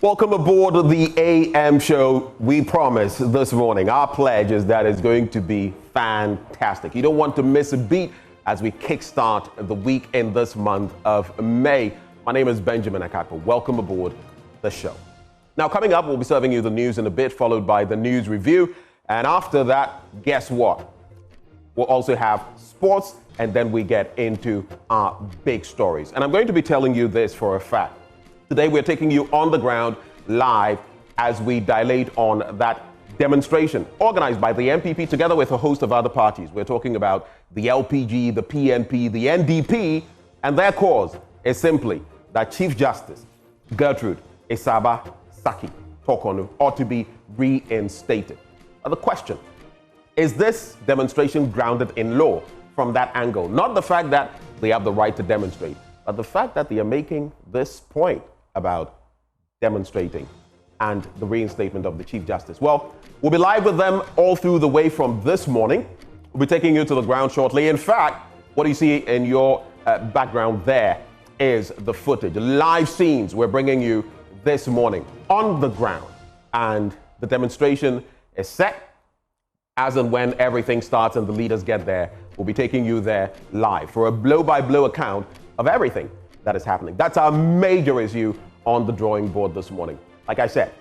Welcome aboard the AM show. We promise this morning, our pledge is that it's going to be fantastic. You don't want to miss a beat as we kickstart the week in this month of May. My name is Benjamin Akakpo. Welcome aboard the show. Now, coming up, we'll be serving you the news in a bit, followed by the news review. And after that, guess what? We'll also have sports, and then we get into our big stories. And I'm going to be telling you this for a fact. Today, we're taking you on the ground live as we dilate on that demonstration organized by the NPP together with a host of other parties. We're talking about the LPG, the PNP, the NDP, and their cause is simply that Chief Justice Gertrude Isaba Saki Tokonu ought to be reinstated. Now, the question, is this demonstration grounded in law from that angle? Not the fact that they have the right to demonstrate, but the fact that they are making this point about demonstrating and the reinstatement of the Chief Justice. Well, we'll be live with them all through the way from this morning. We'll be taking you to the ground shortly. In fact, what you see in your background there is the footage, live scenes we're bringing you this morning on the ground. And the demonstration is set. As and when everything starts and the leaders get there, we'll be taking you there live for a blow-by-blow account of everything that is happening. That's our major issue on the drawing board this morning. Like I said,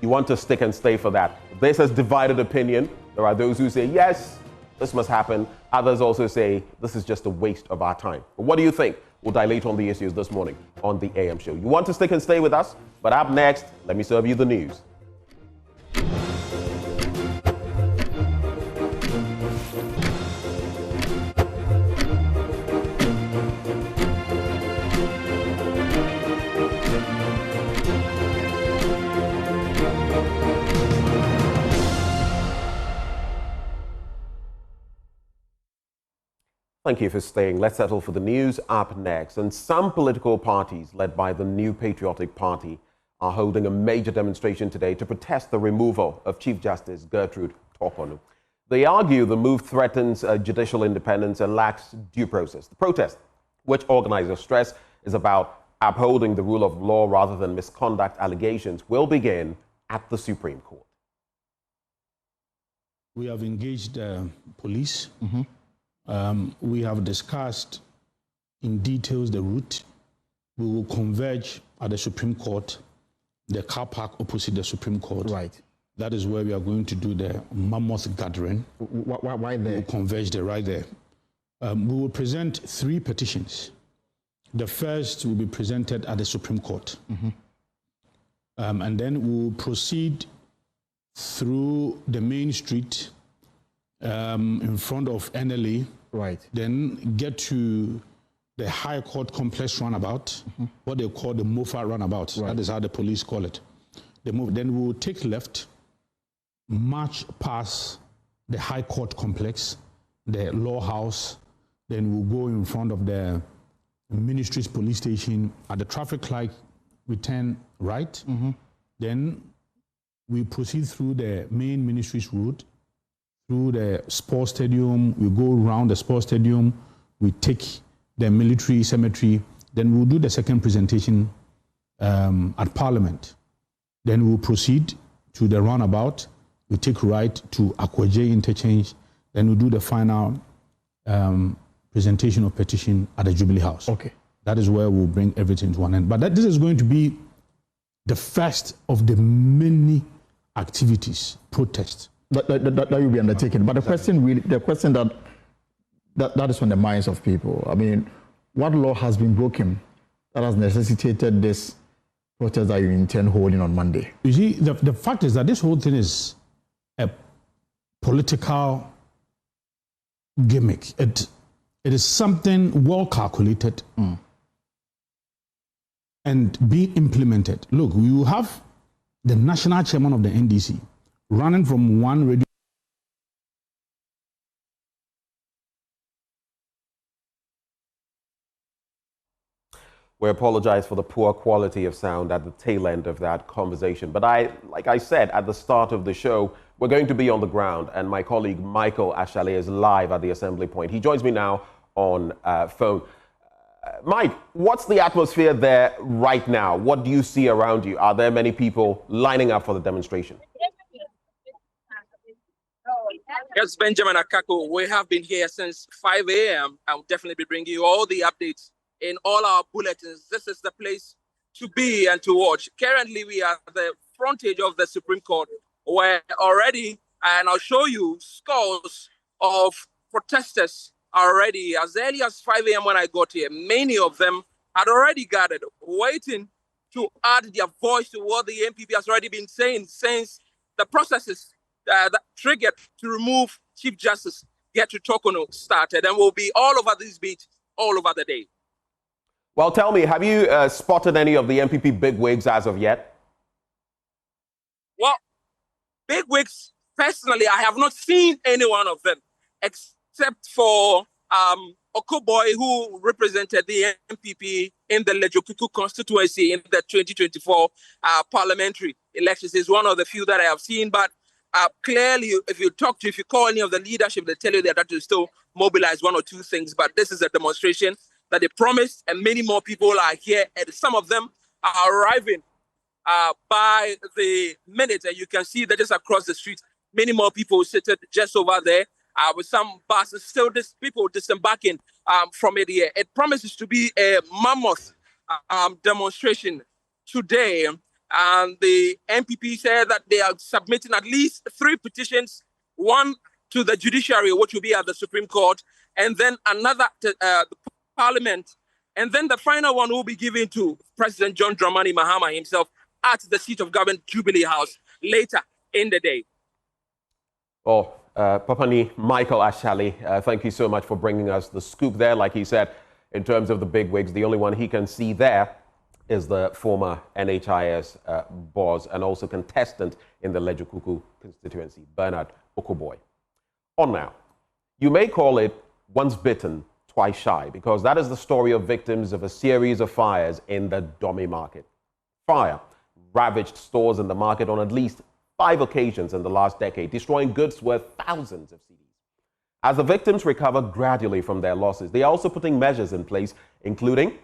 you want to stick and stay for that. This has divided opinion. There are those who say, yes, this must happen. Others also say, this is just a waste of our time. But what do you think? We'll dilate on the issues this morning on the AM show. You want to stick and stay with us? But up next, let me serve you the news. Thank you for staying. Let's settle for the news up next. And some political parties, led by the New Patriotic Party, are holding a major demonstration today to protest the removal of Chief Justice Gertrude Tokonu. They argue the move threatens judicial independence and lacks due process. The protest, which organizers stress is about upholding the rule of law rather than misconduct allegations, will begin at the Supreme Court. We have engaged police. We have discussed in details the route. We will converge at the Supreme Court, the car park opposite the Supreme Court. Right. That is where we are going to do the mammoth gathering. Why there? We'll converge there, right there. We will present 3 petitions. The first will be presented at the Supreme Court. And then we will proceed through the main street in front of NLA. Right. Then get to the High Court Complex roundabout, what they call the Mofa roundabout. Right. That is how the police call it. Then we will take left, march past the High Court Complex, the Law House. Then we'll go in front of the Ministry's police station. At the traffic light, we turn right. Then we proceed through the main Ministry's route, through the sports stadium. We go around the sports stadium. We take the military cemetery. Then we'll do the second presentation at Parliament. Then we'll proceed to the roundabout. We take right to Akwaje interchange. Then we'll do the final presentation of petition at the Jubilee House. Okay. That is where we'll bring everything to an end. But this is going to be the first of the many activities, protests, that will be undertaken. But the question that is on the minds of people. I mean, what law has been broken that has necessitated this protest that you intend holding on Monday? You see, the fact is that this whole thing is a political gimmick. It is something well calculated and being implemented. Look, you have the national chairman of the NDC running from one radio. We apologize for the poor quality of sound at the tail end of that conversation. But like I said at the start of the show, we're going to be on the ground, and my colleague Michael Ashale is live at the assembly point. He joins me now on phone. Mike, what's the atmosphere there right now? What do you see around you? Are there many people lining up for the demonstration? Yes, Benjamin Akako, we have been here since 5 a.m. I'll definitely be bringing you all the updates in all our bulletins. This is the place to be and to watch. Currently, we are at the frontage of the Supreme Court, where already, and I'll show you, scores of protesters already. As early as 5 a.m. when I got here, many of them had already gathered, waiting to add their voice to what the NPP has already been saying since the processes that triggered to remove Chief Justice Gertrude Torkornoo started, and will be all over this beat all over the day. Well, tell me, have you spotted any of the NPP bigwigs as of yet? Well, bigwigs, personally, I have not seen any one of them, except for Okoboy, who represented the NPP in the Lejokuku constituency in the 2024 parliamentary elections. Is one of the few that I have seen, but clearly, if you call any of the leadership, they tell you that to still mobilize one or two things. But this is a demonstration that they promised, and many more people are here, and some of them are arriving by the minute. And you can see that just across the street, many more people seated just over there, with some buses still people disembarking from it here. It promises to be a mammoth demonstration today. And the NPP said that they are submitting at least 3 petitions, one to the Judiciary, which will be at the Supreme Court, and then another to the Parliament. And then the final one will be given to President John Dramani Mahama himself at the seat of government, Jubilee House, later in the day. Oh, Papani Michael Ashali, thank you so much for bringing us the scoop there. Like he said, in terms of the bigwigs, the only one he can see there is the former NHIS boss and also contestant in the Lejokuku constituency, Bernard Okoboy. On now, you may call it once bitten, twice shy, because that is the story of victims of a series of fires in the Domey market. Fire ravaged stores in the market on at least 5 occasions in the last decade, destroying goods worth thousands of cedis. As the victims recover gradually from their losses, they are also putting measures in place, including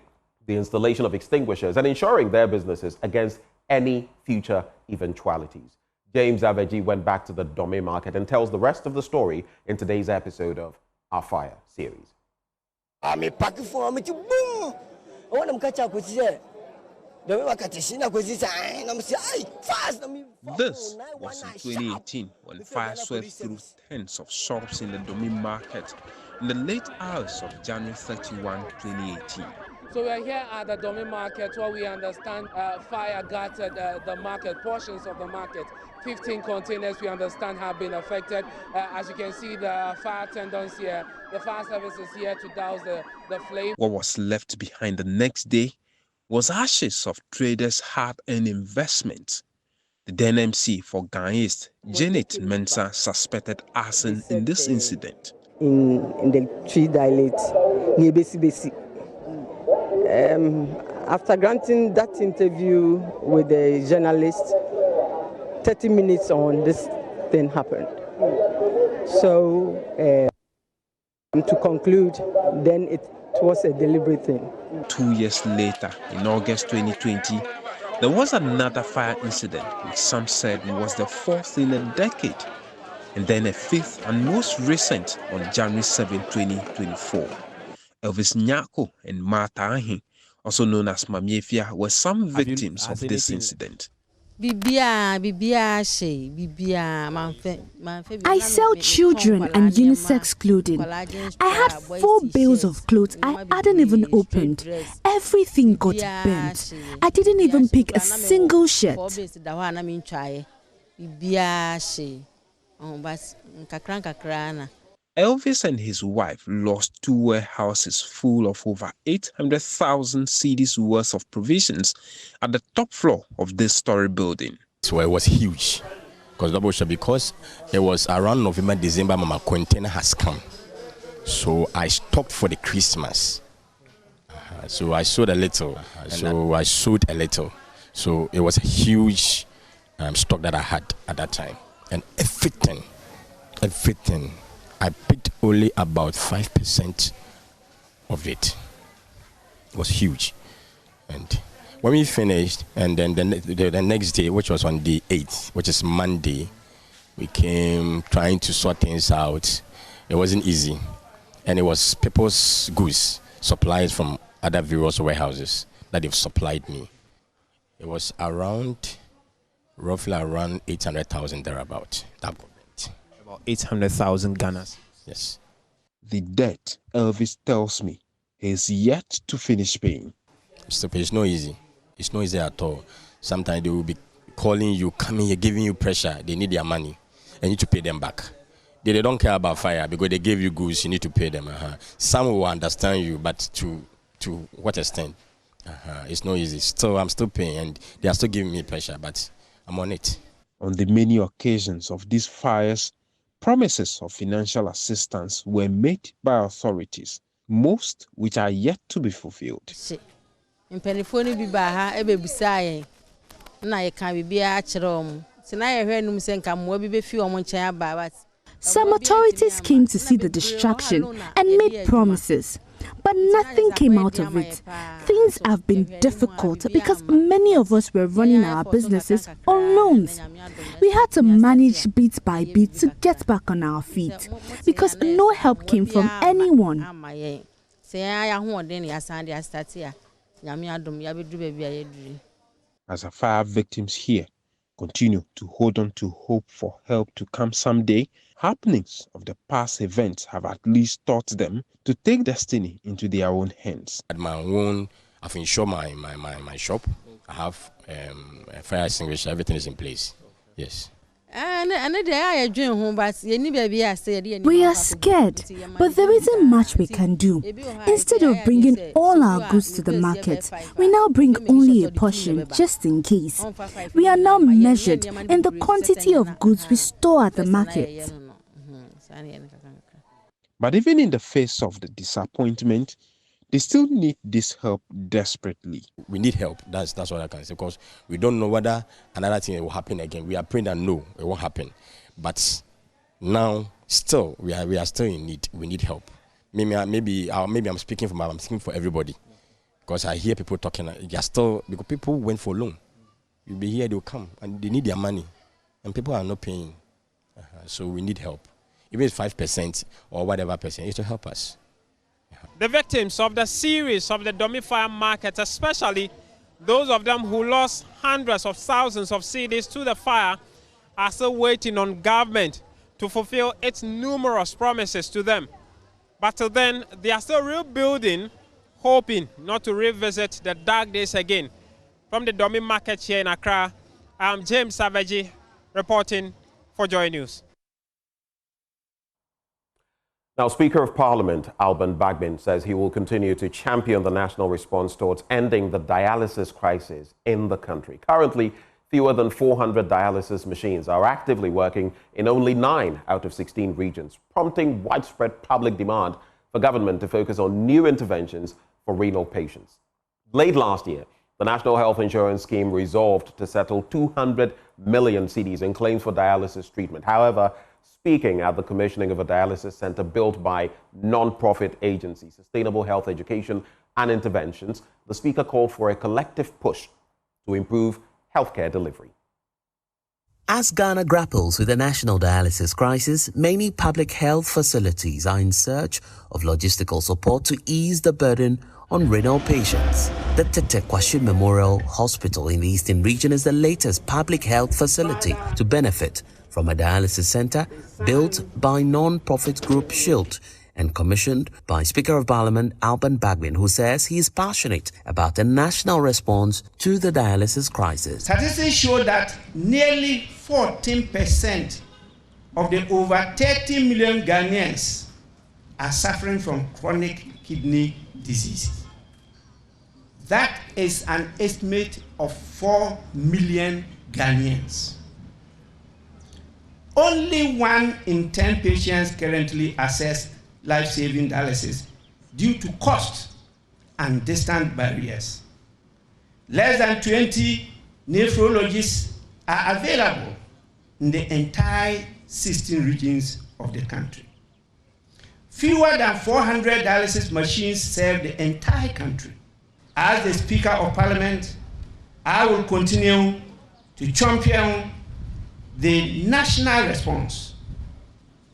the installation of extinguishers and ensuring their businesses against any future eventualities. James Aveji went back to the Domey market and tells the rest of the story in today's episode of Our Fire series. This was in 2018 when fire swept through tens of shops in the Domey market in the late hours of January 31, 2018. So we are here at the Domey market where we understand fire gutted the market, portions of the market. 15 containers we understand have been affected. As you can see, the fire attendants here, the fire service is here to douse the flame. What was left behind the next day was ashes of traders' hard-earned investment. The then MC for Ghanese, Janet Mensah, suspected arson in this incident. In the 3 dilates near Besi. After granting that interview with the journalist, 30 minutes on, this thing happened. So, to conclude, then it was a deliberate thing. 2 years later, in August 2020, there was another fire incident, which some said was the 4th in a decade, and then a 5th and most recent on January 7, 2024. Elvis Nyako and Martha Ahin, also known as Mamiefia, were some victims of this incident. I sell children and unisex clothing. I had 4 bales of clothes I hadn't even opened. Everything got burnt. I didn't even pick a single shirt. Elvis and his wife lost 2 warehouses full of over 800,000 cedis worth of provisions at the top floor of this story building. So it was huge because it was around November, December, my container has come. So I stopped for the Christmas. So I sold a little. So it was a huge stock that I had at that time. And everything. I picked only about 5% of it. was huge. And when we finished, and then the next day, which was on the 8th, which is Monday, we came trying to sort things out. It wasn't easy. And it was people's goods, supplies from other various warehouses that they've supplied me. It was roughly around 800,000 thereabout. That government. About 800,000 Ghanas. Yes. The debt, Elvis tells me, is yet to finish paying. It's not easy. It's not easy at all. Sometimes they will be calling you, coming here, giving you pressure. They need their money. And you need to pay them back. They don't care about fire because they gave you goods, you need to pay them. Some will understand you, but to what extent? It's not easy. Still, I'm still paying, and they are still giving me pressure, but I'm on it. On the many occasions of these fires, promises of financial assistance were made by authorities, most which are yet to be fulfilled. Some authorities came to see the destruction and made promises, but nothing came out of it. Things have been difficult because many of us were running our businesses on loans. We had to manage bit by bit to get back on our feet because no help came from anyone. As our fire victims here continue to hold on to hope for help to come someday, happenings of the past events have at least taught them to take destiny into their own hands. At my own, I've insured my shop. I have a fire extinguisher. Everything is in place. Yes. We are scared, but there isn't much we can do. Instead of bringing all our goods to the market, we now bring only a portion just in case. We are now measured in the quantity of goods we store at the market. But even in the face of the disappointment, they still need this help desperately. We need help. That's what I can say, because we don't know whether another thing will happen again. We are praying that no, it won't happen. But now, still, we are still in need. We need help. Maybe I'm speaking for everybody, because I hear people talking. Because people went for loan. You'll be here, they'll come, and they need their money, and people are not paying. So we need help. Even if 5% or whatever percent, is to help us. The victims of the series of the Domey fire market, especially those of them who lost hundreds of thousands of cedis to the fire, are still waiting on government to fulfill its numerous promises to them. But till then, they are still rebuilding, hoping not to revisit the dark days again. From the Domey market here in Accra, I'm James Savage reporting for Joy News. Now, Speaker of Parliament Alban Bagbin says he will continue to champion the national response towards ending the dialysis crisis in the country. Currently, fewer than 400 dialysis machines are actively working in only 9 out of 16 regions, prompting widespread public demand for government to focus on new interventions for renal patients. Late last year, the National Health Insurance Scheme resolved to settle 200 million cedis in claims for dialysis treatment. However, speaking at the commissioning of a dialysis center built by non-profit agency, Sustainable Health Education and Interventions, the Speaker called for a collective push to improve healthcare delivery. As Ghana grapples with the national dialysis crisis, many public health facilities are in search of logistical support to ease the burden on renal patients. The Tete Kwashu Memorial Hospital in the Eastern Region is the latest public health facility to benefit from a dialysis center built by non-profit group Shield and commissioned by Speaker of Parliament Alban Bagbin, who says he is passionate about a national response to the dialysis crisis. Statistics show that nearly 14% of the over 30 million Ghanaians are suffering from chronic kidney disease. That is an estimate of 4 million Ghanaians. Only 1 in 10 patients currently access life-saving dialysis due to cost and distant barriers. Less than 20 nephrologists are available in the entire 16 regions of the country. Fewer than 400 dialysis machines serve the entire country. as the Speaker of Parliament, I will continue to champion the national response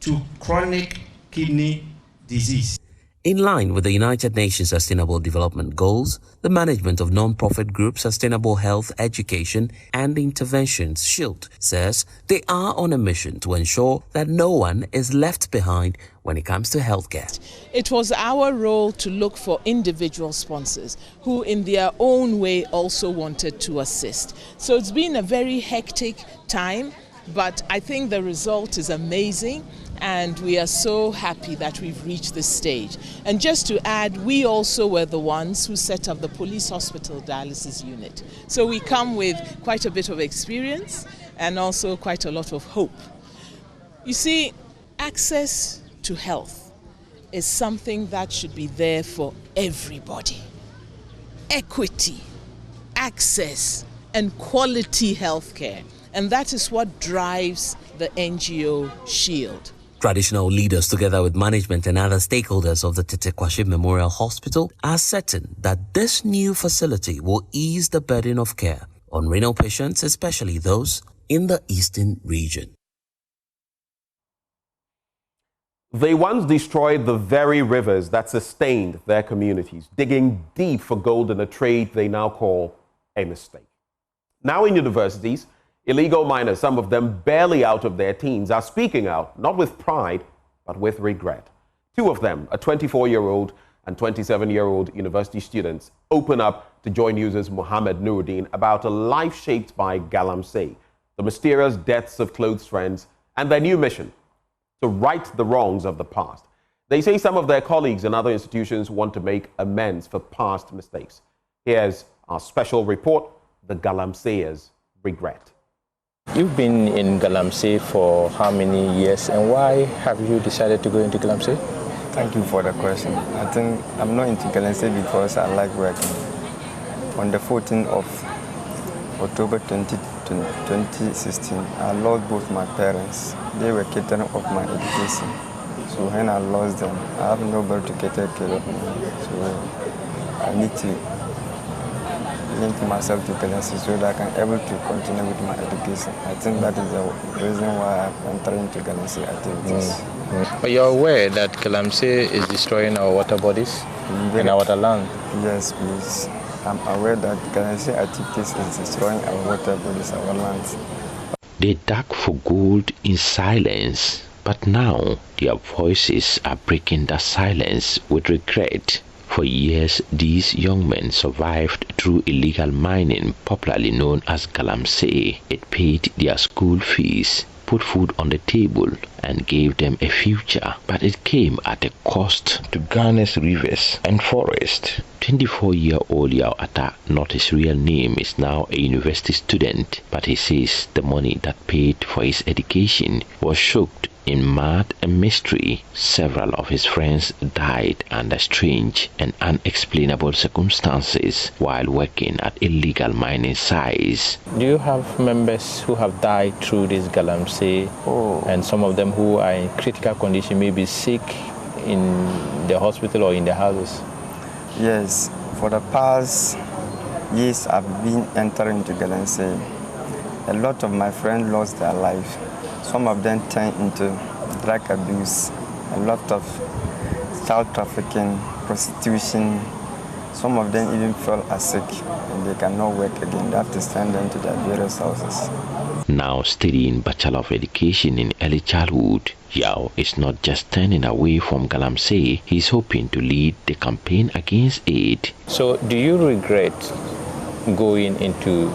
to chronic kidney disease. In line with the United Nations Sustainable Development Goals, the management of non-profit group Sustainable Health Education and Interventions SHIELD says they are on a mission to ensure that no one is left behind when it comes to healthcare. It was our role to look for individual sponsors who in their own way also wanted to assist. So it's been a very hectic time, but I think the result is amazing. And we are so happy that we've reached this stage. And just to add, we also were the ones who set up the police hospital dialysis unit. So we come with quite a bit of experience and also quite a lot of hope. You see, access to health is something that should be there for everybody. Equity, access, and quality healthcare. And that is what drives the NGO SHIELD. Traditional leaders, together with management and other stakeholders of the Tetekwashi Memorial Hospital, are certain that this new facility will ease the burden of care on renal patients, especially those in the eastern region. They once destroyed the very rivers that sustained their communities, digging deep for gold in a trade they now call a mistake. Now in universities, illegal miners, some of them barely out of their teens, are speaking out, not with pride, but with regret. Two of them, a 24-year-old and 27-year-old university students, open up to Joy News' Mohammed Nuruddin about a life shaped by galamsey, the mysterious deaths of close friends, and their new mission, to right the wrongs of the past. They say some of their colleagues in other institutions want to make amends for past mistakes. Here's our special report, The Galamseyers' Regret. You've been in Galamsey for how many years, and why have you decided to go into Galamsey? Thank you for the question. I think I'm not into Galamsey because I like working. On the 14th of October 2016, I lost both my parents. They were catering of my education. So when I lost them, I have nobody to cater care of me. So I need to link myself to Galamsey so that I can able to continue with my education. I think that is the reason why I'm entering into Galamsey activities. But you're aware that Galamsey is destroying our water bodies and our water land? Yes, please. I'm aware that Galamsey activities is destroying our water bodies, our lands. They dug for gold in silence, but now their voices are breaking the silence with regret. For years, these young men survived through illegal mining, popularly known as galamsey. It paid their school fees, put food on the table, and gave them a future. But it came at a cost to Ghana's rivers and forest. 24-year-old Yao Atta, not his real name, is now a university student, but he says the money that paid for his education was choked in mud and mystery. Several of his friends died under strange and unexplainable circumstances while working at illegal mining sites. Do you have members who have died through this galamsey, and some of them who are in critical condition, maybe sick in the hospital or in the houses? Yes, for the past years I've been entering into galamsey. A lot of my friends lost their life. Some of them turned into drug abuse, a lot of child trafficking, prostitution. Some of them even fell sick and they cannot work again. They have to send them to their various houses. Now studying Bachelor of Education in Early Childhood, Yao is not just turning away from galamsey, he's hoping to lead the campaign against it. So do you regret going into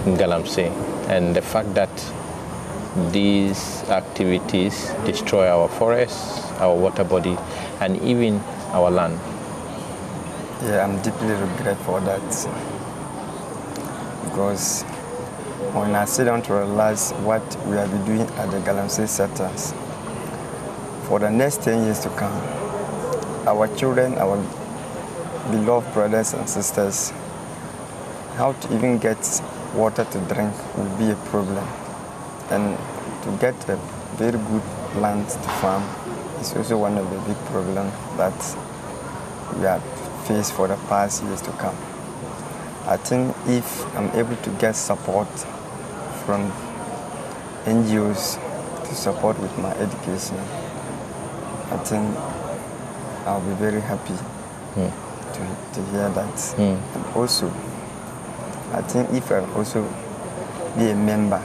galamsey and the fact that these activities destroy our forests, our water body, and even our land? Yeah, I'm deeply regret for that. Because when I sit down to realize what we have been doing at the galamsey sectors, for the next 10 years to come, our children, our beloved brothers and sisters, how to even get water to drink will be a problem. And to get a very good land to farm is also one of the big problems that we have faced for the past years to come. I think if I'm able to get support from NGOs to support with my education, I think I'll be very happy to hear that. And also, I think if I also be a member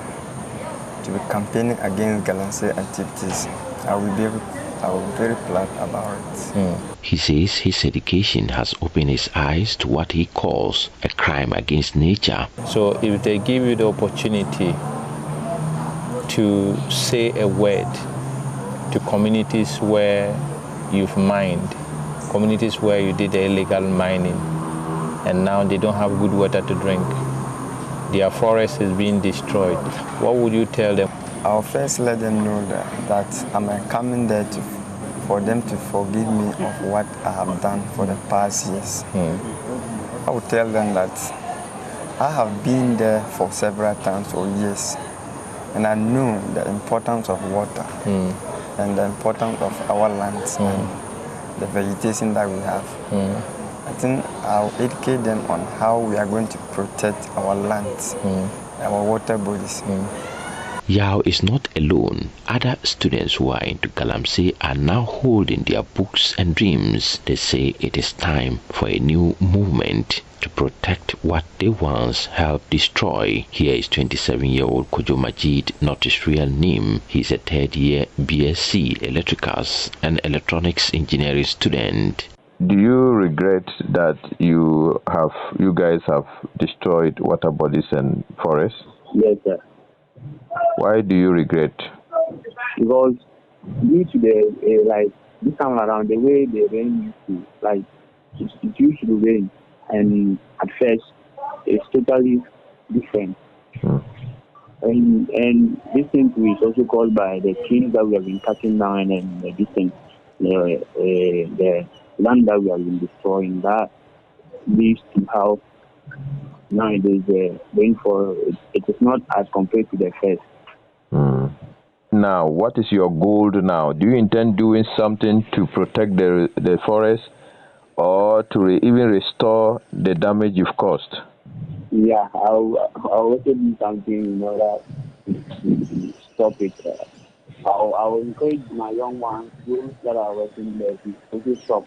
to be campaigning against Galamsey activities, I will be very glad about it. He says his education has opened his eyes to what he calls a crime against nature. So if they give you the opportunity to say a word to communities where you've mined, communities where you did the illegal mining, and now they don't have good water to drink, their forest is being destroyed, what would you tell them? I'll first let them know that I'm coming there for them to forgive me of what I have done for the past years. I will tell them that I have been there for several times for years, and I know the importance of water and the importance of our lands and the vegetation that we have. I think I'll educate them on how we are going to protect our lands, our water bodies. Yao is not alone. Other students who are into Galamsey are now holding their books and dreams. They say it is time for a new movement to protect what they once helped destroy. Here is 27-year-old Kojo Majid, not his real name. He's a third-year BSc Electricals and Electronics Engineering student. Do you regret that you guys have destroyed water bodies and forests? Yes, sir. Why do you regret? Because due to the this time around, the way the rain used to, it used to rain, and at first it's totally different. And this thing is also caused by the trees that we have been cutting down and the distance, the land that we have been destroying. That leads to how nowadays the rainfall it is not as compared to the first. Now, what is your goal now? Do you intend doing something to protect the forest, or to even restore the damage you've caused? Yeah, I'll also do something in order to stop it. I'll encourage my young ones, those that are working there, to also stop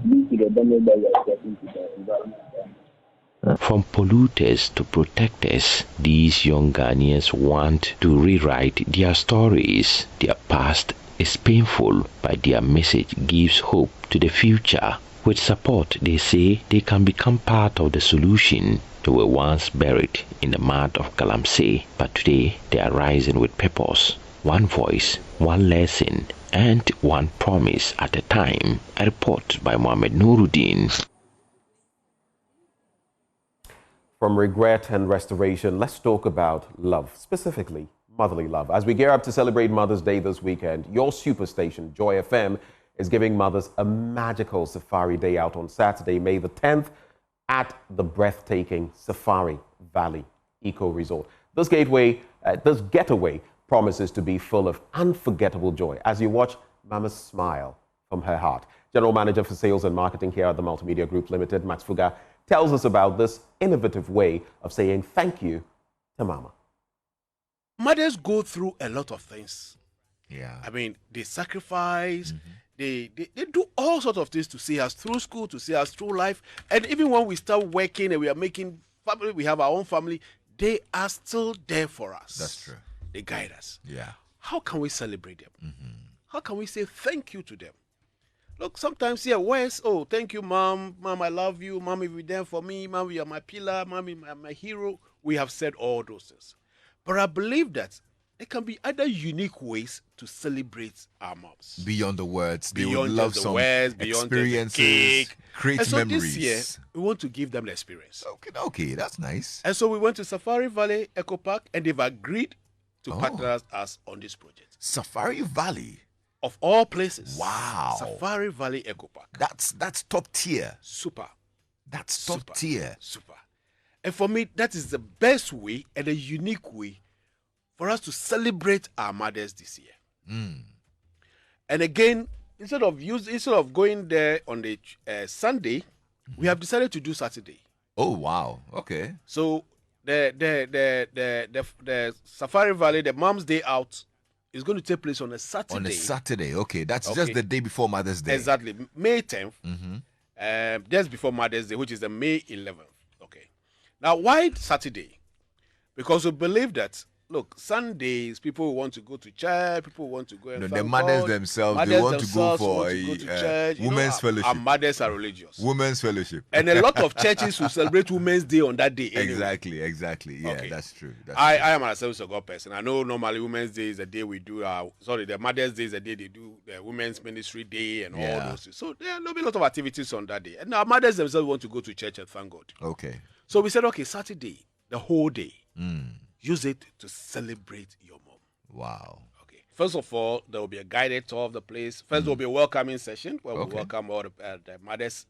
due to the damage that we are getting to the environment. From polluters to protectors, these young Ghanaians want to rewrite their stories. Their past is painful, but their message gives hope to the future. With support, they say they can become part of the solution. They were once buried in the mud of Galamsey, but today they are rising with purpose. One voice, one lesson, and one promise at a time. A report by Mohammed Nuruddin. From regret and restoration, let's talk about love, specifically motherly love. As we gear up to celebrate Mother's Day this weekend, your superstation, Joy FM, is giving mothers a magical safari day out on Saturday, May the 10th, at the breathtaking Safari Valley Eco Resort. This getaway promises to be full of unforgettable joy as you watch Mama smile from her heart. General Manager for Sales and Marketing here at the Multimedia Group Limited, Max Fuga, tells us about this innovative way of saying thank you to Mama. Mothers go through a lot of things. Yeah. I mean, they sacrifice, they do all sorts of things to see us through school, to see us through life. And even when we start working and we are making family, we have our own family, they are still there for us. That's true. They guide us. Yeah. How can we celebrate them? How can we say thank you to them? Look, sometimes, words, oh, thank you, Mom. Mom, I love you. Mom, you're there for me. Mom, you are my pillar. Mom, you are my hero. We have said all those things. But I believe that there can be other unique ways to celebrate our moms. Beyond the words. They Beyond would love just the some words, beyond experiences, just the cake. great and so memories. this year, we want to give them the experience. Okay, that's nice. And so we went to Safari Valley Eco Park, and they've agreed to partner us on this project. Safari Valley? Of all places. Wow. Safari Valley Eco Park. That's top tier. Super. That's top tier. Super. And for me, that is the best way and a unique way for us to celebrate our mothers this year. And again, instead of going there on the Sunday, we have decided to do Saturday. Oh, wow. Okay. So the Safari Valley, the Mom's Day Out, is going to take place on a Saturday. On a Saturday, okay. That's just the day before Mother's Day. Exactly. May 10th, just before Mother's Day, which is the May 11th. Okay. Now, why Saturday? Because we believe that, look, Sundays, people want to go to church, people want to go and the mothers themselves, they want to go for church. Women's fellowship. Our mothers are religious. Women's fellowship. And a lot of churches will celebrate Women's Day on that day anyway. Exactly. Yeah, Okay. that's true. I am an Assemblies of God person. I know normally Women's Day is the day we do the Mother's Day is the day they do the Women's Ministry Day and all those things. So there will be a lot of activities on that day. And our mothers themselves want to go to church and thank God. Okay. So we said, okay, Saturday, the whole day, use it to celebrate your mom. Wow. Okay. First of all, there will be a guided tour of the place. First, there will be a welcoming session where we welcome all the mothers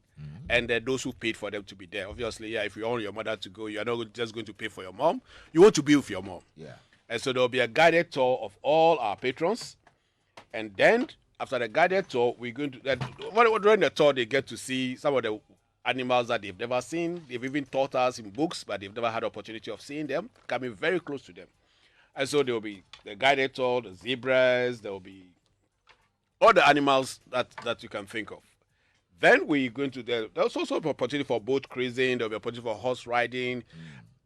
and those who paid for them to be there. Obviously, if you want your mother to go, you are not just going to pay for your mom. You want to be with your mom. Yeah. And so there will be a guided tour of all our patrons. And then, after the guided tour, we're going to... during the tour, they get to see some of the animals that they've never seen. They've even taught us in books, but they've never had the opportunity of seeing them, coming very close to them. And so there will be the guided tour, the zebras, there will be all the animals that you can think of. Then we're going to... There's also an opportunity for boat cruising, there'll be an opportunity for horse riding,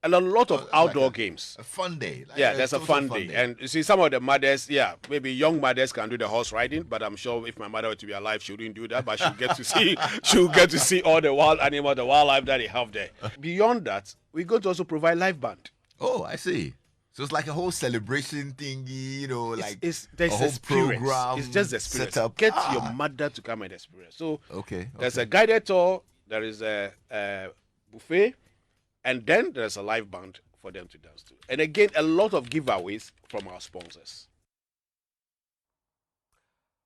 and a lot of outdoor games. A fun day. There's a fun day. And you see, some of the mothers, maybe young mothers can do the horse riding, but I'm sure if my mother were to be alive, she wouldn't do that, but she'll get to see all the wild animals, the wildlife that they have there. Beyond that, we're going to also provide live band. Oh, I see. So it's like a whole celebration thingy, there's a whole experience. program. It's just experience. Set up. Get your mother to come and experience. So okay. There's a guided tour, there is a buffet, and then there's a live band for them to dance to. And again, a lot of giveaways from our sponsors.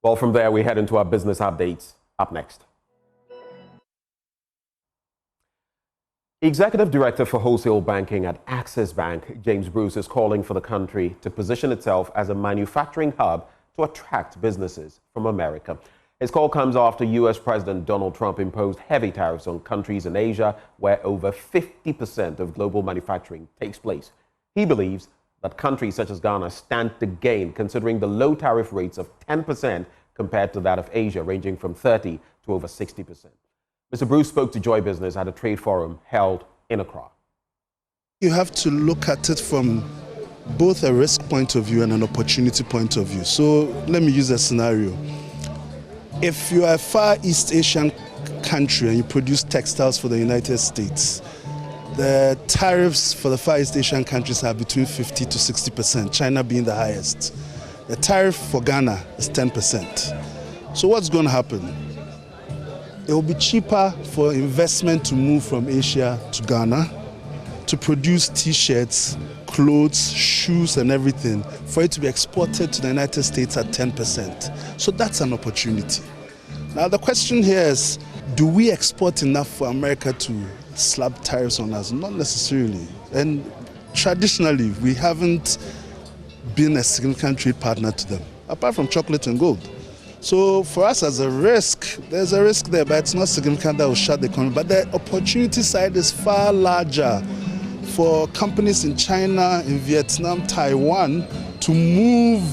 Well, from there, we head into our business updates. Up next. Executive Director for Wholesale Banking at Access Bank, James Bruce, is calling for the country to position itself as a manufacturing hub to attract businesses from America. His call comes after U.S. President Donald Trump imposed heavy tariffs on countries in Asia where over 50% of global manufacturing takes place. He believes that countries such as Ghana stand to gain, considering the low tariff rates of 10% compared to that of Asia, ranging from 30 to over 60%. Mr. Bruce spoke to Joy Business at a trade forum held in Accra. You have to look at it from both a risk point of view and an opportunity point of view. So let me use a scenario. If you are a Far East Asian country and you produce textiles for the United States, the tariffs for the Far East Asian countries are between 50 to 60%, China being the highest. The tariff for Ghana is 10%. So what's going to happen? It will be cheaper for investment to move from Asia to Ghana to produce T-shirts, clothes, shoes, and everything for it to be exported to the United States at 10%. So that's an opportunity. Now the question here is, do we export enough for America to slap tariffs on us? Not necessarily. And traditionally, we haven't been a significant trade partner to them, apart from chocolate and gold. So for us as a risk, there's a risk there, but it's not significant that will shut the economy. But the opportunity side is far larger for companies in China, in Vietnam, Taiwan to move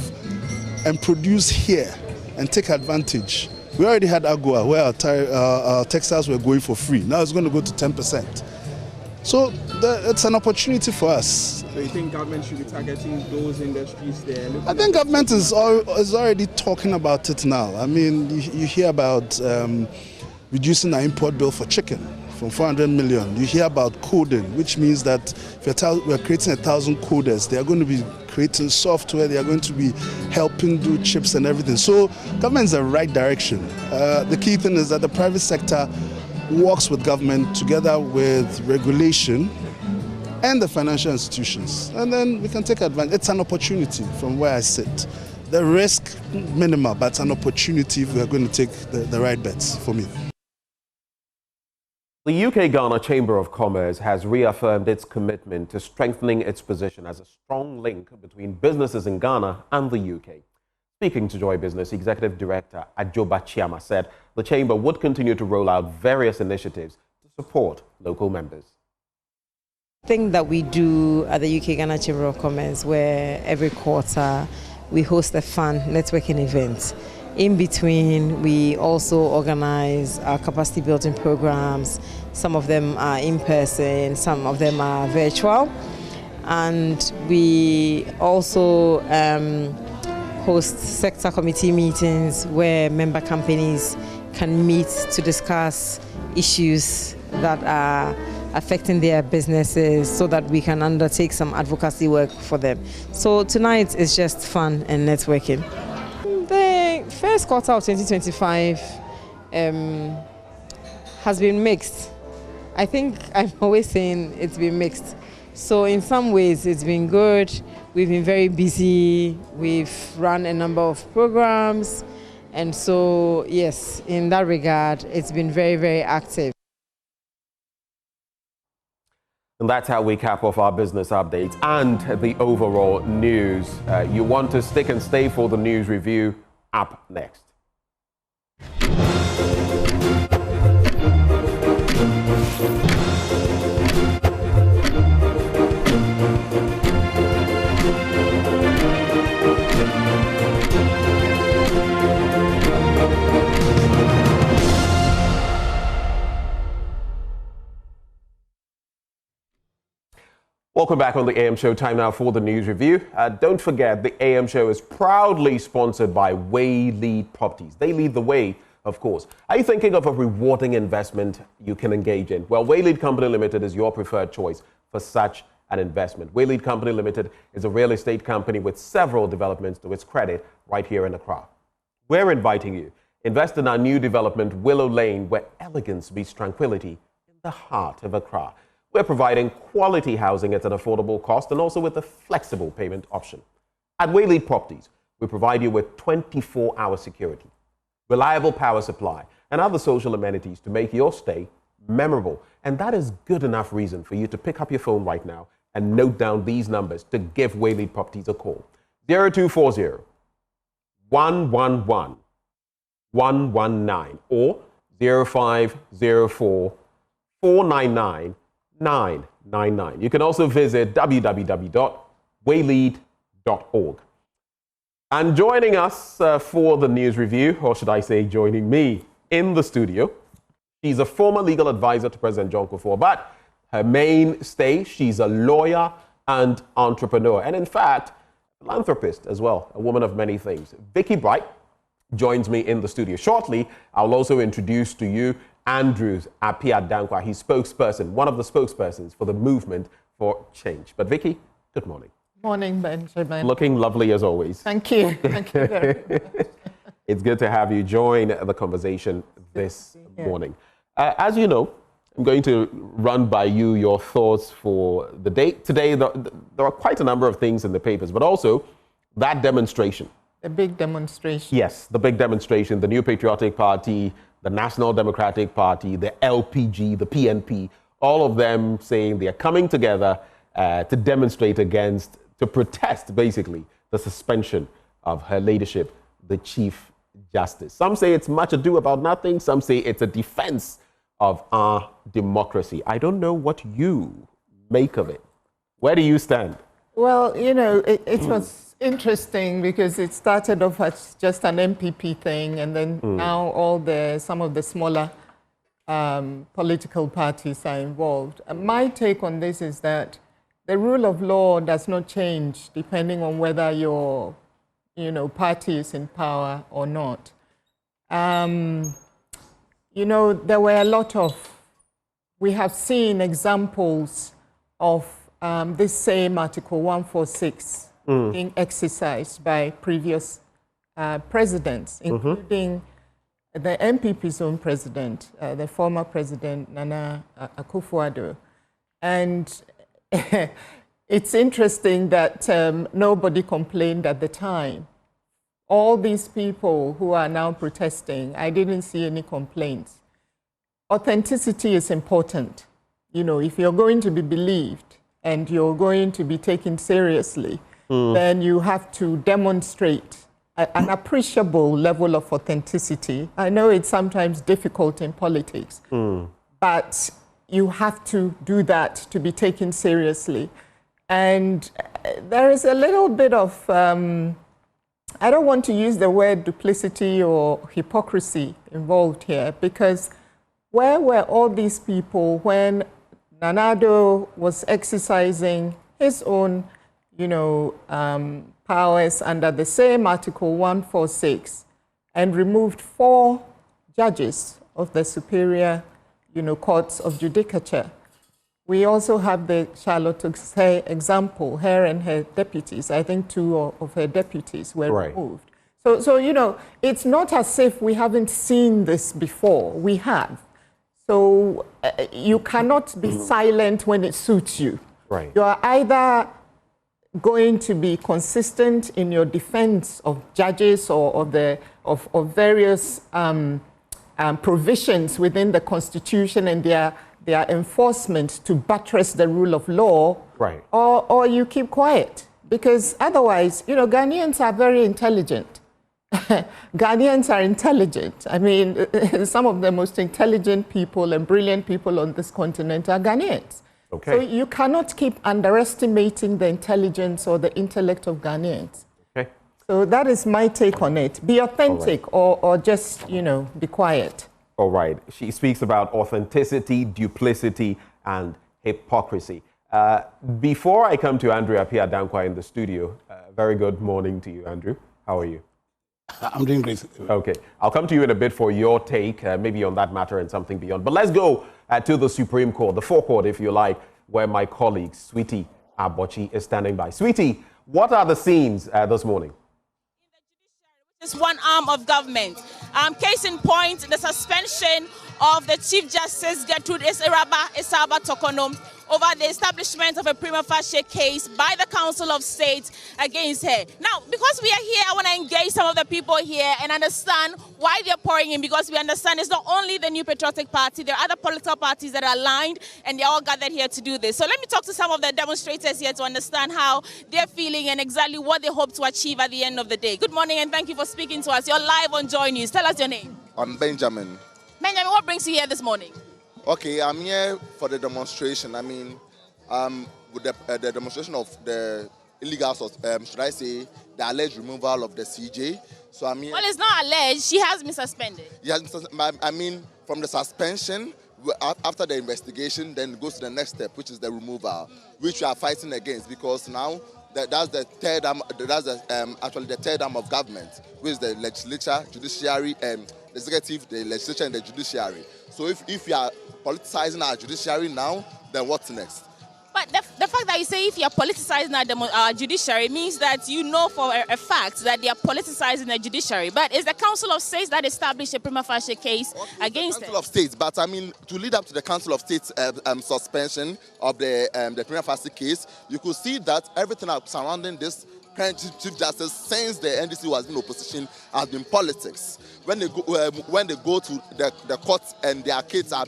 and produce here and take advantage. We already had AGOA, where our textiles were going for free. Now it's going to go to 10%. So it's an opportunity for us. So you think government should be targeting those industries there? I think government is already talking about it now. I mean, you hear about reducing our import bill for chicken from 400 million. You hear about coding, which means that if we're creating 1,000 coders, they are going to be creating software, they are going to be helping do chips and everything. So government is in the right direction. The key thing is that the private sector works with government together with regulation and the financial institutions. And then we can take advantage. It's an opportunity from where I sit. The risk, minimal, but it's an opportunity if we are going to take the right bets for me. The UK-Ghana Chamber of Commerce has reaffirmed its commitment to strengthening its position as a strong link between businesses in Ghana and the UK. Speaking to Joy Business, Executive Director Ajoba Chiama said the Chamber would continue to roll out various initiatives to support local members. Thing that we do at the UK Ghana Chamber of Commerce, where every quarter we host a fun networking event. In between, we also organize our capacity building programs. Some of them are in person, some of them are virtual. And we also host sector committee meetings where member companies can meet to discuss issues that are affecting their businesses so that we can undertake some advocacy work for them. So tonight is just fun and networking. The first quarter of 2025 has been mixed. I think I'm always saying it's been mixed. So in some ways it's been good. We've been very busy. We've run a number of programs. And so, yes, in that regard, it's been very, very active. And that's how we cap off our business updates and the overall news. You want to stick and stay for the news review up next. Welcome back on the AM Show. Time now for the news review. Don't forget, the AM Show is proudly sponsored by Waylead Properties. They lead the way, of course. Are you thinking of a rewarding investment you can engage in? Well, Waylead Company Limited is your preferred choice for such an investment. Waylead Company Limited is a real estate company with several developments to its credit right here in Accra. We're inviting you. Invest in our new development, Willow Lane, where elegance meets tranquility in the heart of Accra. We're providing quality housing at an affordable cost and also with a flexible payment option. At Waylead Properties, we provide you with 24-hour security, reliable power supply, and other social amenities to make your stay memorable. And that is good enough reason for you to pick up your phone right now and note down these numbers to give Waylead Properties a call. 0240 111 119 or 0504 499 999. You can also visit www.waylead.org. And joining us for the news review, or should I say joining me in the studio, she's a former legal advisor to President John Kufuor, but her mainstay, she's a lawyer and entrepreneur, and in fact, philanthropist as well, a woman of many things. Vicky Bright joins me in the studio. Shortly, I'll also introduce to you Andrews Appiah Dankwa. He's spokesperson, one of the spokespersons for the Movement for Change. But Vicky, good morning. Morning, Benjamin. Looking lovely as always. Thank you. Thank you very much. It's good to have you join the conversation this morning. As you know, I'm going to run by you your thoughts for the day. Today, there are quite a number of things in the papers, but also that demonstration. The big demonstration. Yes, the big demonstration, the New Patriotic Party, the National Democratic Party, the LPG, the PNP, all of them saying they are coming together to demonstrate against, to protest basically the suspension of her ladyship, the Chief Justice. Some say it's much ado about nothing. Some say it's a defense of our democracy. I don't know what you make of it. Where do you stand? Well, you know, it was interesting because it started off as just an NPP thing, and then now some of the smaller political parties are involved. My take on this is that the rule of law does not change depending on whether your party is in power or not. You know, there were a lot of, we have seen examples of this same Article 146 being exercised by previous presidents, including the NPP's own president, the former president, Nana Akufo-Addo. And it's interesting that nobody complained at the time. All these people who are now protesting, I didn't see any complaints. Authenticity is important. You know, if you're going to be believed and you're going to be taken seriously, then you have to demonstrate an appreciable level of authenticity. I know it's sometimes difficult in politics, but you have to do that to be taken seriously. And there is a little bit of, I don't want to use the word duplicity or hypocrisy involved here, because where were all these people when Nana Addo was exercising his own, powers under the same Article 146 and removed 4 judges of the superior, courts of judicature? We also have the Charlotte Oxay example, her and her deputies. I think 2 of her deputies were removed. So, it's not as if we haven't seen this before. We have. So you cannot be silent when it suits you. Right. You are either going to be consistent in your defense of judges or of various provisions within the Constitution and their enforcement to buttress the rule of law, right, or you keep quiet, because otherwise, Ghanaians are very intelligent. Ghanaians are intelligent. I mean, some of the most intelligent people and brilliant people on this continent are Ghanaians. Okay. So you cannot keep underestimating the intelligence or the intellect of Ghanaians. Okay. So that is my take on it. Be authentic, or just, be quiet. All right. She speaks about authenticity, duplicity, and hypocrisy. Before I come to Andrea Pia Dankwa in the studio, very good morning to you, Andrew. How are you? I'm doing great. Okay. I'll come to you in a bit for your take, maybe on that matter and something beyond. But let's go to the Supreme Court, the forecourt, if you like, where my colleague, Sweetie Abochi, is standing by. Sweetie, what are the scenes this morning? It's one arm of government. Case in point, the suspension of the Chief Justice Gertrude Isaba Tokonom over the establishment of a prima facie case by the Council of State against her. Now, because we are here, I want to engage some of the people here and understand why they're pouring in, because we understand it's not only the New Patriotic Party, there are other political parties that are aligned and they're all gathered here to do this. So let me talk to some of the demonstrators here to understand how they're feeling and exactly what they hope to achieve at the end of the day. Good morning and thank you for speaking to us. You're live on Joy News. Tell us your name. I'm Benjamin. Benjamin, what brings you here this morning? Okay, I'm here for the demonstration. I mean, with the demonstration of the illegal, should I say, the alleged removal of the CJ. So I mean, well, it's not alleged. She has been suspended. Yeah, I mean, from the suspension, after the investigation, then it goes to the next step, which is the removal, which we are fighting against, because now that's the third arm. That's actually the third arm of government, which is the legislature, judiciary, the executive, the legislature, and the judiciary. So if we are politicizing our judiciary now, then what's next? But the fact that you say if you're politicizing our judiciary means that you know for a fact that they are politicizing the judiciary. But is the Council of States that established a prima facie case against the Council of States? But I mean, to lead up to the Council of States suspension of the prima facie case, you could see that everything surrounding this current Chief Justice since the NDC was in opposition has been politics. When they go to the courts and their kids are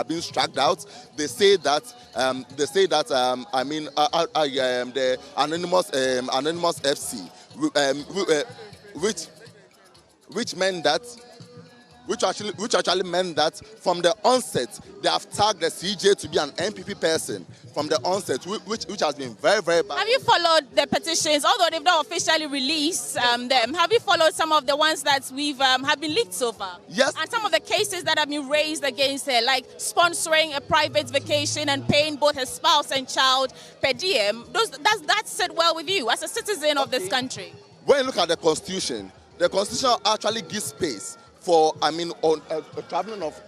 being struck out, they say that the anonymous FC, which actually meant that from the onset they have tagged the CJ to be an NPP person from the onset, which has been very, very bad. Have you followed the petitions, although they've not officially released them? Have you followed some of the ones that we've have been leaked so far? Yes. And some of the cases that have been raised against her, like sponsoring a private vacation and paying both her spouse and child per diem, does that sit well with you as a citizen of this country? When you look at the Constitution actually gives space for, traveling of...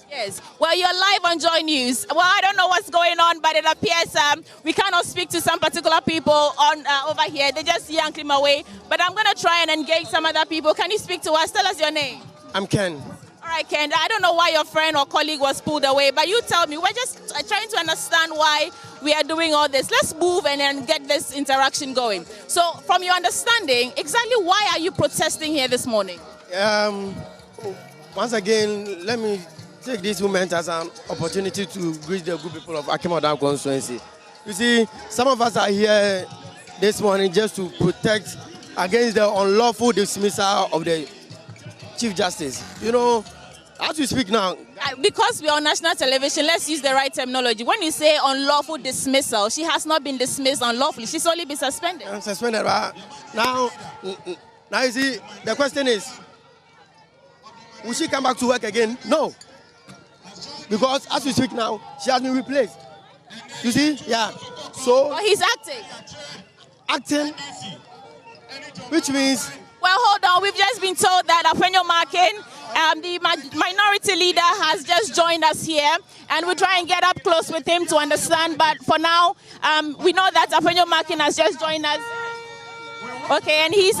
Yes. Well, you're live on Joy News. Well, I don't know what's going on, but it appears we cannot speak to some particular people on over here. They just yanked him away. But I'm going to try and engage some other people. Can you speak to us? Tell us your name. I'm Ken. All right, Ken. I don't know why your friend or colleague was pulled away, but you tell me. We're just trying to understand why we are doing all this. Let's move and then get this interaction going. So, from your understanding, exactly why are you protesting here this morning? Once again, let me take this moment as an opportunity to greet the good people of Akemodan constituency. You see, some of us are here this morning just to protect against the unlawful dismissal of the Chief Justice. You know, As we speak now. Because we're on national television, let's use the right terminology. When you say unlawful dismissal, she has not been dismissed unlawfully. She's only been suspended. Suspended, but now you see, the question is, will she come back to work again? No. Because as we speak now, she has been replaced. You see? Yeah. So. Well, he's acting. Acting, which means. Well, hold on. We've just been told that Afenyo Makin, the minority leader, has just joined us here, and we'll try and get up close with him to understand. But for now, we know that Afenyo Makin has just joined us. Okay, and he's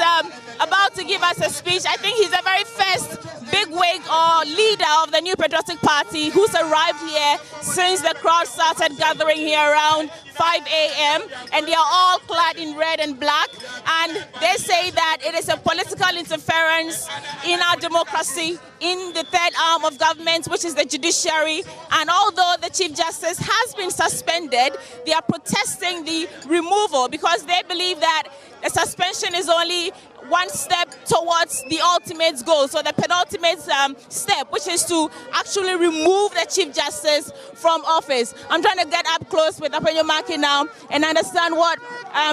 about to give us a speech. I think he's the very first bigwig or leader of the New Patriotic Party who's arrived here since the crowd started gathering here around 5 a.m. and they are all clad in red and black, and they say that it is a political interference in our democracy, in the third arm of government, which is the judiciary. And although the Chief Justice has been suspended, they are protesting the removal because they believe that the suspension is only one step towards the ultimate goal, so the penultimate step, which is to actually remove the Chief Justice from office. I'm trying to get up close with Afenyo Makin now and understand what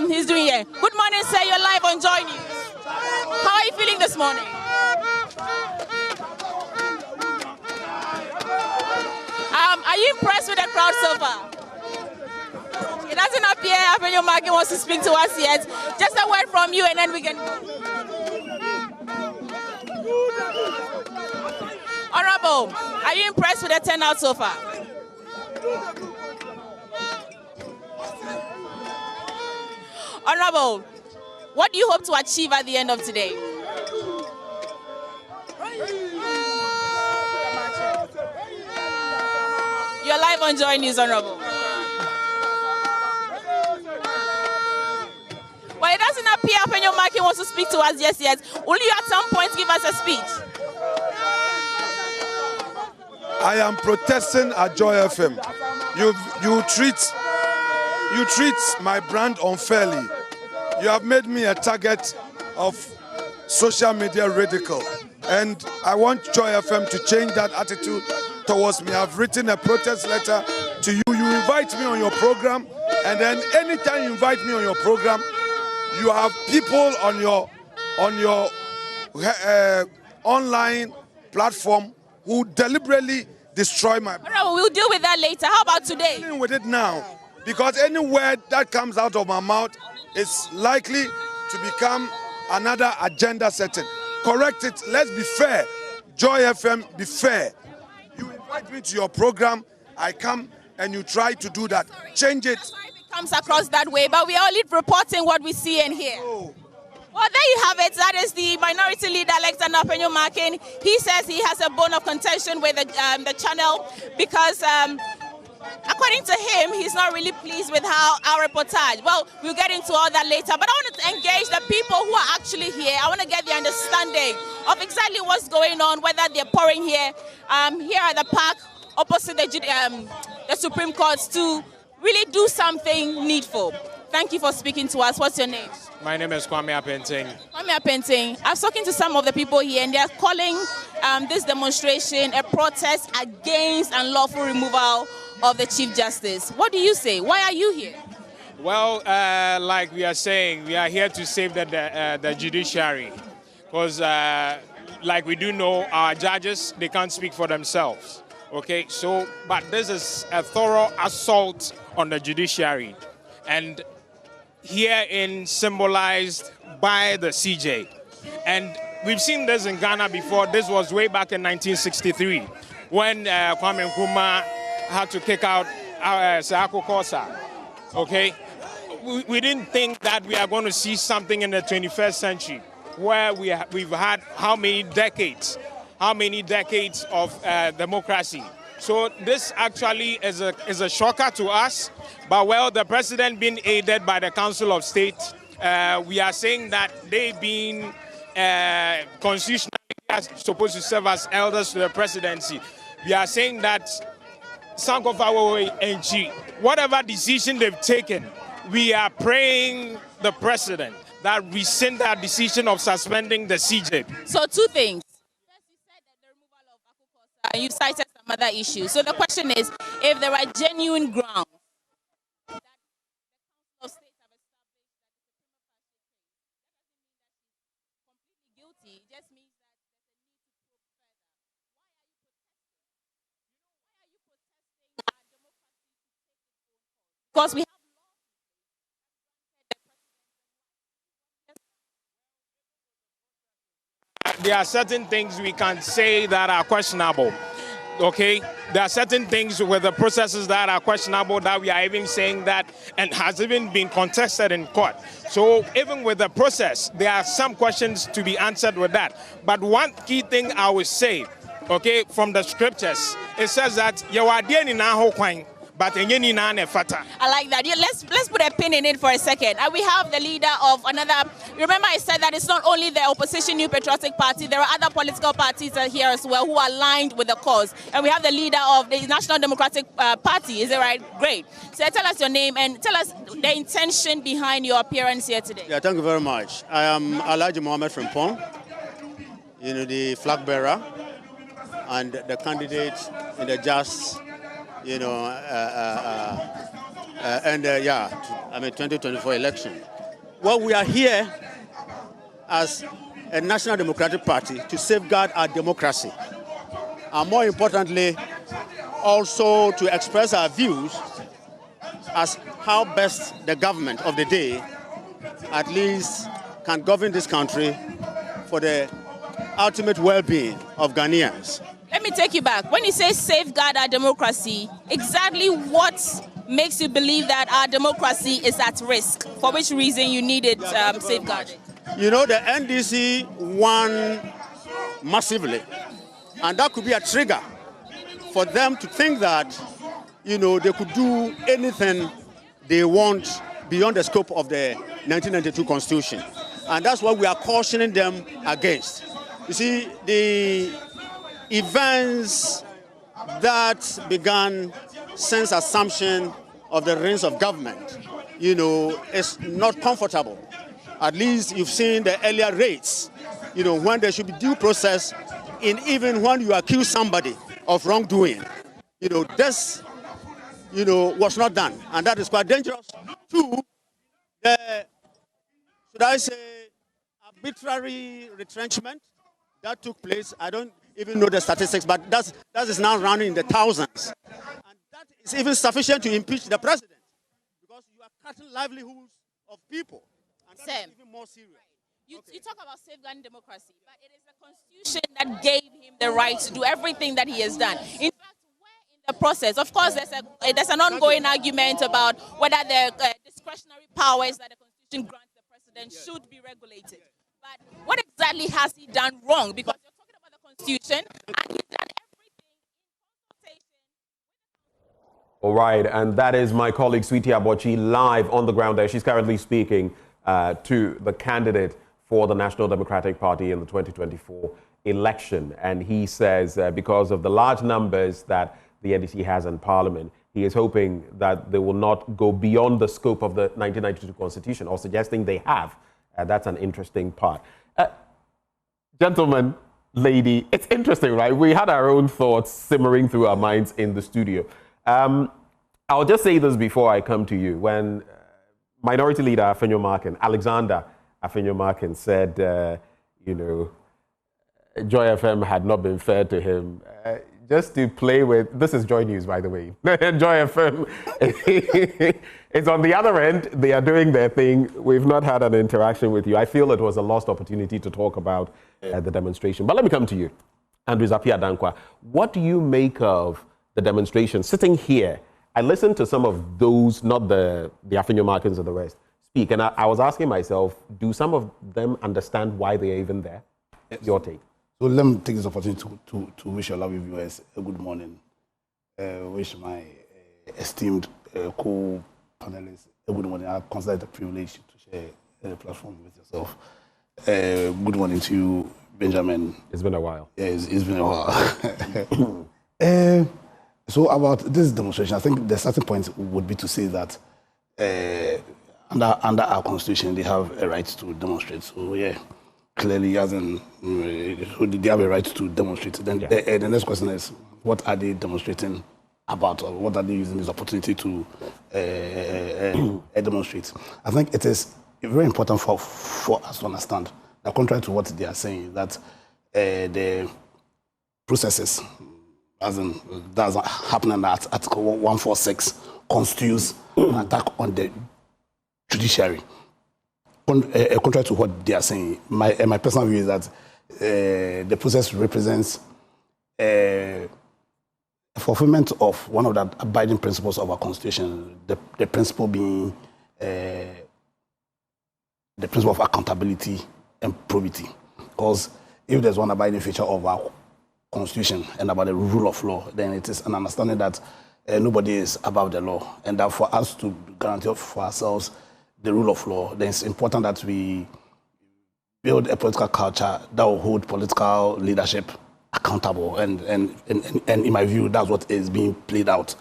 he's doing here. Good morning, sir. You're live on Joy News. How are you feeling this morning? Are you impressed with the crowd so far? It doesn't appear Afenyo Makin wants to speak to us yet. Just a word from you and then we can go. Honorable, are you impressed with the turnout so far? Honorable, what do you hope to achieve at the end of today? You're live on Joy News, Honorable. Well, it doesn't appear Afenyo Makin wants to speak to us just yet. Will you at some point give us a speech? I am protesting at Joy FM. You treat my brand unfairly. You have made me a target of social media ridicule. And I want Joy FM to change that attitude towards me. I've written a protest letter to you. You invite me on your program, and then anytime you invite me on your program, you have people on your online platform who deliberately destroy my... Honorable, we'll deal with that later. How about today? I'm dealing with it now, because any word that comes out of my mouth is likely to become another agenda setting. Correct it. Let's be fair. Joy FM, be fair. You invite me to your program, I come and you try to do that. Change it. Comes across that way, but we are only reporting what we see and hear. Well, there you have it. That is the minority leader, Alexander Afenyo Makin. He says he has a bone of contention with the channel because, according to him, he's not really pleased with how our reportage. Well, we'll get into all that later, but I want to engage the people who are actually here. I want to get the understanding of exactly what's going on, whether they're pouring here at the park opposite the Supreme Court to really do something needful. Thank you for speaking to us. What's your name? My name is Kwame Apenting. Kwame Apenting. I was talking to some of the people here, and they're calling this demonstration a protest against unlawful removal of the Chief Justice. What do you say? Why are you here? Well, like we are saying, we are here to save the judiciary. Because, like we do know, our judges, they can't speak for themselves. Okay, so, but this is a thorough assault on the judiciary. And herein symbolized by the CJ. And we've seen this in Ghana before. This was way back in 1963 when Kwame Nkrumah had to kick out Seako Kosa. Okay? We didn't think that we are going to see something in the 21st century where we've had how many decades of democracy. So this actually is a shocker to us. But well, the president being aided by the Council of State, we are saying that they being constitutionally supposed to serve as elders to the presidency. We are saying that Sankofa and Chi, whatever decision they've taken, we are praying the president that rescind that decision of suspending the CJ. So two things. and you cited some other issues. So the question is, if there are genuine grounds that the Council of State have established that the criminal fashion case, that doesn't mean that she's completely guilty. It just means that there's a need to probe further. Why are you protesting? Why are you protesting our democracy to take its own course? Because we have there are certain things we can say that are questionable. Okay, there are certain things with the processes that are questionable that we are even saying that and has even been contested in court. So even with the process, there are some questions to be answered with that. But one key thing I would say, okay, from the scriptures, it says that you are but I like that. Yeah, let's put a pin in it for a second. And we have the leader of another. Remember, I said that it's not only the opposition New Patriotic Party. There are other political parties here as well who are aligned with the cause. And we have the leader of the National Democratic Party. Is it right? Great. So tell us your name and tell us the intention behind your appearance here today. Yeah, thank you very much. I am Alhaji Mohammed from Pong, the flag bearer and the candidate in the just. 2024 election. Well, we are here as a National Democratic Party to safeguard our democracy, and more importantly, also to express our views as how best the government of the day at least can govern this country for the ultimate well-being of Ghanaians. Let me take you back. When you say safeguard our democracy, exactly what makes you believe that our democracy is at risk? For which reason you need it safeguarded? You know, the NDC won massively, and that could be a trigger for them to think that, they could do anything they want beyond the scope of the 1992 Constitution. And that's what we are cautioning them against. You see, the events that began since assumption of the reins of government, is not comfortable. At least you've seen the earlier rates, when there should be due process, in even when you accuse somebody of wrongdoing. This, was not done, and that is quite dangerous. Two, should I say, arbitrary retrenchment that took place. I don't even know the statistics, but that is now running in the thousands. And that is even sufficient to impeach the president, because you are cutting livelihoods of people. And that is even more serious. You talk about safeguarding democracy, but it is the Constitution that gave him the right to do everything that he has done. In fact, where in the process, of course, there's an ongoing argument about whether the discretionary powers that the Constitution grants the president should be regulated. But what exactly has he done wrong? Because you're talking about the Constitution, and he's done everything in consultation. All right, and that is my colleague Sweetie Abochi live on the ground there. She's currently speaking to the candidate for the National Democratic Party in the 2024 election. And he says because of the large numbers that the NDC has in Parliament, he is hoping that they will not go beyond the scope of the 1992 Constitution, or suggesting they have. That's an interesting part. Gentlemen, lady, it's interesting, right? We had our own thoughts simmering through our minds in the studio. I'll just say this before I come to you. When Minority Leader Alexander Afenyo-Markin said, Joy FM had not been fair to him, just to play with, this is Joy News, by the way. Joy FM, it's on the other end. They are doing their thing. We've not had an interaction with you. I feel it was a lost opportunity to talk about the demonstration. But let me come to you, Andrew Zapia Dankwa. What do you make of the demonstration? Sitting here, I listened to some of those, not the Afenyo-Markins and the rest, speak. And I was asking myself, do some of them understand why they're even there? Yes. Your take. So let me take this opportunity to wish your lovely viewers a good morning. Wish my esteemed co-panelists a good morning. I consider it a privilege to share the platform with yourself. Good morning to you, Benjamin. It's been a while. Yeah, it's been a while. So about this demonstration, I think the starting point would be to say that under our constitution, they have a right to demonstrate. So yeah, clearly as in they have a right to demonstrate. Then the next question is, what are they demonstrating about, or what are they using this opportunity to demonstrate? I think it is very important for us to understand that, contrary to what they are saying, that the processes, as in that's happening at Article 146, constitutes an attack on the judiciary. Contrary to what they are saying, my personal view is that the process represents fulfillment of one of the abiding principles of our Constitution, the principle being the principle of accountability and probity. Because if there's one abiding feature of our Constitution and about the rule of law, then it is an understanding that nobody is above the law, and that for us to guarantee for ourselves the rule of law, then it's important that we build a political culture that will hold political leadership accountable, and in my view, that's what is being played out.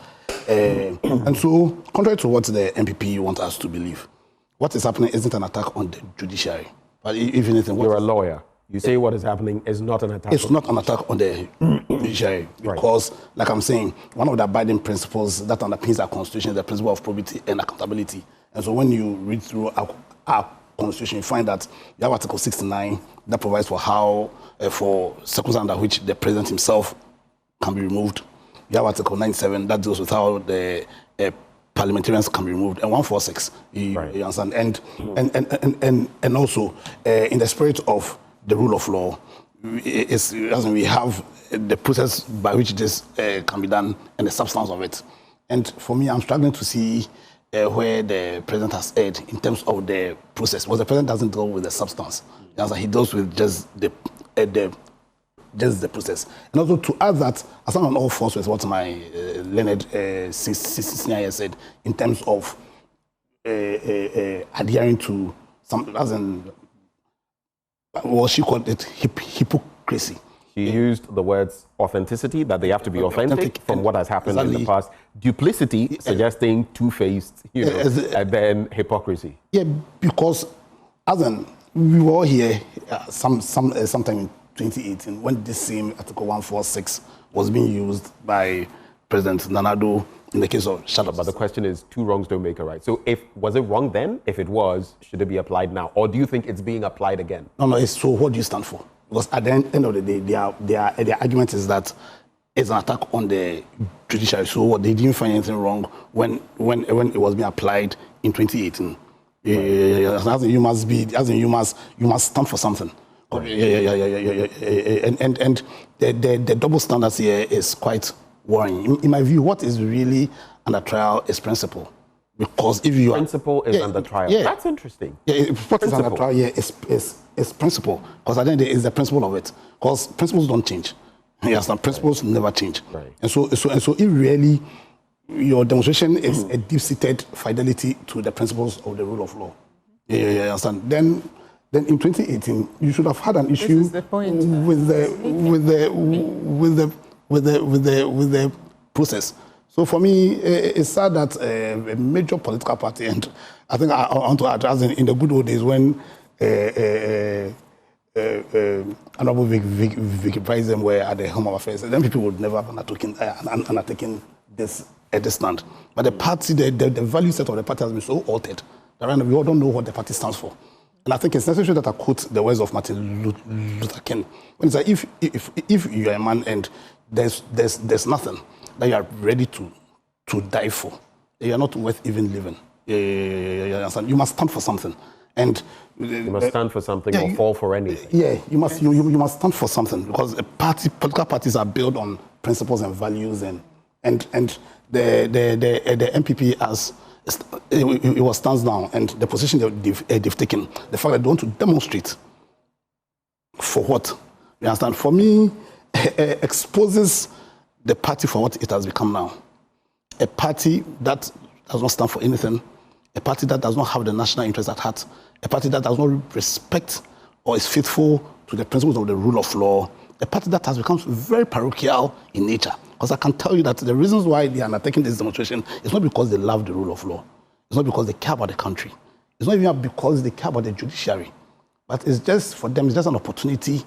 And so, contrary to what the NPP want us to believe, what is happening isn't an attack on the judiciary. But if anything, you're a lawyer. You say what is happening is not an attack. It's not an attack on the judiciary, because, like I'm saying, one of the abiding principles that underpins our Constitution is the principle of probity and accountability. And so, when you read through our Constitution, you find that you have Article 69 that provides for how, for circumstances under which the president himself can be removed. You have Article 97 that deals with how the parliamentarians can be removed, and 146. You understand? And also, in the spirit of the rule of law, we have the process by which this can be done and the substance of it. And for me, I'm struggling to see where the president has erred in terms of the process, because the president doesn't deal with the substance. He deals with just the process. And also to add that, as I'm on all fours with what my learned senior said, in terms of adhering to some, as in, well, she called it hypocrisy. She used the words authenticity, that they have to be authentic from what has happened in the past. Duplicity, suggesting two-faced, and then hypocrisy. Yeah, because as in, we were all here sometime in 2018 when this same Article 146 was being used by President Nanado in the case of Shadow. But the question is, two wrongs don't make a right. So was it wrong then? If it was, should it be applied now? Or do you think it's being applied again? No, so what do you stand for? Because at the end of the day, their argument is that it's an attack on the judiciary. So they didn't find anything wrong when it was being applied in 2018. You must stand for something. And the double standards here is quite worrying. In my view, what is really under trial is principle. Because if you principle is under trial. Yeah. That's interesting. Yeah, what is under trial here is principle. Because at the end of the day, it's the principle of it. Because principles don't change. Yes, principles never change. Right. And so if really your demonstration is a deep-seated fidelity to the principles of the rule of law. Yeah, understand. Then in 2018, you should have had an issue with the process. So for me, it's sad that a major political party, and I think I want to address in the good old days when Honorable Vicky President were at the Home of Affairs, then people would never have undertaken this stand. But the party, the value set of the party has been so altered that we all don't know what the party stands for. And I think it's necessary that I quote the words of Martin Luther King when he said, if you are a man and there's nothing that you are ready to die for, you are not worth even living. You must stand for something. And you must stand for something or fall for anything. Yeah, you must stand for something, because political parties are built on principles and values, and the NPP it was stands down, and the position they've taken, the fact that they want to demonstrate for what, you understand, for me, exposes the party for what it has become now. A party that does not stand for anything, a party that does not have the national interest at heart, a party that does not respect or is faithful to the principles of the rule of law, a party that has become very parochial in nature. Because I can tell you that the reasons why they are undertaking this demonstration is not because they love the rule of law. It's not because they care about the country. It's not even because they care about the judiciary. But it's just, for them, it's just an opportunity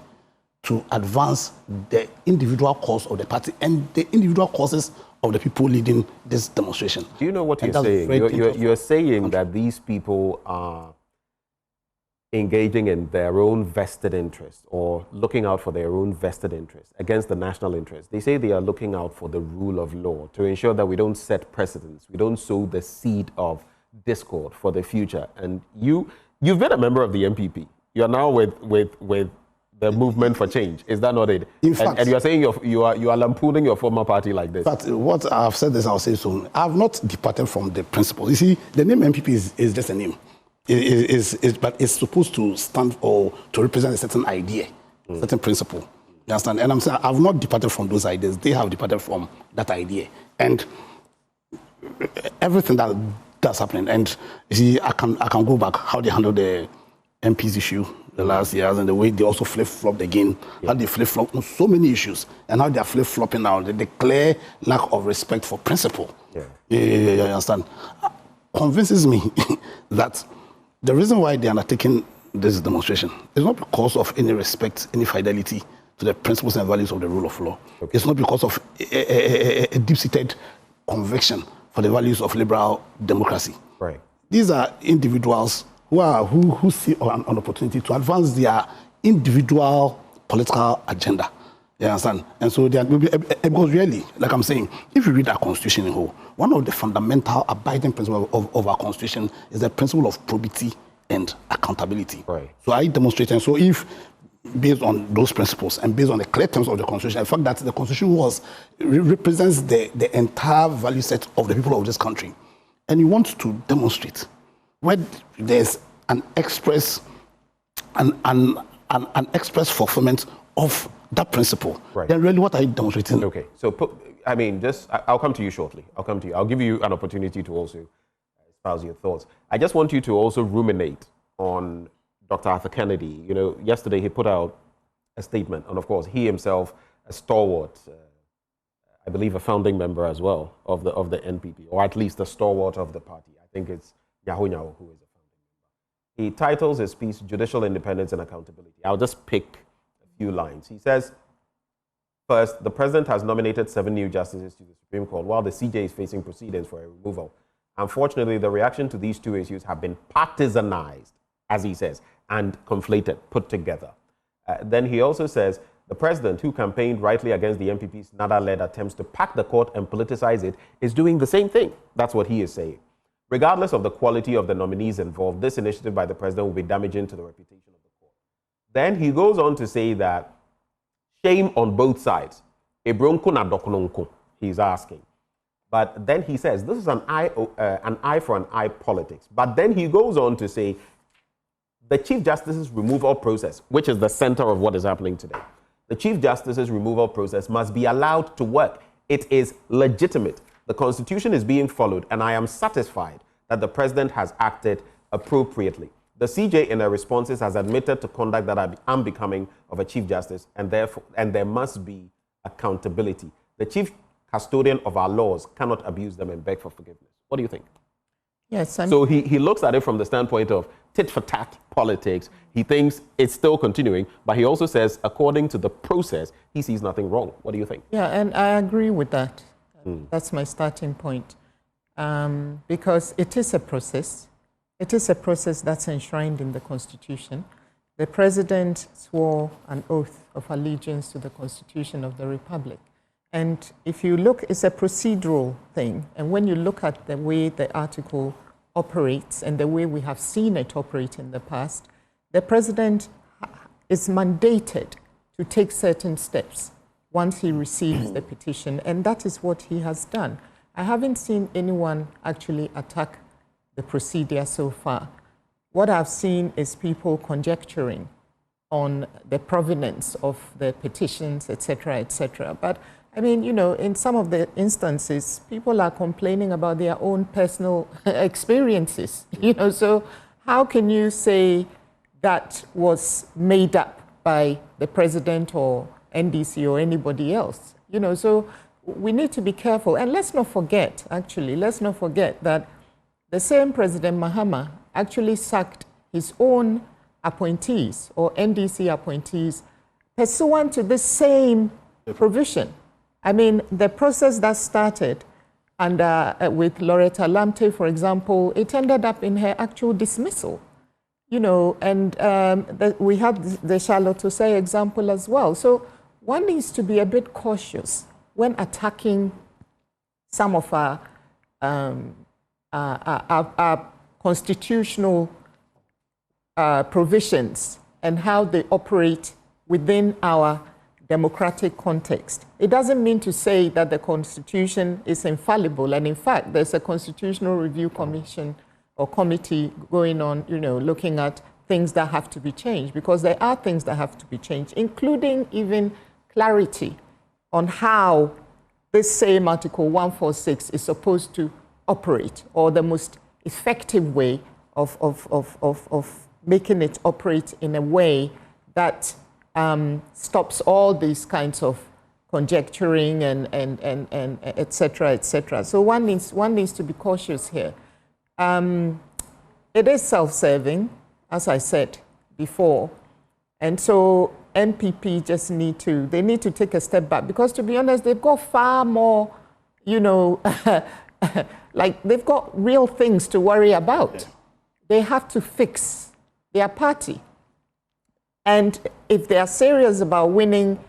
to advance the individual cause of the party and the individual causes of the people leading this demonstration. Do you know what you're saying? You're saying that these people are engaging in their own vested interest or looking out for their own vested interest against the national interest. They say they are looking out for the rule of law to ensure that we don't set precedents, we don't sow the seed of discord for the future. And you've been a member of the NPP. You're now with the movement for change. Is that not it? In fact, and you're saying you are lampooning your former party like this. But what I've said this, I'll say soon. I've not departed from the principles. You see, the name NPP is just a name. But it's supposed to stand or to represent a certain idea, certain principle. You understand? And I'm saying I've not departed from those ideas. They have departed from that idea. And everything that's happening. And you see, I can go back how they handled the MPs issue the last years and the way they also flip-flopped again, how they flip-flopped on so many issues, and how they are flip-flopping now. The clear lack of respect for principle. You understand? Convinces me that the reason why they are undertaking this demonstration is not because of any respect, any fidelity to the principles and values of the rule of law. Okay. It's not because of a deep-seated conviction for the values of liberal democracy. Right. These are individuals who see an opportunity to advance their individual political agenda. You understand? And so because really, like I'm saying, if you read our constitution in whole, one of the fundamental abiding principles of our constitution is the principle of probity and accountability. Right. So I demonstrate, and so if based on those principles and based on the clear terms of the constitution, the fact that the constitution represents the entire value set of the people of this country, and you want to demonstrate where there's an express fulfillment of that principle, right, then really what are you demonstrating? Okay, so I'll come to you shortly. I'll give you an opportunity to also espouse your thoughts. I just want you to also ruminate on Dr. Arthur Kennedy. You know, yesterday he put out a statement, and of course he himself, a stalwart, I believe a founding member as well of the NPP, or at least a stalwart of the party. I think it's Yahoo Nyawo who is a founding member. He titles his piece "Judicial Independence and Accountability." I'll just pick few lines. He says, first, the president has nominated 7 new justices to the Supreme Court while the CJ is facing proceedings for a removal. Unfortunately, the reaction to these two issues have been partisanized, as he says, and conflated, put together. Then he also says, the president, who campaigned rightly against the NPP's NADA-led attempts to pack the court and politicize it, is doing the same thing. That's what he is saying. Regardless of the quality of the nominees involved, this initiative by the president will be damaging to the reputation of the court. Then he goes on to say that shame on both sides. He's asking. But then he says this is an eye for an eye politics. But then he goes on to say the Chief Justice's removal process, which is the center of what is happening today. The Chief Justice's removal process must be allowed to work. It is legitimate. The Constitution is being followed, and I am satisfied that the President has acted appropriately. The CJ, in their responses, has admitted to conduct that are unbecoming of a Chief Justice, and there must be accountability. The Chief Custodian of our laws cannot abuse them and beg for forgiveness. What do you think? Yes. So he looks at it from the standpoint of tit-for-tat politics. He thinks it's still continuing, but he also says, according to the process, he sees nothing wrong. What do you think? Yeah, and I agree with that. That's my starting point. Because it is a process. It is a process that's enshrined in the Constitution. The President swore an oath of allegiance to the Constitution of the Republic. And if you look, it's a procedural thing. And when you look at the way the article operates and the way we have seen it operate in the past, the President is mandated to take certain steps once he receives the petition. And that is what he has done. I haven't seen anyone actually attack the procedure so far. What I've seen is people conjecturing on the provenance of the petitions, etc., etc. But I mean, you know, in some of the instances, people are complaining about their own personal experiences, you know, so how can you say that was made up by the president or NDC or anybody else? You know, so we need to be careful. And let's not forget, actually, let's not forget that the same President Mahama actually sacked his own appointees or NDC appointees pursuant to the same provision. I mean, the process that started with Loretta Lamte, for example, it ended up in her actual dismissal. You know, and we had the Charlotte Osei example as well. So one needs to be a bit cautious when attacking some of our constitutional provisions and how they operate within our democratic context. It doesn't mean to say that the Constitution is infallible, and in fact, there's a Constitutional Review Commission or committee going on, you know, looking at things that have to be changed, because there are things that have to be changed, including even clarity on how this same Article 146 is supposed to operate, or the most effective way of making it operate in a way that stops all these kinds of conjecturing and et cetera, et cetera. So one needs to be cautious here. It is self-serving, as I said before, and so NPP just need to take a step back, because to be honest, they've got far more, you know, like they've got real things to worry about. They have to fix their party. And if they are serious about winning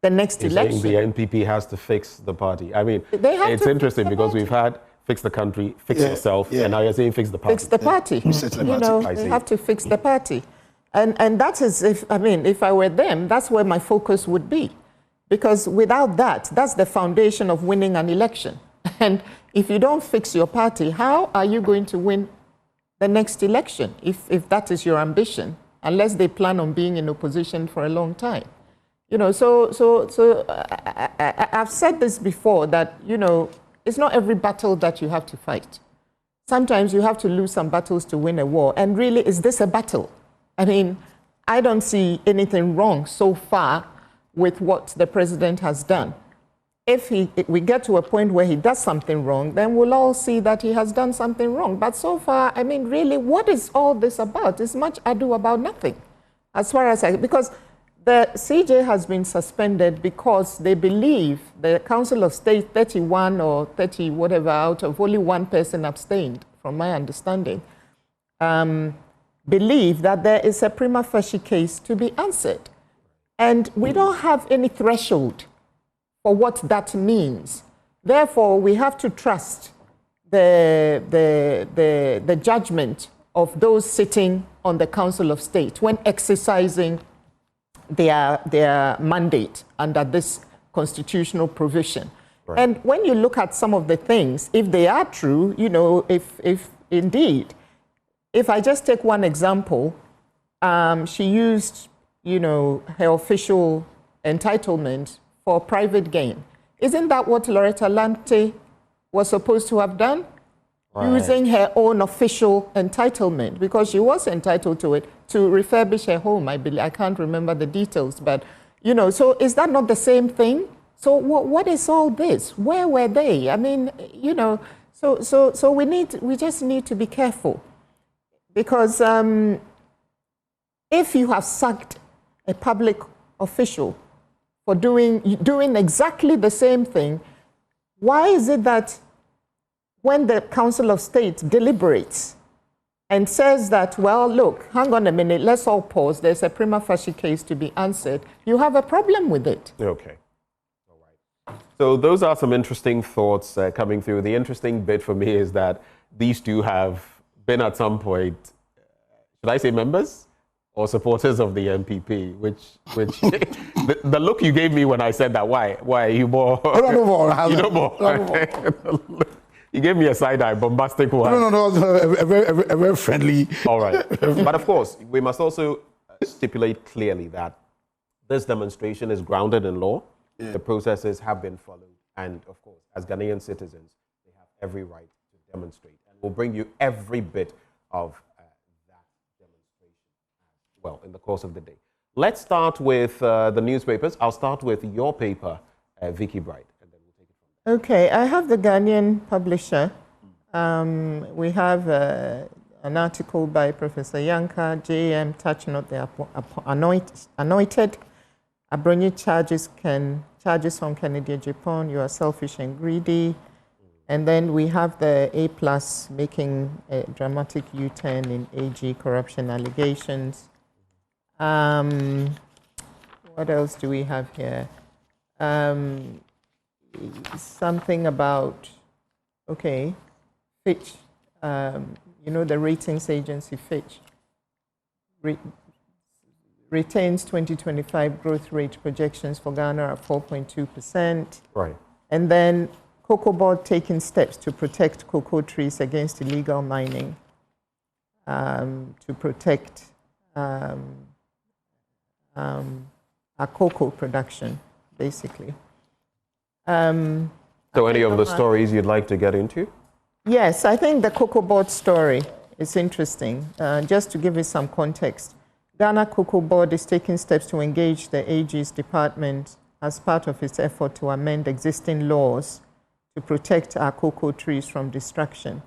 the next election... The NPP has to fix the party. I mean, it's interesting because we've had fix the country, fix yourself, and now you're saying fix the party. Fix the party. You know, they have to fix the party. And that is, if I were them, that's where my focus would be. Because without that, that's the foundation of winning an election. And if you don't fix your party, how are you going to win the next election, if that is your ambition, unless they plan on being in opposition for a long time? You know, so I've said this before, that, you know, it's not every battle that you have to fight. Sometimes you have to lose some battles to win a war. And really, is this a battle? I mean, I don't see anything wrong so far with what the president has done. If we get to a point where he does something wrong, then we'll all see that he has done something wrong. But so far, I mean, really, what is all this about? It's much ado about nothing, as far as because the CJ has been suspended because they believe the Council of State, 31 or 30, whatever, out of only one person abstained, from my understanding, believe that there is a prima facie case to be answered. And we don't have any threshold for what that means. Therefore, we have to trust the judgment of those sitting on the Council of State when exercising their mandate under this constitutional provision. Right. And when you look at some of the things, if they are true, you know, if indeed, if I just take one example, she used, you know, her official entitlement for private gain. Isn't that what Loretta Lamte was supposed to have done? Right. Using her own official entitlement, because she was entitled to it, to refurbish her home, I believe. I can't remember the details, but, you know, so is that not the same thing? So what is all this? Where were they? I mean, you know, so we just need to be careful, because if you have sacked a public official for doing exactly the same thing, why is it that when the Council of State deliberates and says that, well, look, hang on a minute, let's all pause, there's a prima facie case to be answered, you have a problem with it? Okay. All right. So those are some interesting thoughts coming through. The interesting bit for me is that these two have been at some point, should I say members or supporters of the NPP, which the look you gave me when I said that, why are you more? No more. You know more. You gave me a side-eye, bombastic one. No, a very friendly. All right. But of course, we must also stipulate clearly that this demonstration is grounded in law. Yeah. The processes have been followed. And of course, as Ghanaian citizens, they have every right to demonstrate. And we'll bring you every bit of that demonstration as well in the course of the day. Let's start with the newspapers. I'll start with your paper, Vicky Bright. Okay, I have the Ghanaian publisher. We have an article by Professor Yanka, JM, touch not the anointed. Abronyi charges on Kennedy Japan, you are selfish and greedy. And then we have the A+ making a dramatic U-turn in AG corruption allegations. What else do we have here? Something about, okay, Fitch, you know, the ratings agency Fitch retains 2025 growth rate projections for Ghana at 4.2%. Right. And then Cocoa Board taking steps to protect cocoa trees against illegal mining, to protect our cocoa production, basically. So any of the stories you'd like to get into? Yes, I think the Cocoa Board story is interesting. Just to give you some context, Ghana Cocoa Board is taking steps to engage the AG's department as part of its effort to amend existing laws to protect our cocoa trees from destruction.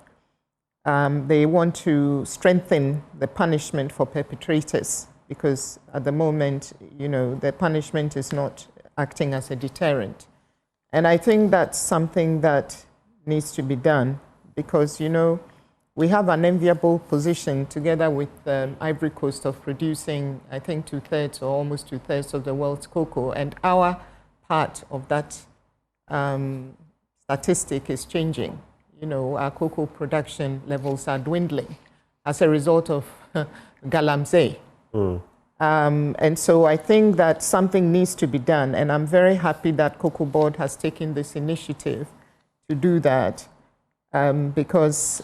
They want to strengthen the punishment for perpetrators because at the moment, you know, the punishment is not acting as a deterrent. And I think that's something that needs to be done because, you know, we have an enviable position together with Ivory Coast of producing, I think, 2/3 or almost 2/3 of the world's cocoa. And our part of that statistic is changing. You know, our cocoa production levels are dwindling as a result of galamsey. And so I think that something needs to be done. And I'm very happy that Cocoa Board has taken this initiative to do that because,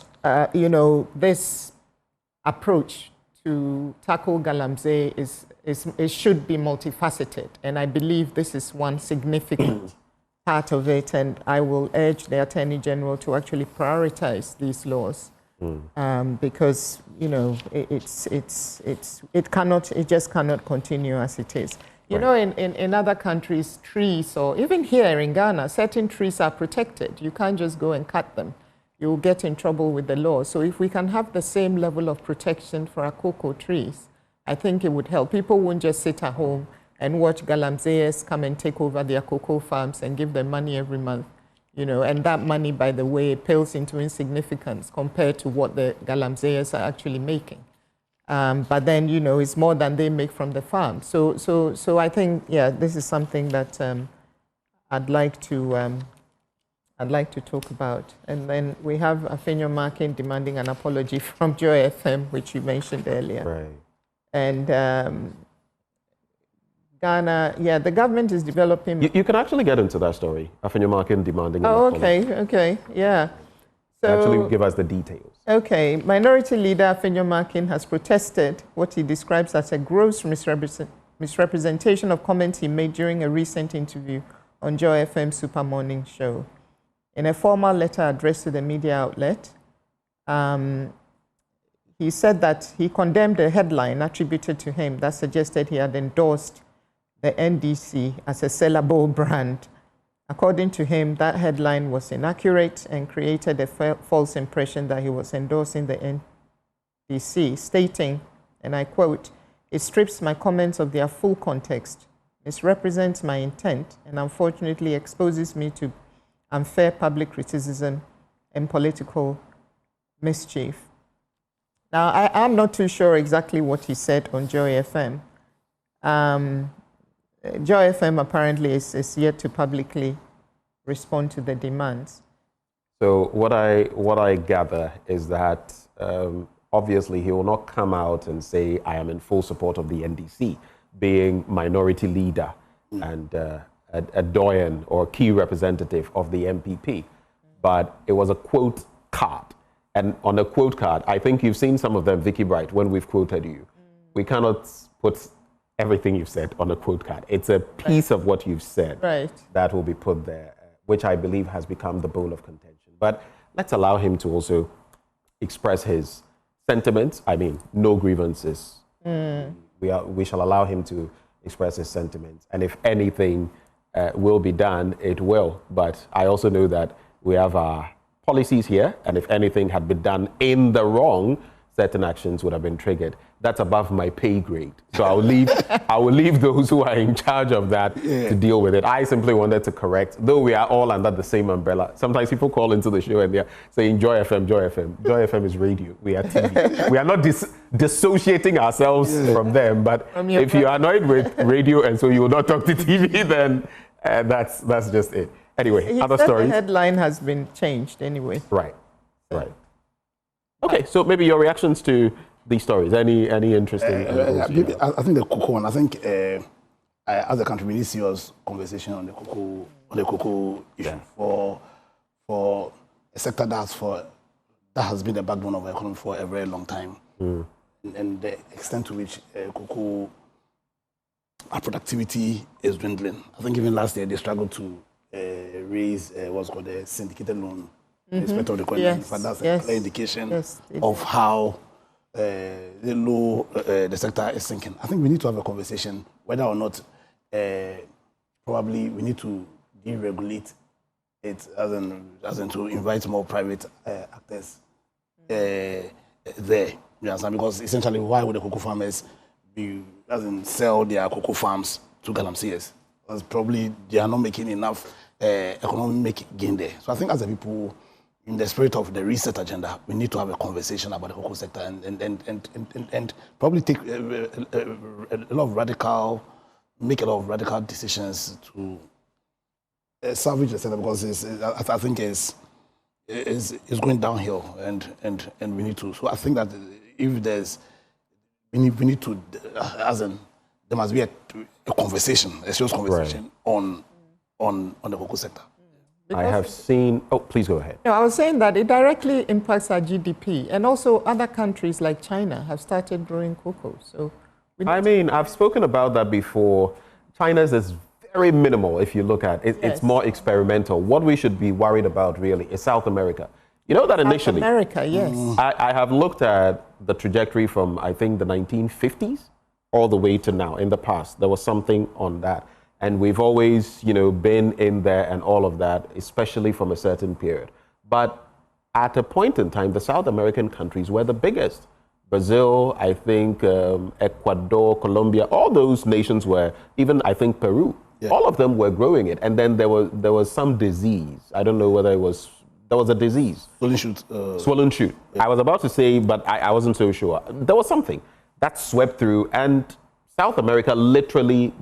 you know, this approach to tackle galamsey it should be multifaceted. And I believe this is one significant part of it. And I will urge the Attorney General to actually prioritize these laws. Because, you know, it just cannot continue as it is. You know, in other countries, trees, or even here in Ghana, certain trees are protected. You can't just go and cut them. You'll get in trouble with the law. So if we can have the same level of protection for our cocoa trees, I think it would help. People won't just sit at home and watch galamseyers come and take over their cocoa farms and give them money every month. You know, and that money, by the way, pales into insignificance compared to what the galamseyers are actually making. But then, you know, it's more than they make from the farm. So I think, yeah, this is something that I'd like to talk about. And then we have Afenyo Markin demanding an apology from Joy FM, which you mentioned earlier. Right. And Ghana, yeah, the government is developing... You can actually get into that story. Afenyo Markin demanding an apology. Okay, yeah. So, actually give us the details. Okay, Minority Leader Afenyo Markin has protested what he describes as a gross misrepresentation of comments he made during a recent interview on Joy FM Super Morning Show. In a formal letter addressed to the media outlet, he said that he condemned a headline attributed to him that suggested he had endorsed the NDC as a sellable brand. According to him, that headline was inaccurate and created a false impression that he was endorsing the NDC, stating, and I quote, "It strips my comments of their full context, misrepresents my intent, and unfortunately exposes me to unfair public criticism and political mischief." Now, I'm not too sure exactly what he said on Joy FM. Joy FM apparently is yet to publicly respond to the demands. So what I gather is that obviously he will not come out and say, I am in full support of the NDC, being minority leader and a doyen or key representative of the NPP. But it was a quote card. And on a quote card, I think you've seen some of them, Vicky Bright, when we've quoted you. We cannot put everything you've said on a quote card. It's a piece of what you've said that will be put there, which I believe has become the bone of contention. But let's allow him to also express his sentiments. I mean, no grievances. We shall allow him to express his sentiments. And if anything will be done, it will. But I also know that we have our policies here, and if anything had been done in the wrong, certain actions would have been triggered. That's above my pay grade. So I will leave those who are in charge of that to deal with it. I simply wanted to correct, though we are all under the same umbrella. Sometimes people call into the show and they're saying Joy FM, Joy FM. Joy FM is radio. We are TV. We are not dissociating ourselves from them. But if you are annoyed with radio and so you will not talk to TV, then that's just it. Anyway, other stories. The headline has been changed anyway. Right. Okay, so maybe your reactions to these stories. Any interesting? I think the cocoa one. I think as a country we need serious conversation on the cocoa issue for a sector that has been the backbone of the economy for a very long time, and the extent to which cocoa productivity is dwindling. I think even last year they struggled to raise what's called a syndicated loan. Respect of the coin, but that's a clear indication of how the sector is sinking. I think we need to have a conversation whether or not probably we need to deregulate it as in to invite more private actors there. You understand? Because essentially, why would the cocoa farmers sell their cocoa farms to galamseers? Because probably they are not making enough economic gain there. So I think as a people, in the spirit of the reset agenda, we need to have a conversation about the cocoa sector and probably take make a lot of radical decisions to salvage the sector, because I think it's going downhill and we need to. So I think that if we need to, there must be a conversation, a serious conversation on the cocoa sector. I have seen. Oh, please go ahead. No, I was saying that it directly impacts our GDP, and also other countries like China have started growing cocoa. So, I've spoken about that before. China's is very minimal if you look at it. It's more experimental. What we should be worried about really is South America. You know that initially. South America, yes. I have looked at the trajectory from I think the 1950s all the way to now. In the past, there was something on that. And we've always, been in there and all of that, especially from a certain period. But at a point in time, the South American countries were the biggest. Brazil, I think, Ecuador, Colombia, all those nations were, even I think Peru, all of them were growing it. And then there was some disease. I don't know whether there was a disease. Swollen shoot. Swollen shoot. Yeah. I was about to say, but I wasn't so sure. There was something that swept through, and South America literally,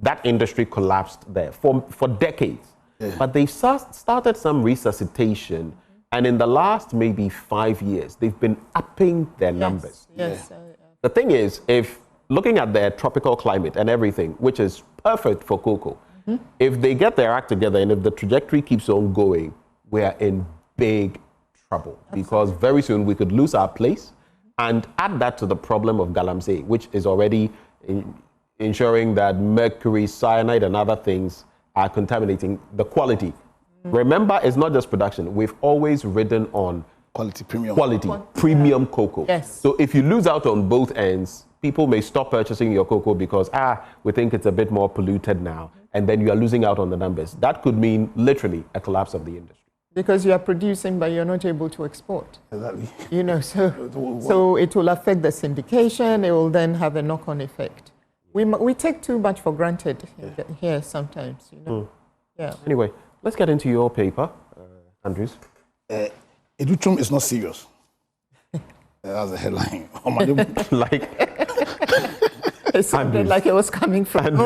that industry collapsed there for decades. Yeah. But they started some resuscitation, and in the last maybe 5 years, they've been upping their numbers. Yes. The thing is, if looking at their tropical climate and everything, which is perfect for cocoa, if they get their act together and if the trajectory keeps on going, we are in big trouble. Absolutely. Because very soon we could lose our place, and add that to the problem of galamsey, which is already ensuring that mercury, cyanide, and other things are contaminating the quality. Remember, it's not just production. We've always ridden on premium cocoa. Yes. So if you lose out on both ends, people may stop purchasing your cocoa because, we think it's a bit more polluted now. And then you are losing out on the numbers. That could mean literally a collapse of the industry. Because you are producing, but you're not able to export. Exactly. So it will affect the syndication. It will then have a knock-on effect. We take too much for granted here sometimes, Yeah. Anyway, let's get into your paper, Andrews. Educhum is not serious. That's the headline. It sounded like it was coming from it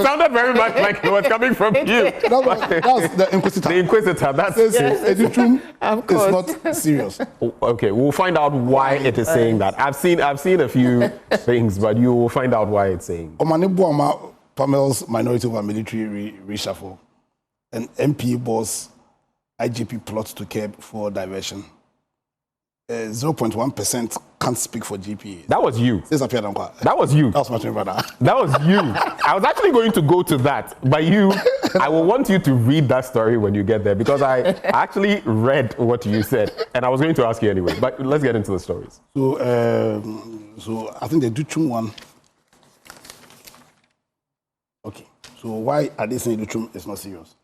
sounded very much like it was coming from you. That's the Inquisitor. The Inquisitor. Educhum is not serious. Okay, we'll find out why it is saying that. I've seen a few things, but you will find out why it's saying. Omanibuama Pamel's minority over military reshuffle. And MP boss IGP plots to curb for diversion. 0.1% can't speak for GP. That was you. That was you. That was my brother. That was you. I was actually going to go to that, but I will want you to read that story when you get there, because I actually read what you said, and I was going to ask you anyway. But let's get into the stories. So I think the Duchum one. Okay. So why are they saying Educhum is not serious?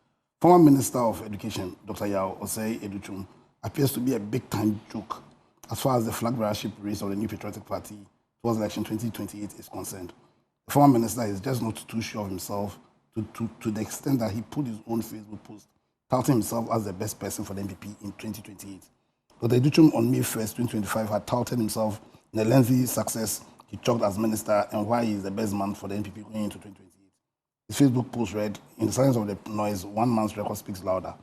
Former Minister of Education, Dr. Yao Osei Educhum, appears to be a big-time joke as far as the flag bearership race of the New Patriotic Party towards election 2028 is concerned. The former minister is just not too sure of himself to the extent that he put his own Facebook post touting himself as the best person for the NPP in 2028. Dr. Educhum on May 1st, 2025 had touted himself in a lengthy success he chalked as minister and why he is the best man for the NPP going into 2028. His Facebook post read, "In the silence of the noise, one man's record speaks louder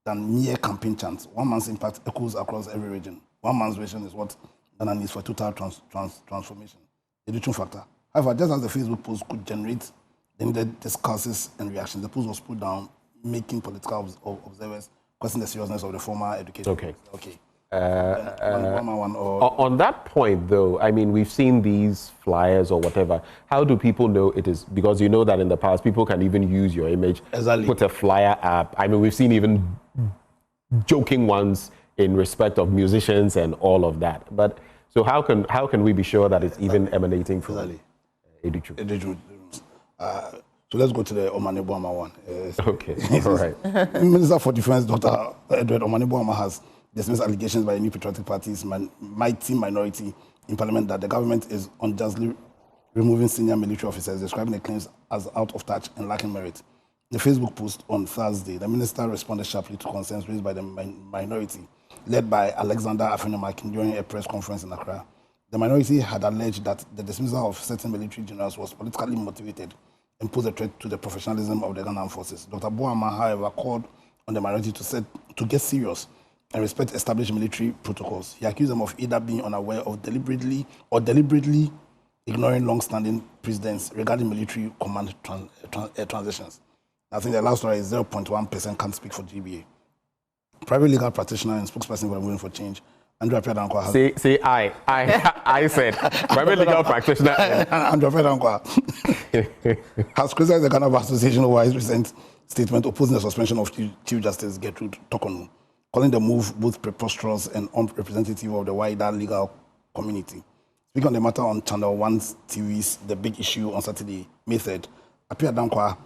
than mere campaign chants. One man's impact echoes across every region. One man's vision is what Ghana needs for total transformation." The Educhum factor. However, just as the Facebook post could generate the needed discourses and reactions, the post was put down, making political observers question the seriousness of the former education. Okay. One. On that point, though, I mean, we've seen these flyers or whatever. How do people know it is? Because you know that in the past, people can even use your image, put a flyer up. I mean, we've seen even joking ones in respect of musicians and all of that. But so how can we be sure that it's even emanating from Educhum? So let's go to the Omane Boama one. Okay, all right. Minister for Defense, Dr. Edward Omane Boama, has dismissed allegations by the New Patriotic Party's mighty minority in Parliament that the government is unjustly removing senior military officers, describing the claims as out of touch and lacking merit. In the Facebook post on Thursday, the minister responded sharply to concerns raised by the minority, led by Alexander Afenyomakin during a press conference in Accra. The minority had alleged that the dismissal of certain military generals was politically motivated and posed a threat to the professionalism of the Ghana Armed Forces. Dr. Boama, however, called on the minority to get serious and respect established military protocols. He accused them of either being unaware of deliberately ignoring long-standing precedents regarding military command transitions. I think the last story is 0.1% can't speak for GBA. Private legal practitioner and spokesperson for Moving for Change, Andrew Appiah-Dankwa has... I said, private legal practitioner. Andrew Appiah-Dankwa has criticized the Ghana Bar Association over his recent statement opposing the suspension of Chief Justice Gertrude Tokonu, calling the move both preposterous and unrepresentative of the wider legal community. Speaking on the matter on Channel 1 TV's The Big Issue on Saturday, May 3rd, Appiah-Dankwa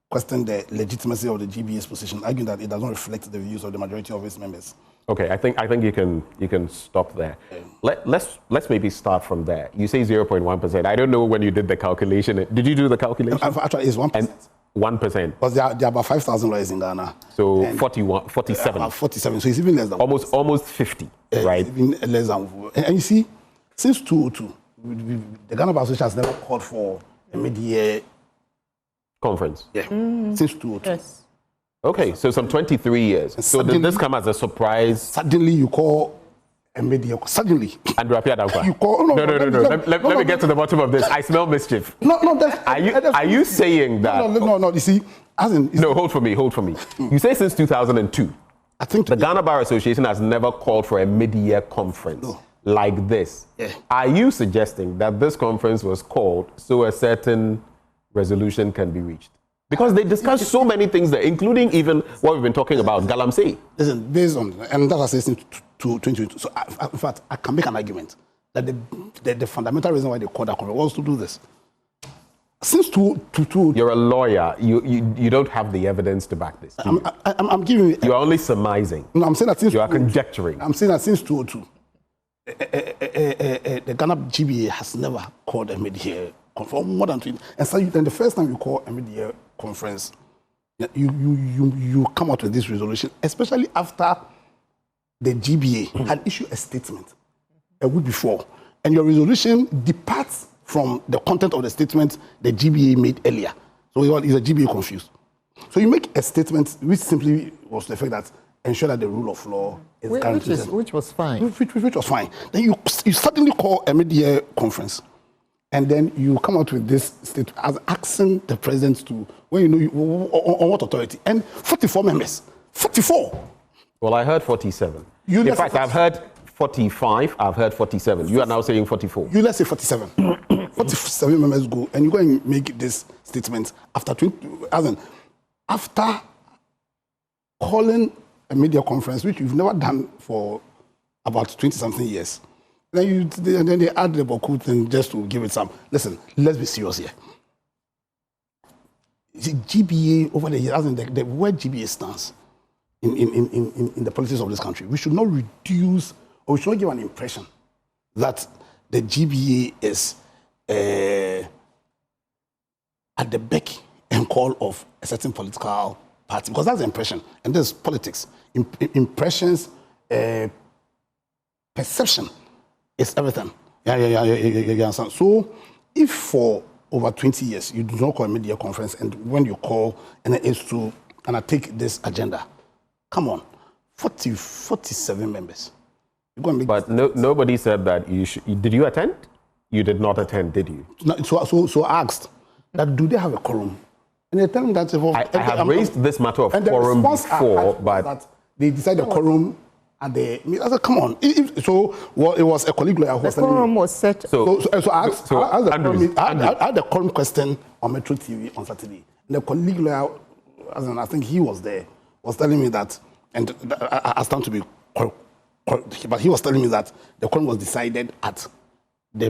questioned the legitimacy of the GBA's position, arguing that it does not reflect the views of the majority of its members. Okay, I think you can stop there. Let's maybe start from there. You say 0.1%. I don't know when you did the calculation. Did you do the calculation? Actually, it's 1%. 1%. Because there are about 5,000 lawyers in Ghana. So 47. About 47. So it's even less than almost 50, right? It's even less than. And you see, since 2002, the Ghana Bar Association has never called for a mid-year conference. Yeah, since 2002. Yes. Okay, so some 23 years. So did this come as a surprise? Suddenly you call a media. Suddenly. Andrew Appiah-Dankwa. You call. No. Let me get to the bottom of this. I smell mischief. No. Are you saying that? No. You see, hold for me. You say since 2002. I think the Ghana Bar Association has never called for a mid-year conference like this. Yeah. Are you suggesting that this conference was called so a certain resolution can be reached? Because they discussed so many things there, including even what we've been talking about, Galamsey. Listen, based on, and that was since 2022. So, in fact, I can make an argument that the fundamental reason why they called that conference was to do this. Since 2022. You're a lawyer. You don't have the evidence to back this. I'm giving you. You're only surmising. No, I'm saying that since. You are conjecturing. I'm saying that since 2002, the Ghana GBA has never called a mid-year conference, more than 20. And so then the first time you call a mid-year conference, you come out with this resolution, especially after the GBA had issued a statement a week before, and your resolution departs from the content of the statement the GBA made earlier. So is the GBA confused? So you make a statement which simply was the fact that ensure that the rule of law is guaranteed. Which was fine. Which was fine. Then you suddenly call a mid-year conference. And then you come out with this statement as asking the president to, on what authority? And 44 members. 44. Well, I heard 47. In fact, I've heard 45. I've heard 47. You are now saying 44. Let's say 47. 47 members go, and you go and make this statement after calling a media conference, which you've never done for about 20-something years. Then they add the Boku thing just to give it some. Listen, let's be serious here. The GBA over the years, where GBA stands in the politics of this country, we should not reduce we should not give an impression that the GBA is at the beck and call of a certain political party, because that's the impression, and there's politics. Impressions, perception is everything. Yeah. So, if for over 20 years you do not call a media conference, and when you call and it's to take this agenda, come on, 47 members. But nobody said that you should. Did you attend? You did not attend, did you? No, so I asked that do they have a quorum? And they tell me that I have raised this matter of quorum before, but that they decided the quorum at the. I said, come on. It was a colleague lawyer who was telling me. The quorum was set. So I asked the quorum question on Metro TV on Saturday. And the colleague lawyer, I think he was there, was telling me that, and I stand to be correct, but he was telling me that the quorum was decided at the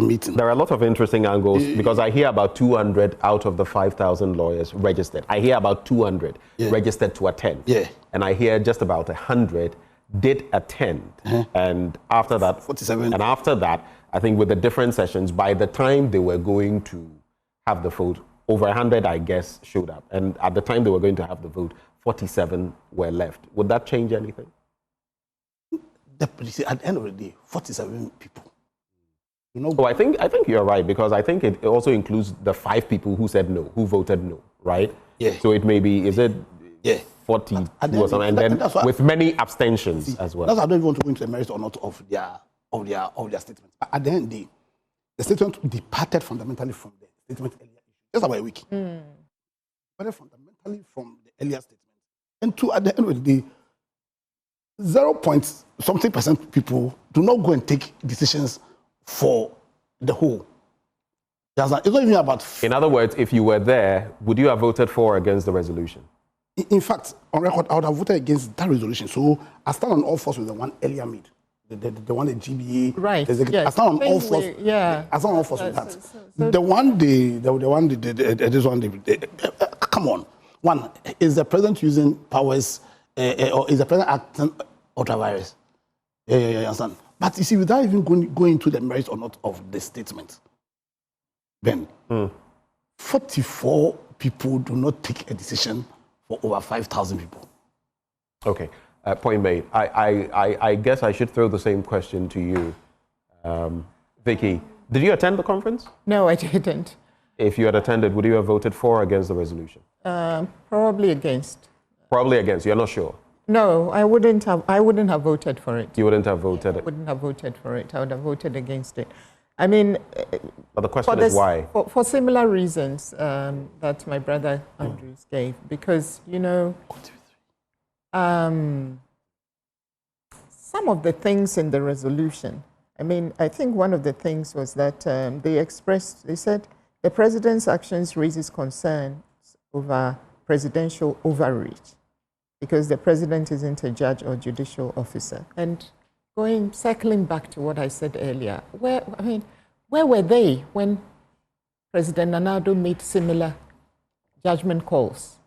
meeting. There are a lot of interesting angles because I hear about 200 out of the 5,000 lawyers registered. I hear about 200 registered to attend. Yeah. And I hear just about 100 did attend. And after that, 47. And after that, I think with the different sessions, by the time they were going to have the vote, over 100, I guess, showed up. And at the time they were going to have the vote, 47 were left. Would that change anything? At the end of the day, 47 people. Oh, I think you're right, because I think it also includes the 5 people who said no, who voted no, right? Yeah. So it may be, is it 42 or something, and then with many abstentions as well. That's why I don't even want to go into the merits or not of their statement. At the end of the day, the statement departed fundamentally from the statement earlier. Just about a week. Departed fundamentally from the earlier statement. And at the end of the day, 0.something% people do not go and take decisions for the whole. It's not even about. In other words, if you were there, would you have voted for or against the resolution? In fact, on record, I would have voted against that resolution. So I stand on all fours with the one earlier made, the one the GBA. Right. Yes. I stand on all fours. I stand on all fours with that. Come on. One, is the president using powers, or is the president acting ultra-virus? Yeah, understand. But you see, without even going into the merits or not of the statement, Ben, 44 people do not take a decision for over 5,000 people. Okay, point made. I guess I should throw the same question to you. Vicky, did you attend the conference? No, I didn't. If you had attended, would you have voted for or against the resolution? Probably against. Probably against, you're not sure? No, I wouldn't have voted for it. You wouldn't have voted it? I wouldn't have voted for it. I would have voted against it. I mean... But the question is why? For similar reasons that my brother Andrews gave. Because, some of the things in the resolution, I mean, I think one of the things was that they said, the president's actions raises concerns over presidential overreach, because the president isn't a judge or judicial officer. And circling back to what I said earlier, where were they when President Nana Addo made similar judgment calls?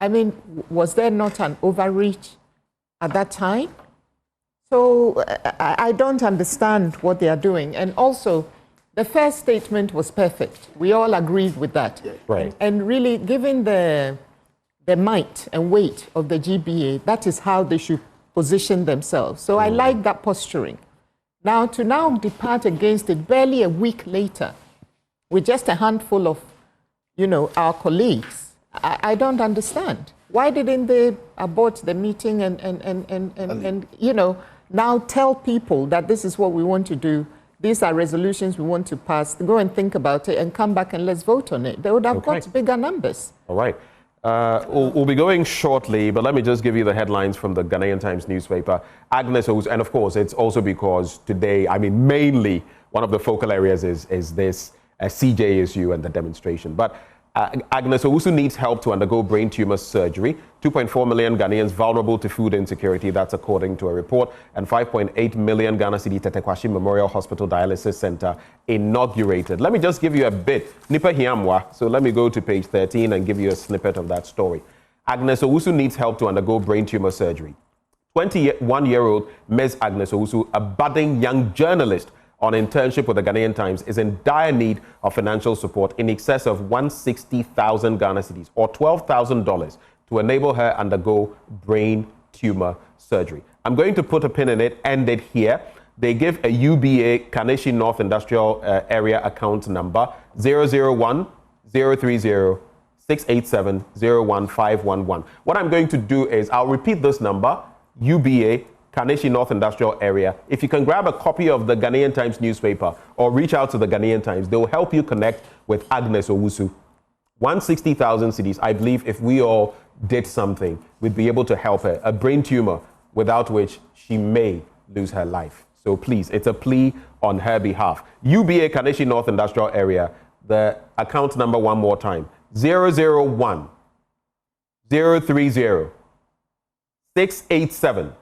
I mean, was there not an overreach at that time? So I don't understand what they are doing. And also, the first statement was perfect. We all agreed with that. Right. And really, given the might and weight of the GBA, that is how they should position themselves. So I like that posturing. Now, to depart against it barely a week later, with just a handful of, our colleagues, I don't understand. Why didn't they abort the meeting and now tell people that this is what we want to do, these are resolutions we want to pass, go and think about it and come back and let's vote on it. They would have got bigger numbers. All right. We'll be going shortly, but let me just give you the headlines from the Ghanaian Times newspaper. Agnes Owusu, and of course, it's also because today, mainly one of the focal areas is this CJ issue and the demonstration. But Agnes Owusu needs help to undergo brain tumor surgery. 2.4 million Ghanaians vulnerable to food insecurity, that's according to a report. And 5.8 million Ghana Cedi Tetekwashi Memorial Hospital Dialysis Center inaugurated. Let me just give you a bit. Nipa Hiamwa. So let me go to page 13 and give you a snippet of that story. Agnes Owusu needs help to undergo brain tumor surgery. 21-year-old Ms. Agnes Owusu, a budding young journalist on internship with the Ghanaian Times, is in dire need of financial support in excess of 160,000 Ghana cedis or $12,000 to enable her undergo brain tumor surgery. I'm going to put a pin in it, end it here. They give a UBA Kaneshi North Industrial Area account number 001 030 687 01511. What I'm going to do is I'll repeat this number, UBA Kaneshi North Industrial Area. If you can grab a copy of the Ghanaian Times newspaper or reach out to the Ghanaian Times, they will help you connect with Agnes Owusu. 160,000 cedis. I believe if we all did something, we'd be able to help her. A brain tumor without which she may lose her life. So please, it's a plea on her behalf. UBA Kaneshi North Industrial Area, the account number one more time, 001 030 687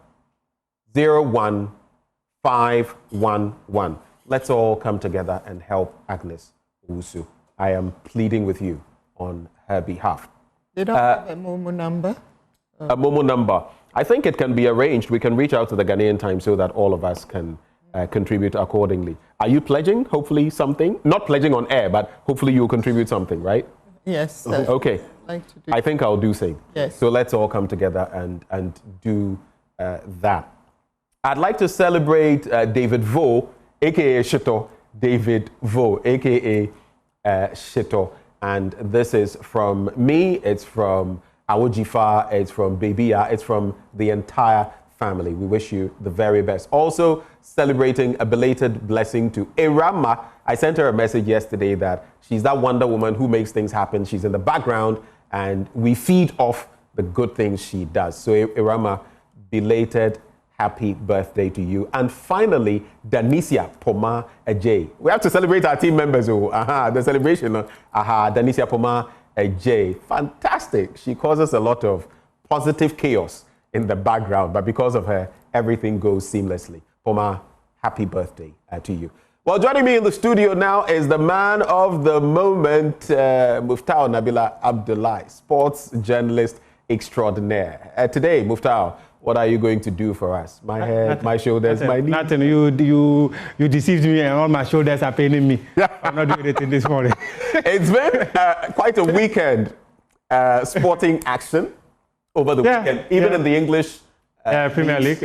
01511. Let's all come together and help Agnes Owusu. I am pleading with you on her behalf. They don't have a Momo number? A Momo number. I think it can be arranged. We can reach out to the Ghanaian Times so that all of us can contribute accordingly. Are you pledging, hopefully, something? Not pledging on air, but hopefully you'll contribute something, right? Yes. Okay. Like to do. I think I'll do same. Yes. So let's all come together and do that. I'd like to celebrate David Vo, a.k.a. Shito. David Vo, a.k.a. Shito. And this is from me, it's from Awojifa, it's from Babia, it's from the entire family. We wish you the very best. Also celebrating a belated blessing to Irama. I sent her a message yesterday that she's that Wonder Woman who makes things happen. She's in the background and we feed off the good things she does. So Irama, belated happy birthday to you. And finally, Danisia Poma Ajay. We have to celebrate our team members. The celebration. Danisia Poma Ajay. Fantastic. She causes a lot of positive chaos in the background, but because of her, everything goes seamlessly. Poma, happy birthday to you. Well, joining me in the studio now is the man of the moment, Muftau Nabila Abdullahi, sports journalist extraordinaire. Today, Muftau, what are you going to do for us? My head, my shoulders, my knees? Nothing. You deceived me and all my shoulders are paining me. I'm not doing anything this morning. It's been quite a weekend sporting action over the weekend, even in the English Premier League.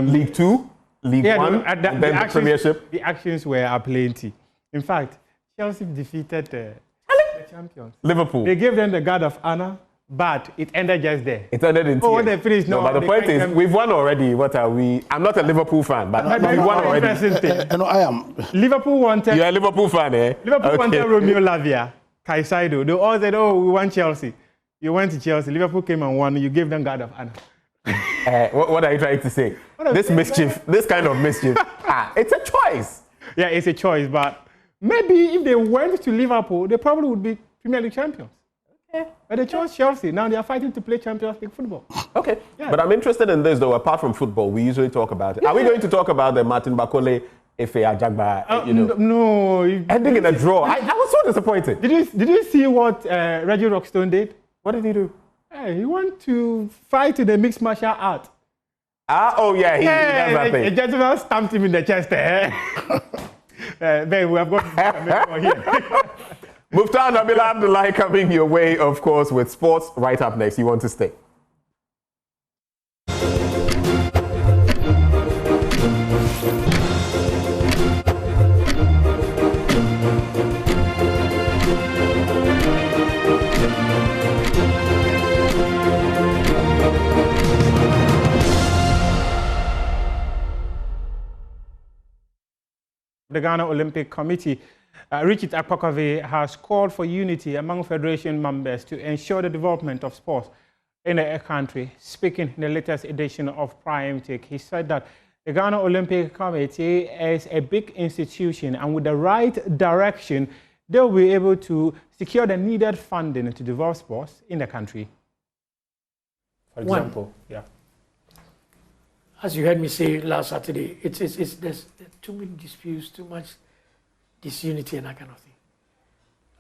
League 2, League 1, and then the Premiership. The actions were aplenty. In fact, Chelsea defeated the champions. Liverpool. They gave them the guard of honor. But it ended just there. It ended in tears. When they finished, no, but the point is, we've won already. What are we? I'm not a Liverpool fan, but we won already. No, I am. Liverpool wanted... You're a Liverpool fan, eh? Liverpool wanted Romeo Lavia, Caicedo. They all said, oh, we want Chelsea. You went to Chelsea. Liverpool came and won. You gave them guard of honor. What are you trying to say? This mischief, this kind of mischief, it's a choice. Yeah, it's a choice, but maybe if they went to Liverpool, they probably would be Premier League champions. But they chose Chelsea. Now they are fighting to play Champions League football. Okay. Yeah. But I'm interested in this, though. Apart from football, we usually talk about it. Yeah. Are we going to talk about the Martin Bakole, Efe Ajagba, No. Ending in a draw. I was so disappointed. Did you see what Reggie Rockstone did? What did he do? He went to fight in the mixed martial art. Oh, yeah. He does that thing. A gentleman stamped him in the chest. Ben, we have got more here. Muftau Nabila Abdullahi coming your way, of course, with sports right up next. You want to stay? The Ghana Olympic Committee, Richard Akpakave, has called for unity among federation members to ensure the development of sports in the country. Speaking in the latest edition of Prime Take, he said that the Ghana Olympic Committee is a big institution, and with the right direction, they'll be able to secure the needed funding to develop sports in the country. For example, as you heard me say last Saturday, there's too many disputes, too much disunity and that kind of thing.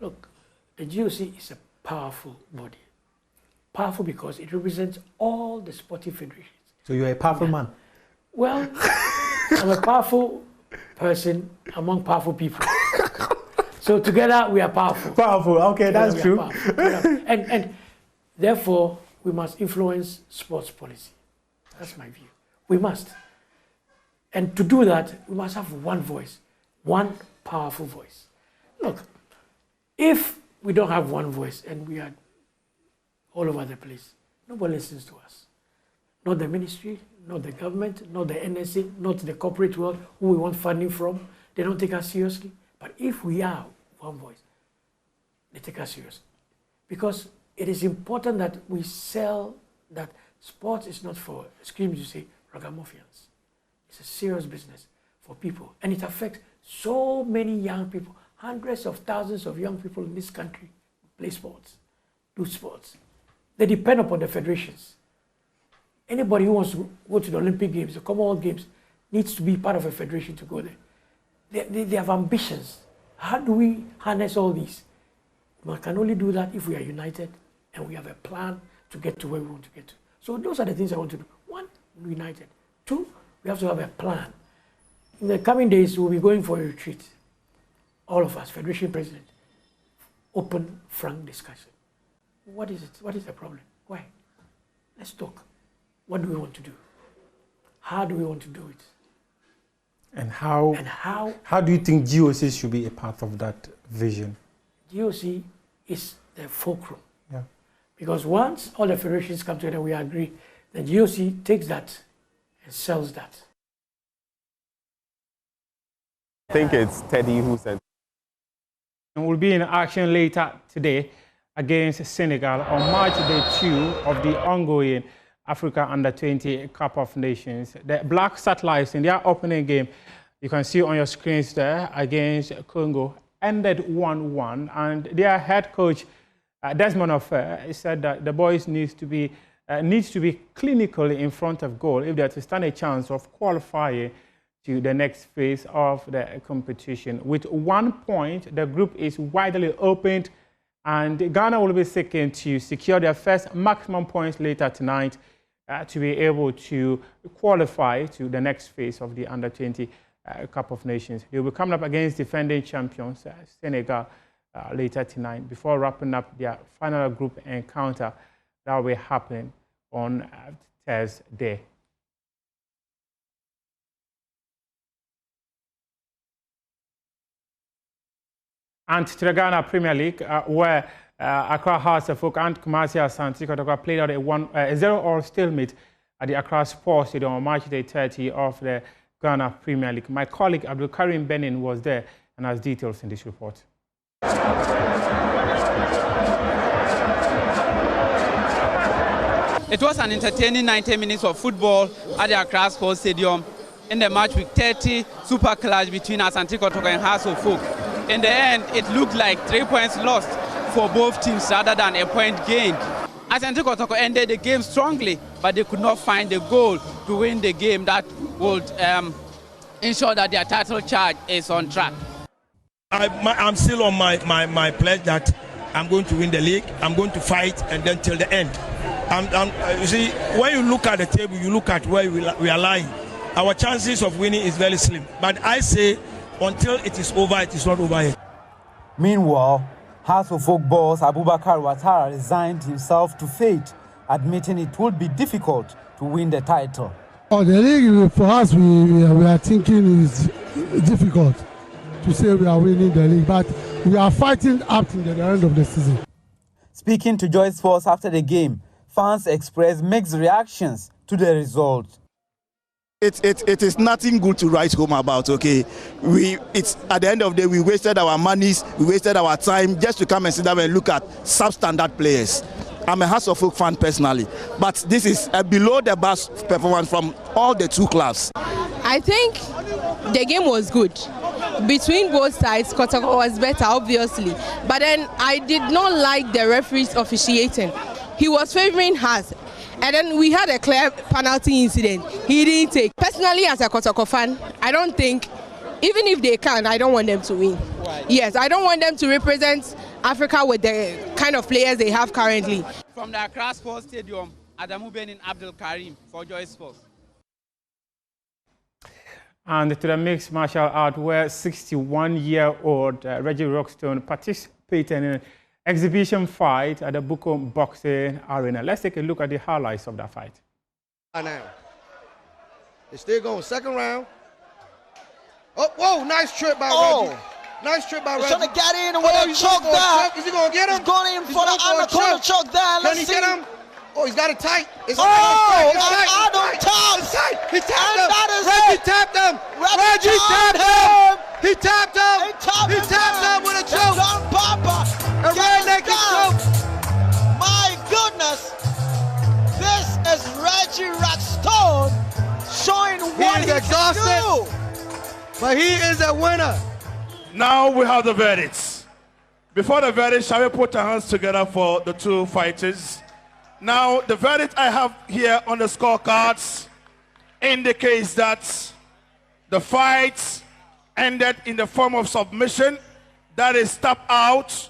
Look, the GOC is a powerful body. Powerful because it represents all the sporting federations. So you're a powerful man? Well, I'm a powerful person among powerful people. So together we are powerful. Powerful, okay, Together that's true. And therefore, we must influence sports policy. That's my view. We must. And to do that, we must have one voice, one powerful voice. Look, if we don't have one voice and we are all over the place, nobody listens to us. Not the ministry, not the government, not the NSA, not the corporate world who we want funding from. They don't take us seriously. But if we are one voice, they take us seriously. Because it is important that we sell that sports is not for, excuse me to say, ragamuffins. It's a serious business for people. And it affects so many young people. Hundreds of thousands of young people in this country play sports, do sports. They depend upon the federations. Anybody who wants to go to the Olympic Games, the Commonwealth Games, needs to be part of a federation to go there. They have ambitions. How do we harness all these? We can only do that if we are united and we have a plan to get to where we want to get to. So those are the things I want to do. One, united. Two, we have to have a plan. In the coming days, we'll be going for a retreat. All of us, Federation President, open, frank discussion. What is it? What is the problem? Why? Let's talk. What do we want to do? How do we want to do it? And how do you think GOC should be a part of that vision? GOC is the fulcrum. Yeah. Because once all the federations come together, we agree, then GOC takes that and sells that. I think it's Teddy who sent. And will be in action later today against Senegal on March Day 2 of the ongoing Africa Under-20 Cup of Nations. The Black Satellites in their opening game, you can see on your screens there, against Congo, ended 1-1, and their head coach, Desmond Offer, said that the boys needs to be clinically in front of goal if they're to stand a chance of qualifying to the next phase of the competition. With 1 point, the group is widely opened, and Ghana will be seeking to secure their first maximum points later tonight to be able to qualify to the next phase of the Under-20 Cup of Nations. They will be coming up against defending champions Senegal later tonight before wrapping up their final group encounter that will be happening on Thursday. And to the Ghana Premier League, where Accra Hearts of Oak and Kumasi Asante Kotoko played out a 0-0 stalemate at the Accra Sports Stadium on March Day 30 of the Ghana Premier League. My colleague Abdul Karim Benin was there and has details in this report. It was an entertaining 90 minutes of football at the Accra Sports Stadium in the match week 30 super clash between Asante Kotoko and Hearts of Oak. In the end, it looked like 3 points lost for both teams rather than a point gained. Asante Kotoko ended the game strongly, but they could not find the goal to win the game that would ensure that their title charge is on track. I'm still on my pledge that I'm going to win the league. I'm going to fight and then till the end. You see, when you look at the table, you look at where we are lying. Our chances of winning is very slim. But I say, until it is over, it is not over yet. Meanwhile, Hearts of Oak boss Abubakar Ouattara resigned himself to fate, admitting it would be difficult to win the title. Oh, the league for us, we are thinking is difficult to say we are winning the league, but we are fighting up to the end of the season. Speaking to Joy Sports after the game, fans expressed mixed reactions to the result. It is nothing good to write home about, okay? It's at the end of the day, we wasted our monies, we wasted our time just to come and sit down and look at substandard players. I'm a Hearts of Oak fan personally, but this is a below the bar performance from all the two clubs. I think the game was good. Between both sides, Kotoko was better, obviously. But then I did not like the referee's officiating. He was favoring us. And then we had a clear penalty incident. He didn't take. Personally, as a Kotoko fan, I don't think, even if they can, I don't want them to win. Right. Yes, I don't want them to represent Africa with the kind of players they have currently. From the Accra Sports Stadium, Adamu Benin Abdul Karim for Joy Sports. And to the mixed martial art where 61-year-old Reggie Rockstone participated in an exhibition fight at the Bukom Boxing Arena. Let's take a look at the highlights of that fight. Now, it's still going. Second round. Oh, whoa, nice trip by Reggie. Nice trip by Reggie. Trying to get in with a choke there. Is he going to get him? He's going in for the anaconda choke there. Can he get him? Oh, he's got it tight. It's oh, tight. Adam tapped. It's tight. He tapped and him. That is Reggie it. tapped him. Reggie tapped him. He tapped him. He tapped him with a choke. Papa. A rear naked choke. My goodness. This is Reggie Rockstone showing what he can do. But he is a winner. Now we have the verdicts. Before the verdict, shall we put our hands together for the two fighters? Now, the verdict I have here on the scorecards indicates that the fight ended in the form of submission. That is tap out.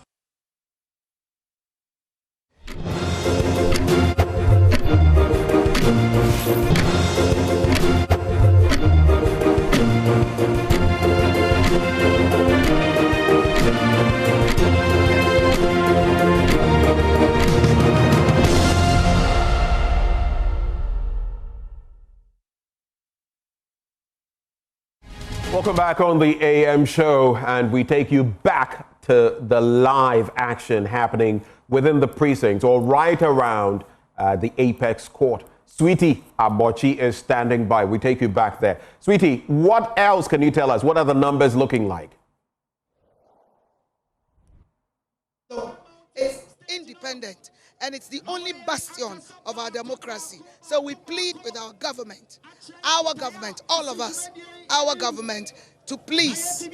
Welcome back on the AM show, and we take you back to the live action happening within the precincts or right around the Apex Court. Sweetie Abochi is standing by. We take you back there. Sweetie, what else can you tell us? What are the numbers looking like? It's independent, and it's the only bastion of our democracy. So we plead with our government, all of us, our government, to please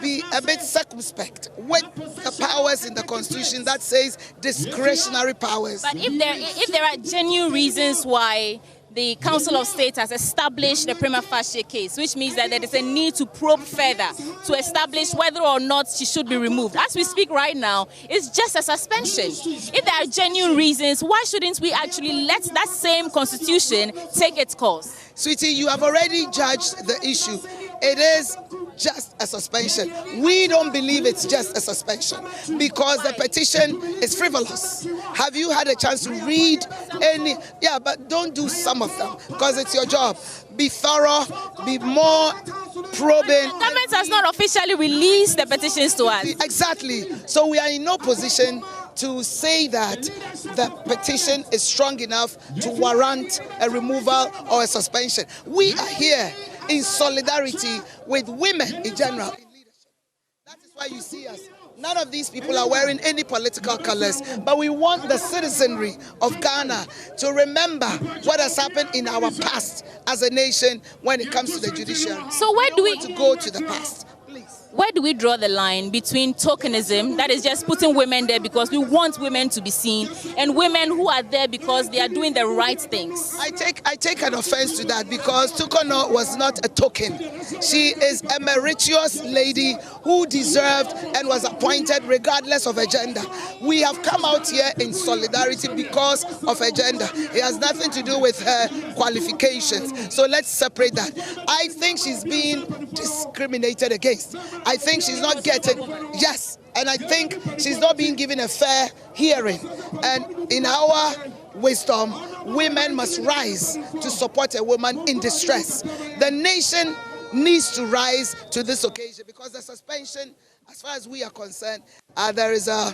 be a bit circumspect with the powers in the Constitution that says discretionary powers. But if there are genuine reasons why the Council of State has established the prima facie case, which means that there is a need to probe further to establish whether or not she should be removed. As we speak right now, it's just a suspension. If there are genuine reasons, why shouldn't we actually let that same constitution take its course? Sweetie, you have already judged the issue. It is just a suspension. We don't believe it's just a suspension because the petition is frivolous. Have you had a chance to read any? Yeah, but don't do some of them because it's your job. Be thorough, be more probing. The government has not officially released the petitions to us. Exactly. So we are in no position to say that the petition is strong enough to warrant a removal or a suspension. We are here in solidarity with women in general in leadership. That is why you see us. None of these people are wearing any political colors, but we want the citizenry of Ghana to remember what has happened in our past as a nation when it comes to the judiciary. So where do we want to go to the past? Where do we draw the line between tokenism, that is just putting women there because we want women to be seen, and women who are there because they are doing the right things? I take an offense to that because Tukono was not a token. She is a meritorious lady who deserved and was appointed regardless of agenda. We have come out here in solidarity because of agenda. It has nothing to do with her qualifications. So let's separate that. I think she's being discriminated against. I think she's not getting, yes, and I think she's not being given a fair hearing. And in our wisdom, women must rise to support a woman in distress. The nation needs to rise to this occasion because the suspension, as far as we are concerned, there is a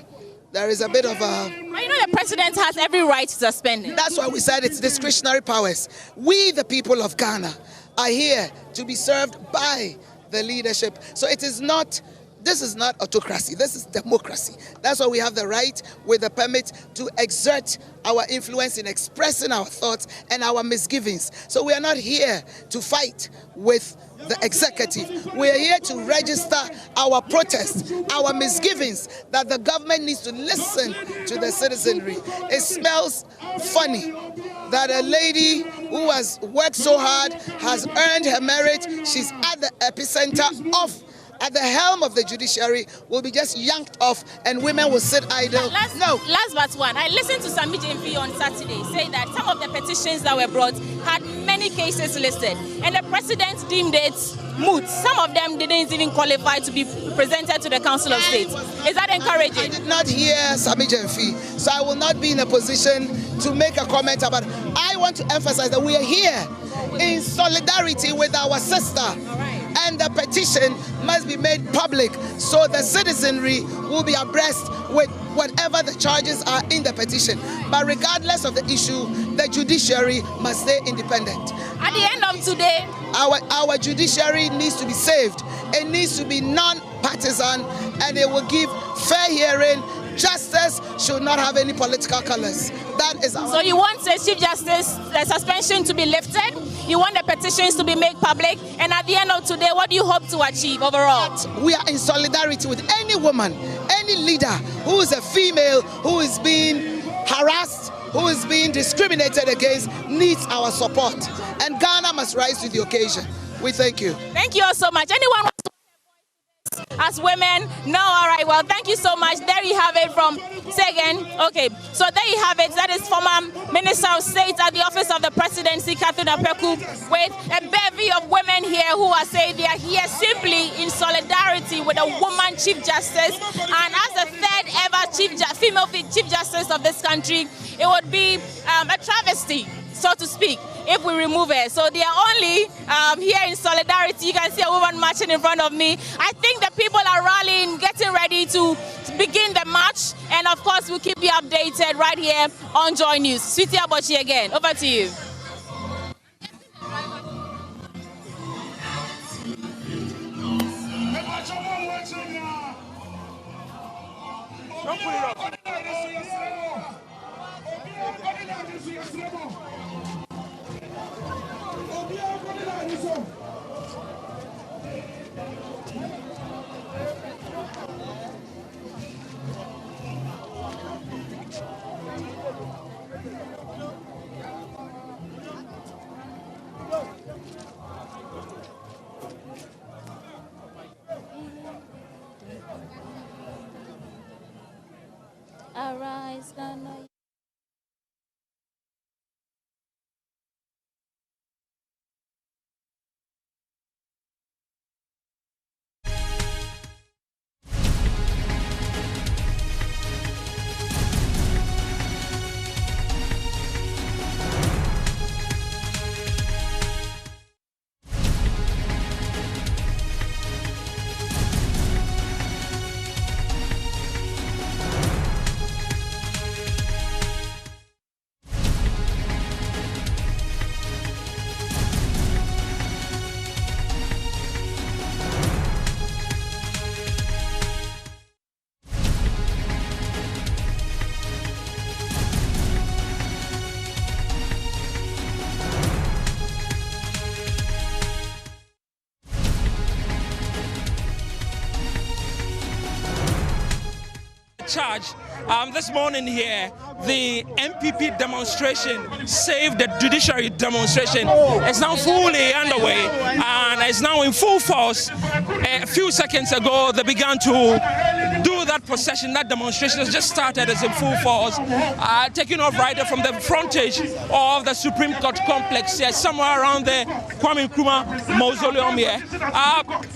bit of a... Well, you know the president has every right to suspend it. That's why we said it's discretionary powers. We, the people of Ghana, are here to be served by the leadership. So this is not autocracy, this is democracy. That's why we have the right with the permit to exert our influence in expressing our thoughts and our misgivings. So we are not here to fight with the executive. We are here to register our protests, our misgivings that the government needs to listen to the citizenry. It smells funny that a lady who has worked so hard, has earned her merit, she's at the epicenter of at the helm of the judiciary will be just yanked off and women will sit idle. Last but one, I listened to Sami Jemfi on Saturday say that some of the petitions that were brought had many cases listed, and the president deemed it moot. Some of them didn't even qualify to be presented to the Council of State. Is that encouraging? I did not hear Sami Jemfi, so I will not be in a position to make a comment about it. I want to emphasize that we are here in solidarity with our sister, and the petition must be made public so the citizenry will be abreast with whatever the charges are in the petition. But regardless of the issue, the judiciary must stay independent. At the end of today, our judiciary needs to be saved. It needs to be non-partisan, and it will give fair hearing. Justice should not have any political colors. That is our... So you want the Chief Justice, the suspension to be lifted? You want the petitions to be made public? And at the end of today, what do you hope to achieve overall? We are in solidarity with any woman, any leader who is a female, who is being harassed, who is being discriminated against, needs our support. And Ghana must rise to the occasion. We thank you. Thank you all so much. Anyone wants to as women? No? All right. Well, thank you so much. There you have it from... Say again? Okay. So there you have it. That is former Minister of State at the Office of the Presidency, Catherine Apeku, with a bevy of women here who are saying they are here simply in solidarity with a woman Chief Justice. And as the third ever female Chief Justice of this country, it would be a travesty, so to speak, if we remove her. So they are only here in solidarity. You can see a woman marching in front of me. I think the people are rallying, getting ready to begin the march. And of course, we'll keep you updated right here on Joy News. Sweetie Abochi again, over to you. Don't put it up. Arise, Ghana. Charge. This morning here, the NPP demonstration, Save the Judiciary demonstration, is now fully underway and is now in full force. A few seconds ago, they began to do that procession. That demonstration has just started. It's in full force, taking off right from the frontage of the Supreme Court complex here, somewhere around the Kwame Nkrumah mausoleum here.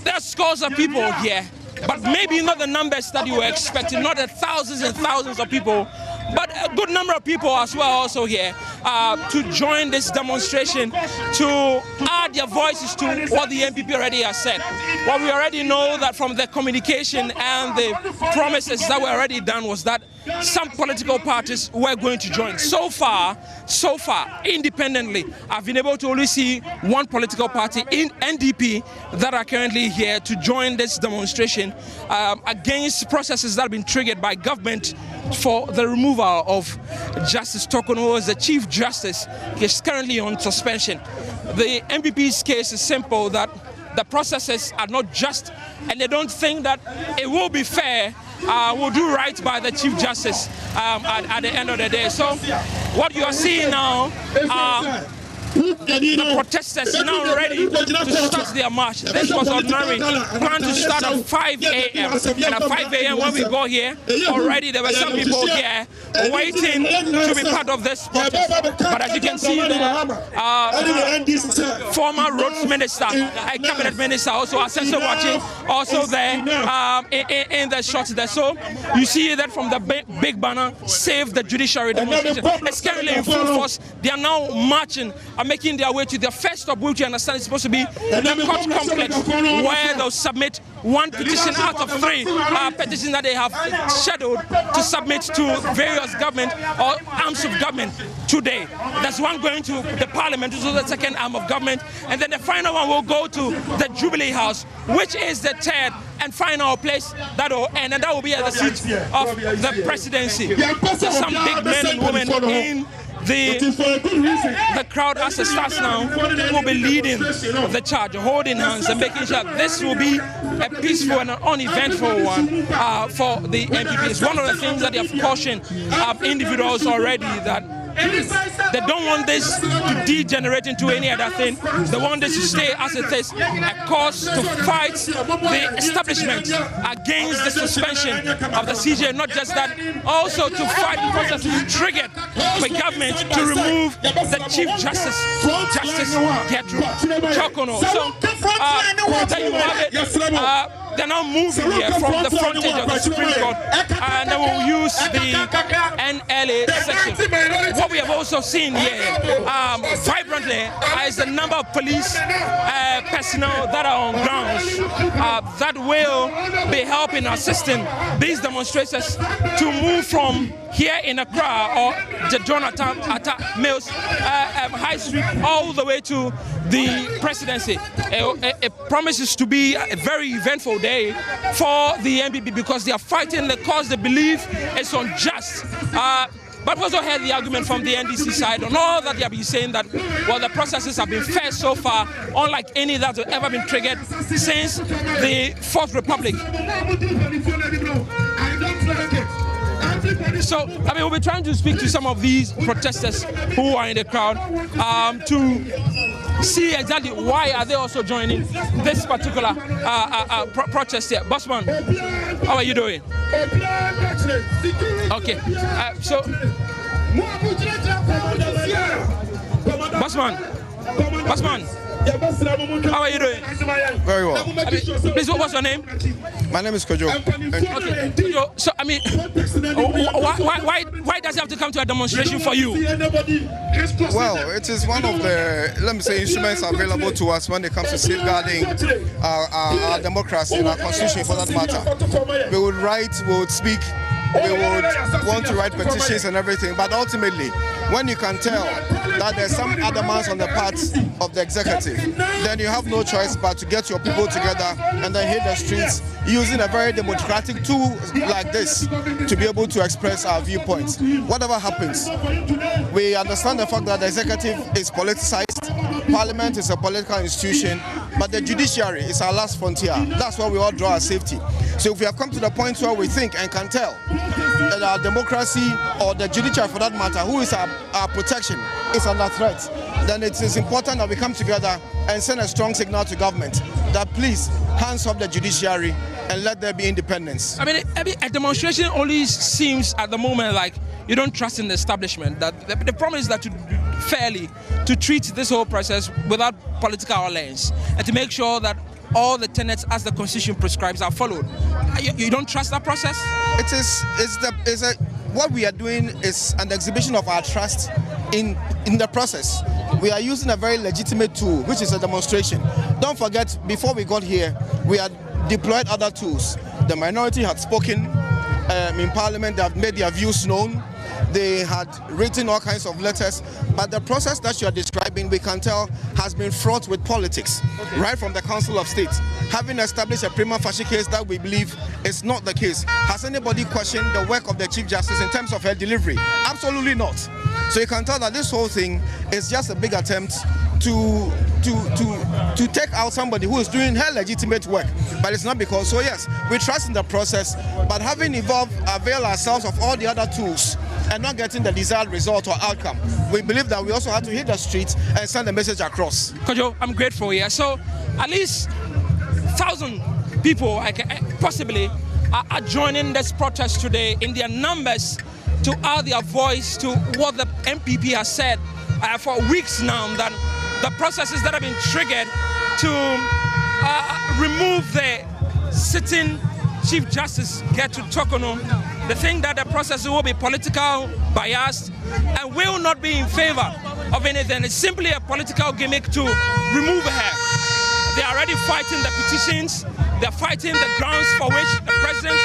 There are scores of people here, but maybe not the numbers that you were expecting, not the thousands and thousands of people, but a good number of people as well also here to join this demonstration, to add their voices to what the NPP already has said. What we already know that from the communication and the promises that were already done was that some political parties were going to join. So far, independently, I've been able to only see one political party in NDP that are currently here to join this demonstration against processes that have been triggered by government for the removal of Justice Tokono, who is the Chief Justice. He's currently on suspension. The NPP's case is simple, that the processes are not just, and they don't think that it will be fair. Will do right by the Chief Justice at the end of the day. So what you are seeing now The protesters now ready to start their march. This was ordinary, planned to start at 5 a.m. And at 5 a.m. when we got here, already there were some people here waiting to be part of this protest. But as you can see, the former roads minister, cabinet minister, also Assessor watching, also there in the shots there. So you see that from the big banner, Save the Judiciary demonstration. It's currently in full force. They are now marching and making their way to their first stop, which you understand is supposed to be the court complex, where they'll submit one petition out of 3 petitions that they have scheduled to submit to various government or arms of government today. There's one going to the parliament, which is the second arm of government, and then the final one will go to the Jubilee House, which is the third and final place that will end, and that will be at the seat of the presidency. There's some big men and women in the crowd as it starts now will be leading the charge, holding hands and making sure this will be a peaceful and an uneventful one for the NPP. It's one of the things that they have cautioned individuals already, that they don't want this to degenerate into any other thing. They want this to stay as it is, a cause to fight the establishment against the suspension of the CJ. Not just that, also to fight the processes triggered by government to remove the Chief Justice, Justice Gertrude Chokono. So there you have it. They're now moving here from the frontage of the Supreme Court, and they will use the NLA section. What we have also seen here vibrantly is the number of police personnel that are on grounds that will be helping, assisting these demonstrators to move from here in Accra or the Jonathan Mills High Street all the way to the presidency. It promises to be a very eventful day for the NPP because they are fighting the cause they believe is unjust. But we also heard the argument from the NDC side on all that they have been saying that, well, the processes have been fair so far, unlike any that have ever been triggered since the Fourth Republic. So, I mean, we'll be trying to speak to some of these protesters who are in the crowd to see exactly why are they also joining this particular protest here. Bossman, how are you doing? Okay, so Bossman, how are you doing? Very well. Please, what's your name? My name is Kojo. Okay. So, I mean, why does it have to come to a demonstration for you? Well, it is one of the, let me say, instruments available to us when it comes to safeguarding our democracy and our constitution, for that matter. We would write, we would speak, we would want to write petitions and everything, but ultimately, when you can tell that there's some adamance on the part of the executive, then you have no choice but to get your people together and then hit the streets using a very democratic tool like this to be able to express our viewpoints. Whatever happens, we understand the fact that the executive is politicized, parliament is a political institution, but the judiciary is our last frontier. That's where we all draw our safety. So if we have come to the point where we think and can tell that our democracy, or the judiciary for that matter, who is our protection, is under threat, then it is important that we come together and send a strong signal to government that please hands off the judiciary and let there be independence. I mean, a demonstration only seems at the moment like you don't trust in the establishment. That the problem is that to treat this whole process without political lens and to make sure that all the tenets as the Constitution prescribes are followed. You don't trust that process? What we are doing is an exhibition of our trust in the process. We are using a very legitimate tool, which is a demonstration. Don't forget, before we got here, we had deployed other tools. The minority had spoken in Parliament, they have made their views known. They had written all kinds of letters, but the process that you are describing, we can tell, has been fraught with politics, right from the Council of State. Having established a prima facie case that we believe is not the case. Has anybody questioned the work of the Chief Justice in terms of her delivery? Absolutely not. So you can tell that this whole thing is just a big attempt to take out somebody who is doing her legitimate work, but it's not because. So yes, we trust in the process, but having availed ourselves of all the other tools and not getting the desired result or outcome. We believe that we also have to hit the streets and send the message across. Kojo, I'm grateful here. So at least 1,000 people possibly are joining this protest today in their numbers to add their voice to what the NPP has said for weeks now, that the processes that have been triggered to remove the sitting Chief Justice Gertrude Tokono, they think that the process will be political biased and will not be in favor of anything. It's simply a political gimmick to remove her. They are already fighting the petitions. They're fighting the grounds for which the president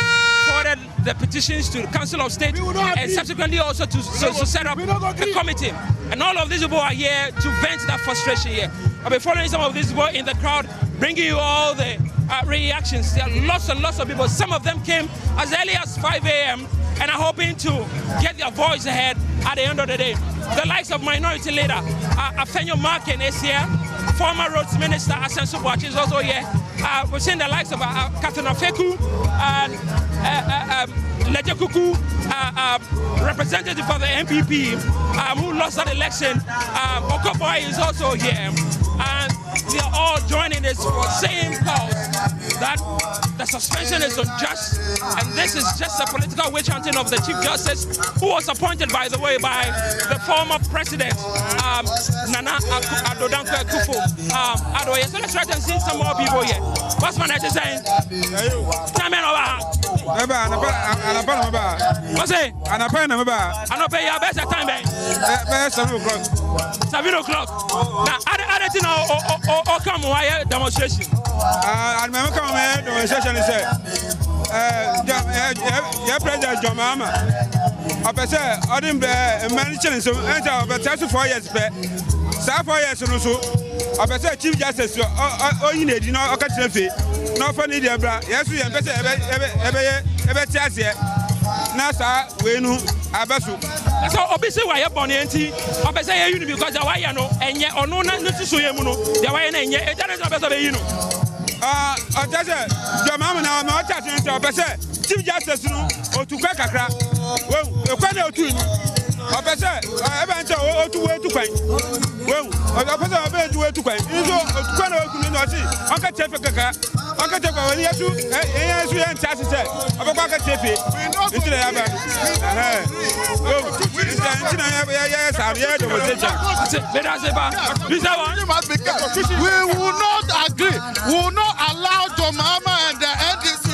forwarded the petitions to the Council of State and subsequently also to set up a committee. And all of these people are here to vent that frustration here. I'll be following some of these people in the crowd, bringing you all the reactions. There are lots and lots of people. Some of them came as early as 5 a.m. and are hoping to get their voice ahead at the end of the day. The likes of Minority Leader Afenyo Markin is here. Former Roads Minister Asensu Boachi is also here. We've seen the likes of Captain Afeku and Lejekuku, representative for the NPP, who lost that election. Okoboy is also here. And we are all joining this for the same cause, that the suspension is unjust, and this is just a political witch hunting of the Chief Justice, who was appointed, by the way, by the former president, Nana Addo Dankwa Akufo-Addo. So let's try to see some more people here. What's my next saying? Time over. What's it? I don't pay your best time, man. 7 o'clock. Now, I don't know, or come why demonstration. I remember coming demonstration is President John Mahama. I said, I didn't mention so enter 4 years back. 4 years or so. I said, Chief Justice, oh, you need, no funny, dear brother. Yes, we are Nasa, Wenu, Abasu. So, obviously, why you're born empty, obviously, you because the way you know, and yet, or no, not to show you, the way and yet, that is the best of you know. I just said, your mama now, I'm not touching it, but said, Chief Justice, or to crack a crap. Well, you're quite out to I said, I haven't to where to quite. Well, I put a bed to where to quite. You know, quite a see. I can take a car. I can take a year to and Tassie said, I'm about to take it. Into the other. Yes, I'm here to we will not agree. We will not allow John Mahama and the NDC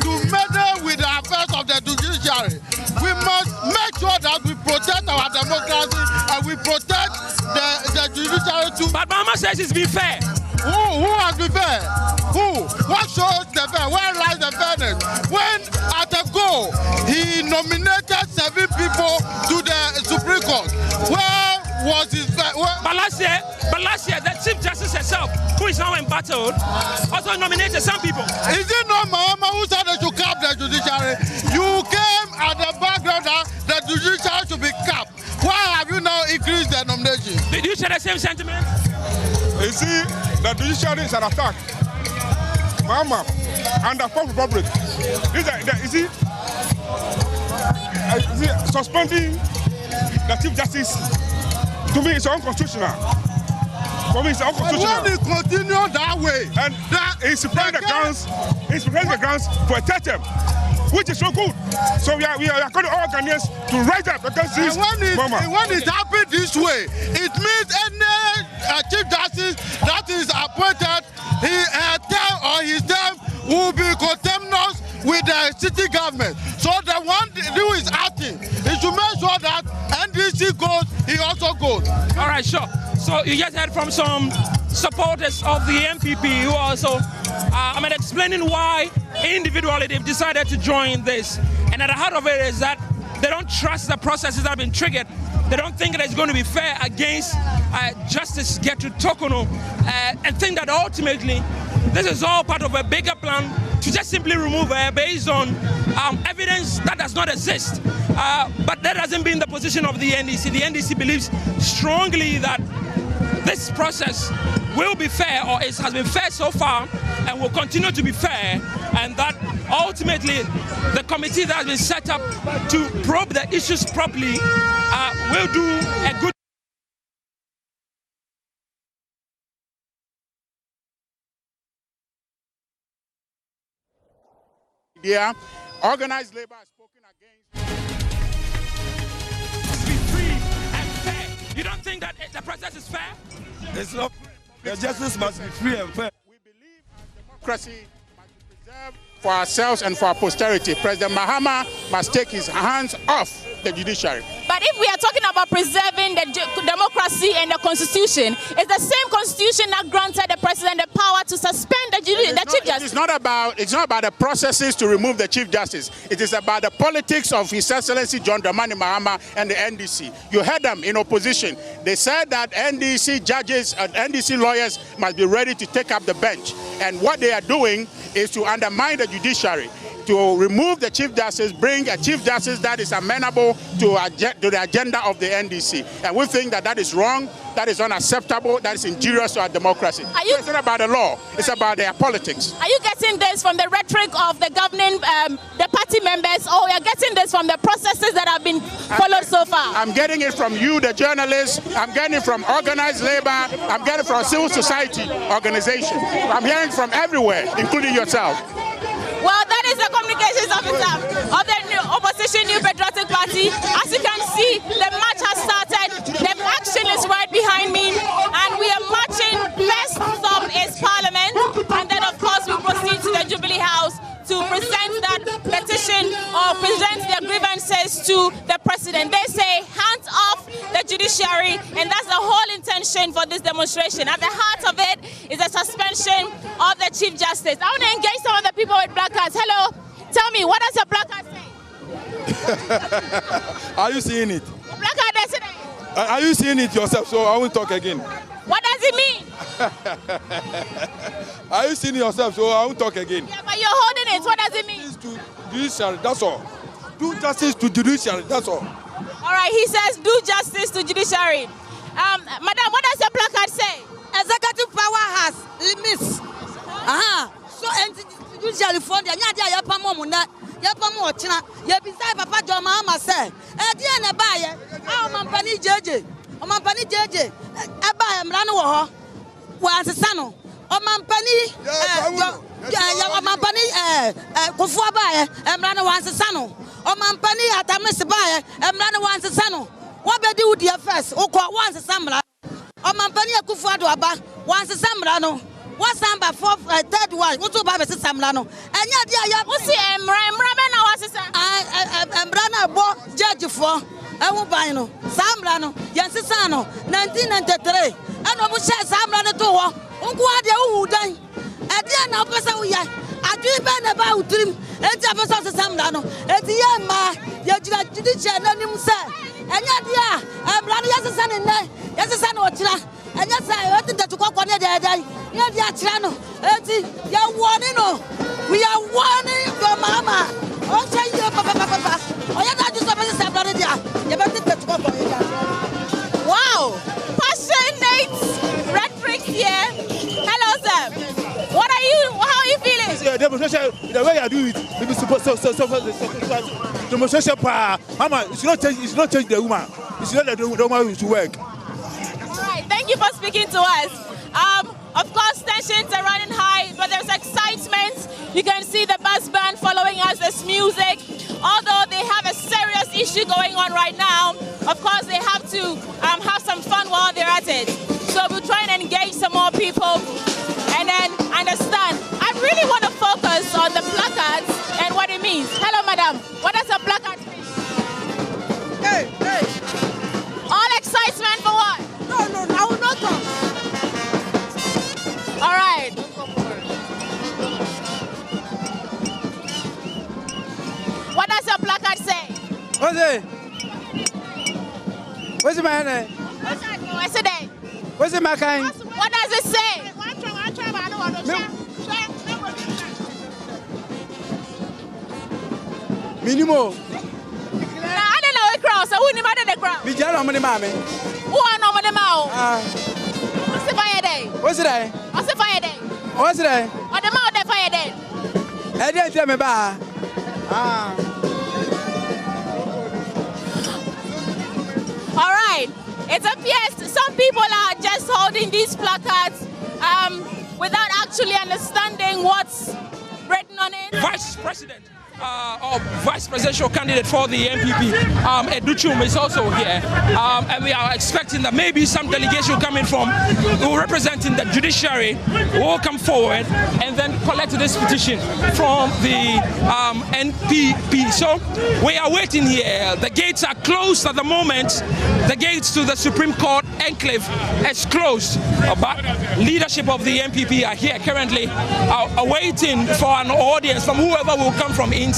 to meddle with the affairs of the judiciary. We must make sure that we protect our democracy and we protect the judiciary too. But Mahama says it's been fair. Who has been fair? Who? What shows the fair? Where lies the fairness? When at the goal he nominated 7 people to the Supreme Court. Where was his fair? But last year, the Chief Justice herself, who is now embattled, also nominated some people. Is it not Mahama who said they should cap the judiciary? You came at the background that the judiciary should be capped. Why have you now increased the nomination? Did you share the same sentiment? You see, the judiciary is an attack. Mama, and the public. You see, suspending the Chief Justice, to me, it's unconstitutional. For me, it's unconstitutional. And when it continues that way, and it's preparing the grounds for a third term, which is so good. So we are calling all Ghanaians to rise up against this. And when it happens this way, it means any Chief Justice that is appointed, his term will be contemporaneous with the city government. So the one who is acting, he should make sure that NDC goes, he also goes. All right, sure. So you just heard from some supporters of the NPP who also explaining why individually they've decided to join this. And at the heart of it is that they don't trust the processes that have been triggered. They don't think that it's going to be fair against Justice Gertrude Tokono, and think that ultimately this is all part of a bigger plan to just simply remove her based on evidence that does not exist. But that hasn't been the position of the NDC. The NDC believes strongly that this process will be fair, or it has been fair so far, and will continue to be fair, and that ultimately the committee that has been set up to probe the issues properly will do a good. Yeah, organized labor has spoken against. Be free and fair. You don't think that the process is fair? It's not. The justice must be free and fair. We believe our democracy must be preserved for ourselves and for our posterity. President Mahama must take his hands off the judiciary. But if we are talking about preserving the democracy and the constitution, it's the same constitution that granted the president the power to suspend the chief justice. It's not about the processes to remove the chief justice. It is about the politics of His Excellency John Dramani Mahama and the NDC. You heard them in opposition. They said that NDC judges and NDC lawyers must be ready to take up the bench. And what they are doing is to undermine the judiciary, to remove the Chief Justice, bring a Chief Justice that is amenable to the agenda of the NDC. And we think that that is wrong, that is unacceptable, that is injurious to our democracy. It's not about the law, it's about their politics. Are you getting this from the rhetoric of the governing, the party members, or you're getting this from the processes that have been followed so far? I'm getting it from you, the journalists, I'm getting it from organized labor, I'm getting it from civil society organizations. I'm hearing from everywhere, including yourself. Well, that is the communications officer of the opposition New Patriotic Party. As you can see, the march has started. The action is right behind me, and we are marching. First stop is Parliament, and then of course we proceed to the Jubilee House to present that petition or present their grievances to the president. They say hands off the judiciary, and that's the whole intention for this demonstration. At the heart of it is the suspension of the Chief Justice. I want to engage some of the people with placards. Hello, tell me, what does your placard say? Are you seeing it? The placard is today. Are you seeing it yourself? So I won't talk again. What does it mean? Are you seeing it yourself? So I won't talk again. Yeah, but you're holding it. What does it mean? To judiciary, that's all. Do justice to judiciary, that's all. All right, he says do justice to judiciary. Madam, what does your placard say? Executive power has limits. So judiciary fund ya dia yapamo muna yapamo ochina ya bisai papa John Mahama say e dia na baye a omampani jeje aba mra no wo ho wa asesa no omampani ya omampani kofu abaye mra no wa asesa no omampani atamese baye mra no wa asesa no wo bedi wudi first wo kwa wa asesa mra omampani akufu ado aba wa asesa mra no what's number 4 third one what to baba sister mra no enya dia ya wo si mra be na wa sisa mra na bo judge for ewu ban no samra no yen sisa no 1993 eno bu she samra no to wo nku ade wu dan ade na opesa wo ya adwi be na ba utrim enti opesa sisa mra no enti ye ma ye jira judiciary na nim se enya dia mra no ye sisa ne ye sisa no otira enya say oti de tukwa ne de yeah, we are warning your mama. Okay, you papa. Oh, yeah, that is something separate there. You better get to go for it. Wow, passionate rhetoric here. Hello, sir. What are you? How are you feeling? Yeah, demonstration. The way I do it, maybe demonstration power. Mama, you should not change the woman. You should let the woman to work. All right, thank you for speaking to us. Of course, tensions are running high, but there's excitement. You can see the bus band following us, there's music. Although they have a serious issue going on right now, of course, they have to have some fun while they're at it. So we'll try and engage some more people and then understand. I really want to focus on the placards and what it means. Hello, madam. What does a placard mean? Hey. All excitement for what? No, I will not talk. All right. What does your placard say? What's it? What's my name? What's it? What's it, my kind? What does it say? Minimo. I don't know a crowd, so who in the crowd? Me jalo money, mommy. Who are no money, mao? What's the fire day? What's it? What's the fire day? What's that? Or the mouth they fire then? I didn't tell me about. All right. It appears some people are just holding these placards without actually understanding what's written on it. Vice President or Vice Presidential candidate for the NPP, Educhum, is also here. And we are expecting that maybe some delegation coming from representing the Judiciary will come forward and then collect this petition from the NPP. So we are waiting here. The gates are closed at the moment. The gates to the Supreme Court enclave is closed. But leadership of the NPP are here currently awaiting for an audience from whoever will come from inside.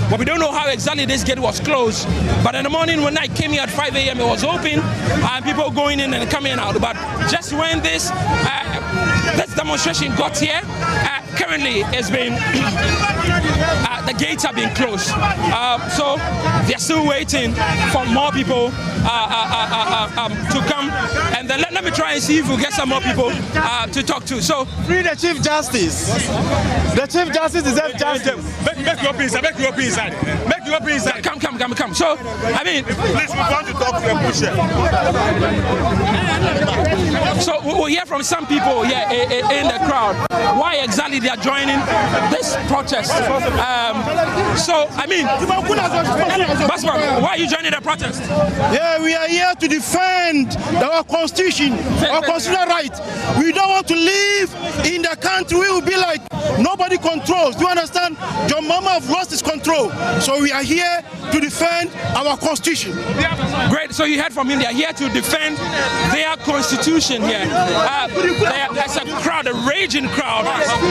But we don't know how exactly this gate was closed. But in the morning when I came here at 5 a.m. it was open and people going in and coming out. But just when this demonstration got here, currently it's been the gates have been closed. So they're still waiting for more people to come. And then let me try and see if we get some more people to talk to. So free the Chief Justice. The Chief Justice deserves justice. Make you open inside. Make you open inside. Make you open inside. Come. So I mean, please, we want to talk to the pusher. So we'll hear from some people here in the crowd why exactly they are joining this protest. So I mean, Basman, why are you joining the protest? Yeah, we are here to defend our constitution, our constitutional right. We don't want to live in the country. We will be like nobody controls. Do you understand? John Mama have lost his control. So we are here to defend our constitution. Great. So you heard from him. They are here to defend their constitution here. There's a crowd, a raging crowd,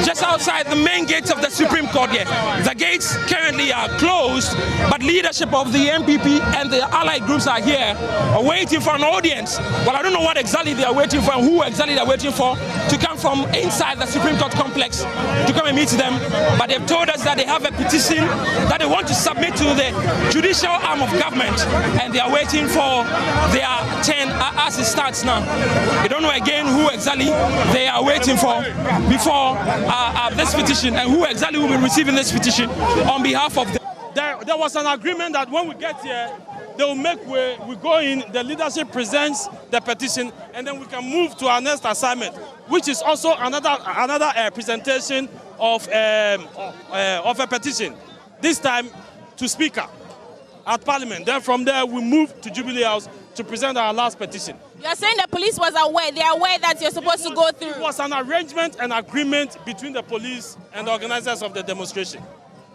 just outside the main gates of the Supreme Court here. The gates currently are closed, but leadership of the NPP and the allied groups are here, waiting for an audience. Well, I don't know what exactly they are waiting for and who exactly they are waiting for to come from inside the Supreme Court complex to come and meet them. But they've told us that they have a petition that they want to submit to the judicial arm of government, and they are waiting for their turn as it starts now. We don't know again who exactly they are waiting for before this petition and who exactly will be receiving this petition on behalf of them. There was an agreement that when we get here, they will make way, we go in, the leadership presents the petition, and then we can move to our next assignment, which is also another presentation of a petition, this time to Speaker at Parliament. Then from there, we move to Jubilee House to present our last petition. You are saying the police was aware, they are aware that you're supposed to go through? It was an arrangement and agreement between the police and the organizers of the demonstration.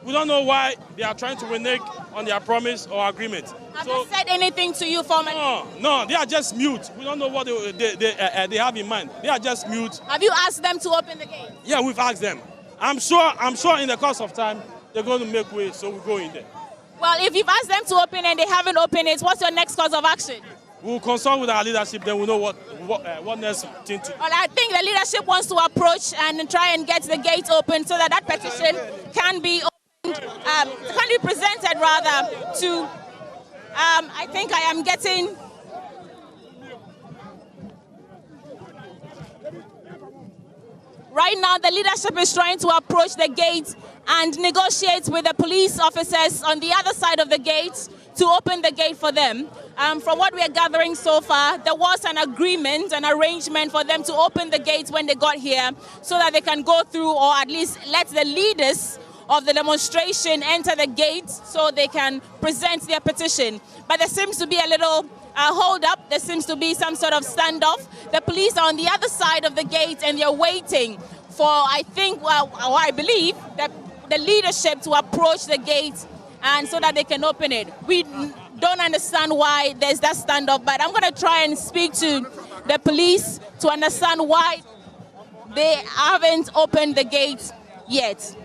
We don't know why they are trying to renege on their promise or agreement. Have they said anything to you formally? No, they are just mute. We don't know what they have in mind. They are just mute. Have you asked them to open the gate? Yeah, we've asked them. I'm sure in the course of time they're going to make way, so we'll go in there. Well, if you've asked them to open and they haven't opened it, what's your next course of action? We'll consult with our leadership, then we'll know what next thing to do. Well, I think the leadership wants to approach and try and get the gate open so that petition can be opened, can be presented rather to, I think I am getting... Right now, the leadership is trying to approach the gate and negotiate with the police officers on the other side of the gate to open the gate for them. From what we are gathering so far, there was an agreement, an arrangement for them to open the gates when they got here so that they can go through, or at least let the leaders of the demonstration enter the gate so they can present their petition. But there seems to be a little hold up. There seems to be some sort of standoff. The police are on the other side of the gate and they're waiting for, I think, or I believe, that the leadership to approach the gate and so that they can open it. We don't understand why there's that standoff, but I'm going to try and speak to the police to understand why they haven't opened the gate yet.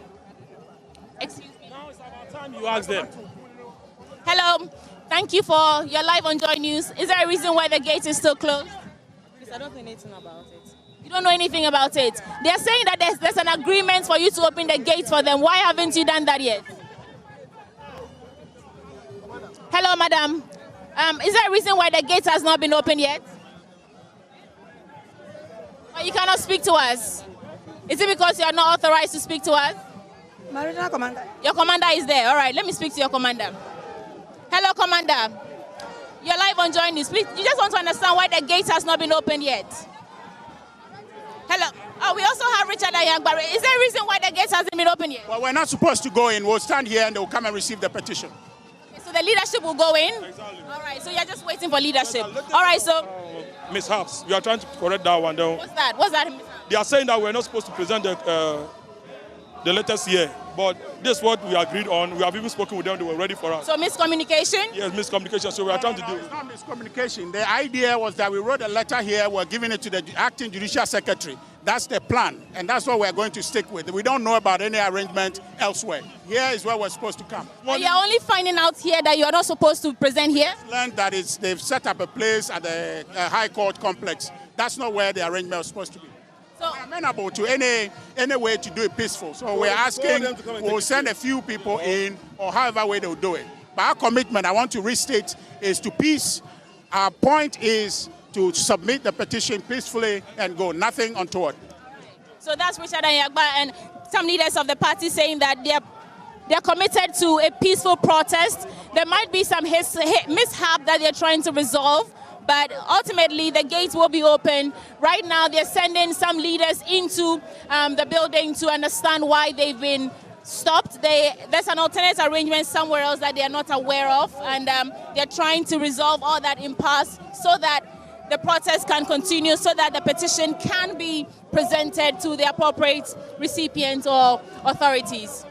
Excuse me. Now it's about time you ask them. Hello. Thank you for your live on Joy News. Is there a reason why the gate is still closed? I don't know anything about it. You don't know anything about it. They're saying that there's an agreement for you to open the gate for them. Why haven't you done that yet? Hello, madam. Is there a reason why the gate has not been opened yet? Or you cannot speak to us. Is it because you are not authorized to speak to us? My regional commander. Your commander is there. All right, let me speak to your commander. Hello, commander. You're live on Join News. Please, you just want to understand why the gate has not been opened yet. Hello. Oh, we also have Richard Ayangbare. Is there a reason why the gate hasn't been opened yet? Well, we're not supposed to go in. We'll stand here and they'll come and receive the petition. Okay, so the leadership will go in? Exactly. All right, so you're just waiting for leadership. All right, so... Mishaps. We are trying to correct that one. What's that? What's that? They are saying that we're not supposed to present the letters here. But this is what we agreed on. We have even spoken with them. They were ready for us. So miscommunication? Yes, miscommunication. So we are trying to do it. It's not miscommunication. The idea was that we wrote a letter here. We're giving it to the acting judicial secretary. That's the plan. And that's what we're going to stick with. We don't know about any arrangement elsewhere. Here is where we're supposed to come. You're only finding out here that you're not supposed to present here? Learned that they've set up a place at the High Court complex. That's not where the arrangement was supposed to be. So we're amenable to any way to do it peaceful. So we're asking, we'll send a few people in, or however way they'll do it. But our commitment, I want to restate, is to peace. Our point is to submit the petition peacefully and go, nothing untoward. So that's Richard Ayagba and some leaders of the party saying that they're committed to a peaceful protest. There might be some mishap that they're trying to resolve, but ultimately the gates will be open. Right now they're sending some leaders into the building to understand why they've been stopped. There's an alternate arrangement somewhere else that they are not aware of, and they're trying to resolve all that impasse so that the protest can continue, so that the petition can be presented to the appropriate recipients or authorities.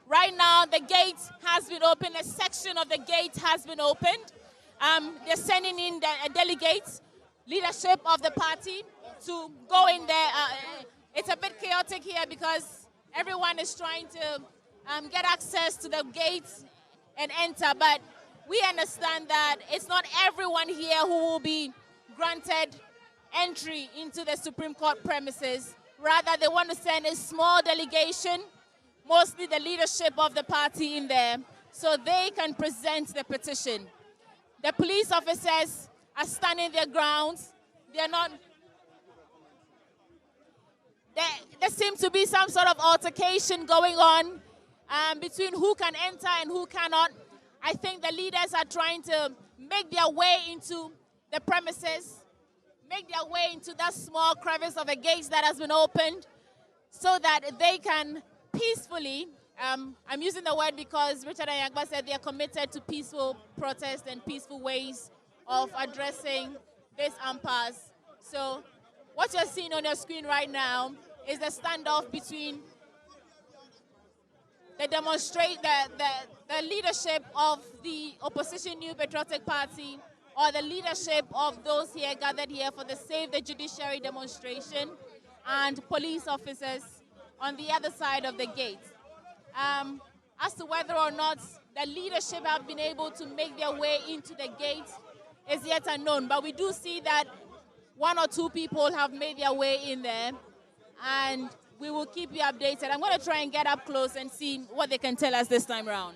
Right now, the gate has been opened. A section of the gate has been opened. They're sending in the delegates, leadership of the party, to go in there. It's a bit chaotic here because everyone is trying to get access to the gates and enter. But we understand that it's not everyone here who will be granted entry into the Supreme Court premises. Rather, they want to send a small delegation, mostly the leadership of the party in there, so they can present the petition. The police officers are standing their grounds. They're not... There seems to be some sort of altercation going on between who can enter and who cannot. I think the leaders are trying to make their way into the premises, make their way into that small crevice of a gate that has been opened so that they can peacefully, I'm using the word because Richard Ayagba said they are committed to peaceful protest and peaceful ways of addressing this impasse. So what you're seeing on your screen right now is the standoff between the leadership of the opposition New Patriotic Party, or the leadership of those here gathered here for the Save the Judiciary demonstration, and police officers on the other side of the gate. As to whether or not the leadership have been able to make their way into the gate is yet unknown, but we do see that one or two people have made their way in there, and we will keep you updated. I'm going to try and get up close and see what they can tell us this time around.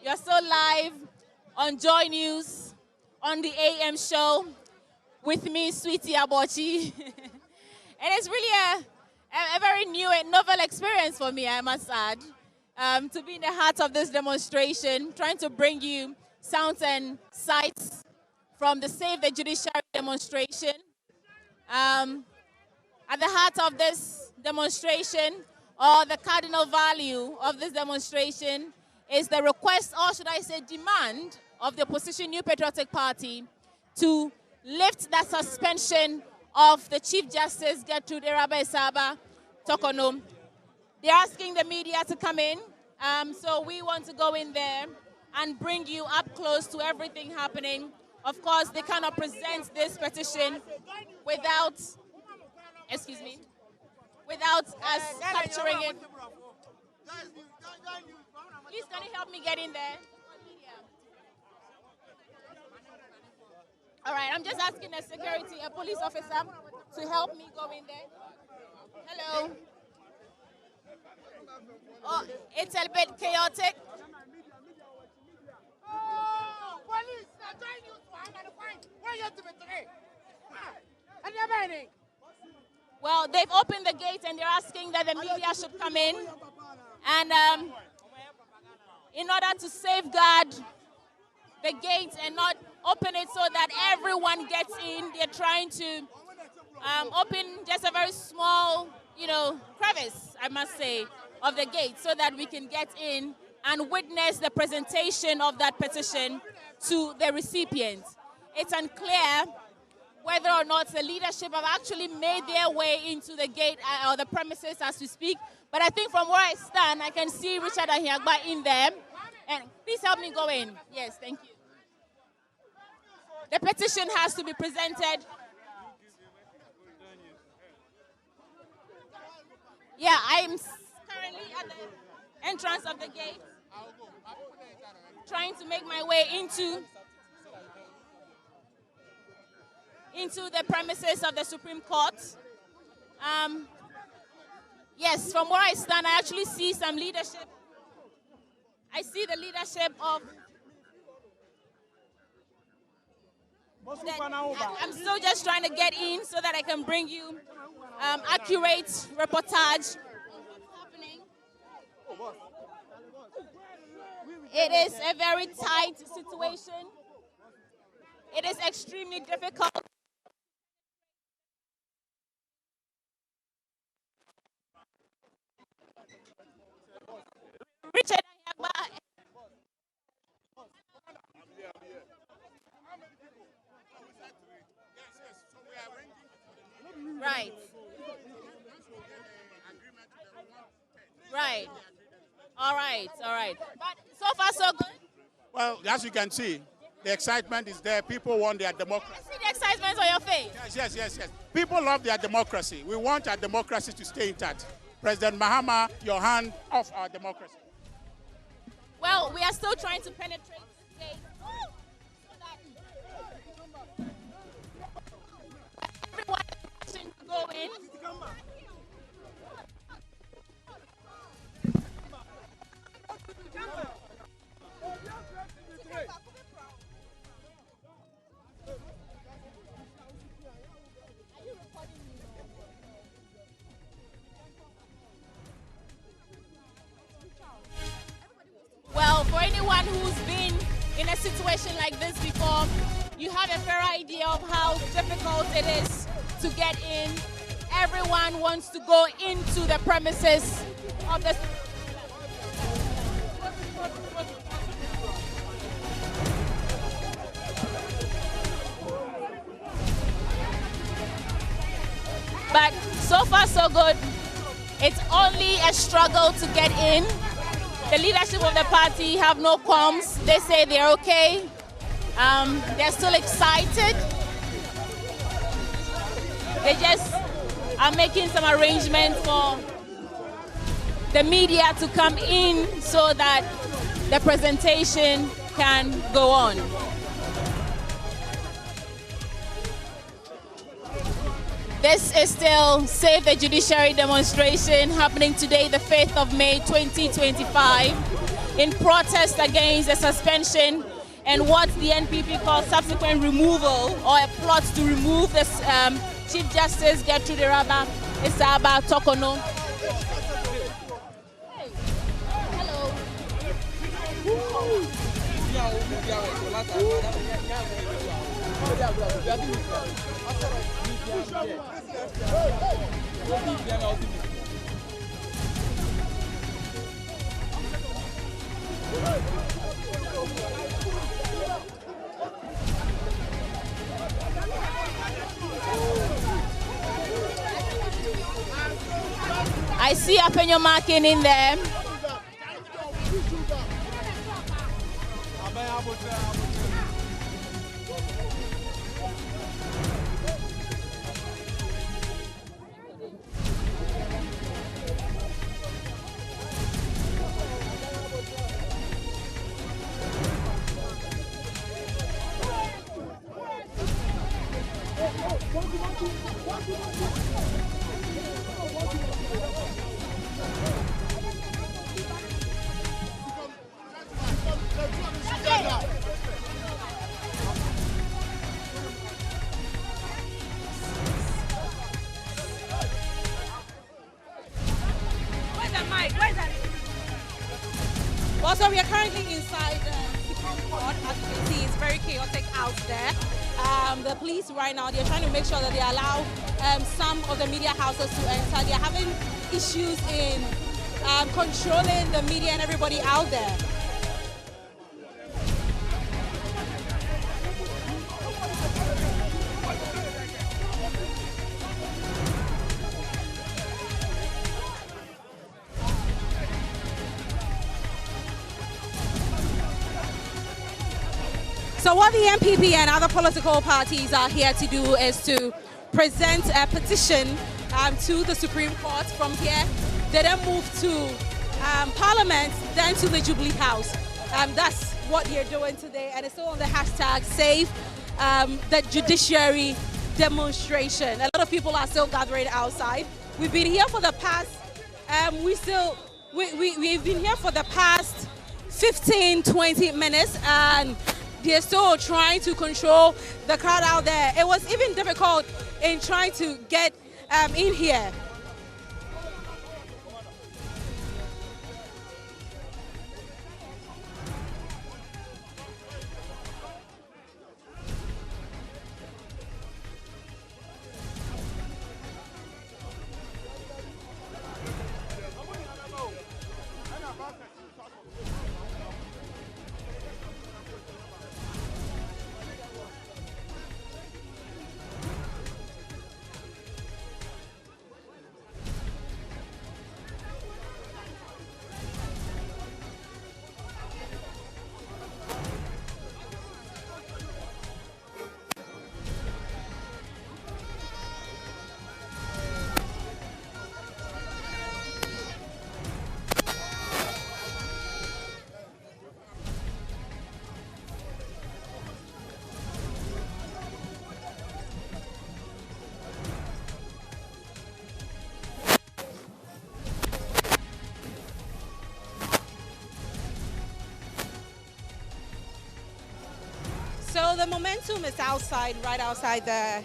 You're still live on Joy News, on the AM show, with me, Sweetie Abochi. And it's really a very new and novel experience for me, I must add, to be in the heart of this demonstration, trying to bring you sounds and sights from the Save the Judiciary demonstration. At the heart of this demonstration, or the cardinal value of this demonstration, is the request, or should I say demand, of the opposition New Patriotic Party to lift that suspension of the Chief Justice Gertrude Iraba-Esaba Tokono. They're asking the media to come in, so we want to go in there and bring you up close to everything happening. Of course, they cannot present this petition without, without us capturing it. Please, can you help me get in there? All right, I'm just asking a security, a police officer, to help me go in there. Hello. Oh, it's a bit chaotic. Oh, police, they're trying you to hang and find. Where you to be today? And you're burning. Well, they've opened the gate and they're asking that the media should come in. And in order to safeguard the gate and not open it so that everyone gets in, they're trying to open just a very small, crevice, I must say, of the gate so that we can get in and witness the presentation of that petition to the recipient. It's unclear whether or not the leadership have actually made their way into the gate or the premises as we speak. But I think from where I stand, I can see Richard Ahiagba in there. And please help me go in. Yes, thank you. The petition has to be presented. Yeah, I'm currently at the entrance of the gate, trying to make my way into the premises of the Supreme Court. Yes, from where I stand, I actually see some leadership. I see the leadership of... I'm still just trying to get in so that I can bring you accurate reportage. It is a very tight situation. It is extremely difficult. Richard Ahiagba. Right. Right. All right. All right. But so far, so good. Well, as you can see, the excitement is there. People want their democracy. I see the excitement on your face. Yes. People love their democracy. We want our democracy to stay intact. President Mahama, your hand off our democracy. Well, we are still trying to penetrate this gate. Everyone is to go in. Well, for anyone who's been in a situation like this before, you have a fair idea of how difficult it is to get in. Everyone wants to go into the premises of the... But so far, so good. It's only a struggle to get in. The leadership of the party have no qualms. They say they're okay. They're still excited. They just are making some arrangements for the media to come in so that the presentation can go on. This is still Save the Judiciary demonstration happening today, the 5th of May, 2025, in protest against the suspension and what the NPP calls subsequent removal or a plot to remove the Chief Justice Gertrude Iraba Isaba Tokono. Hey. Hello. I see Apenyo marking in there. Well, so we are currently inside the Supreme Court. As you can see, it's very chaotic out there. The police right now, they're trying to make sure that they allow some of the media houses to enter. They're having issues in controlling the media and everybody out there. So what the NPP and other political parties are here to do is to present a petition to the Supreme Court. From here, they then move to Parliament, then to the Jubilee House. That's what they're doing today, and it's all on the hashtag Save the Judiciary demonstration. A lot of people are still gathering outside. We've been here for the past, we've been here for the past 15, 20 minutes, and they're still trying to control the crowd out there. It was even difficult in trying to get in here. So the momentum is outside, right outside the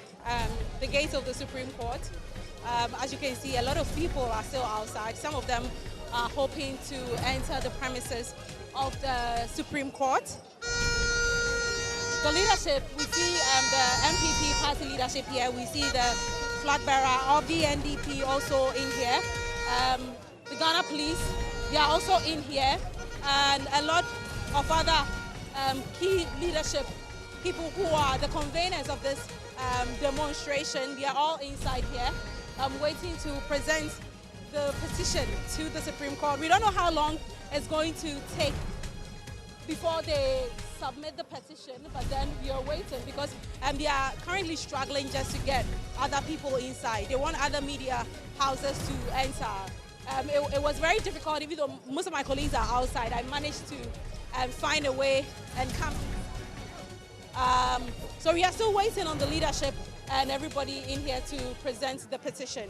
gate of the Supreme Court. As you can see, a lot of people are still outside. Some of them are hoping to enter the premises of the Supreme Court. The leadership, we see the NPP party leadership here. We see the flag bearer of the NDP also in here. The Ghana police, they are also in here. And a lot of other key leadership people who are the conveners of this demonstration, they are all inside here waiting to present the petition to the Supreme Court. We don't know how long it's going to take before they submit the petition, but then we are waiting because they are currently struggling just to get other people inside. They want other media houses to enter. It was very difficult, even though most of my colleagues are outside. I managed to find a way and come. So we are still waiting on the leadership and everybody in here to present the petition.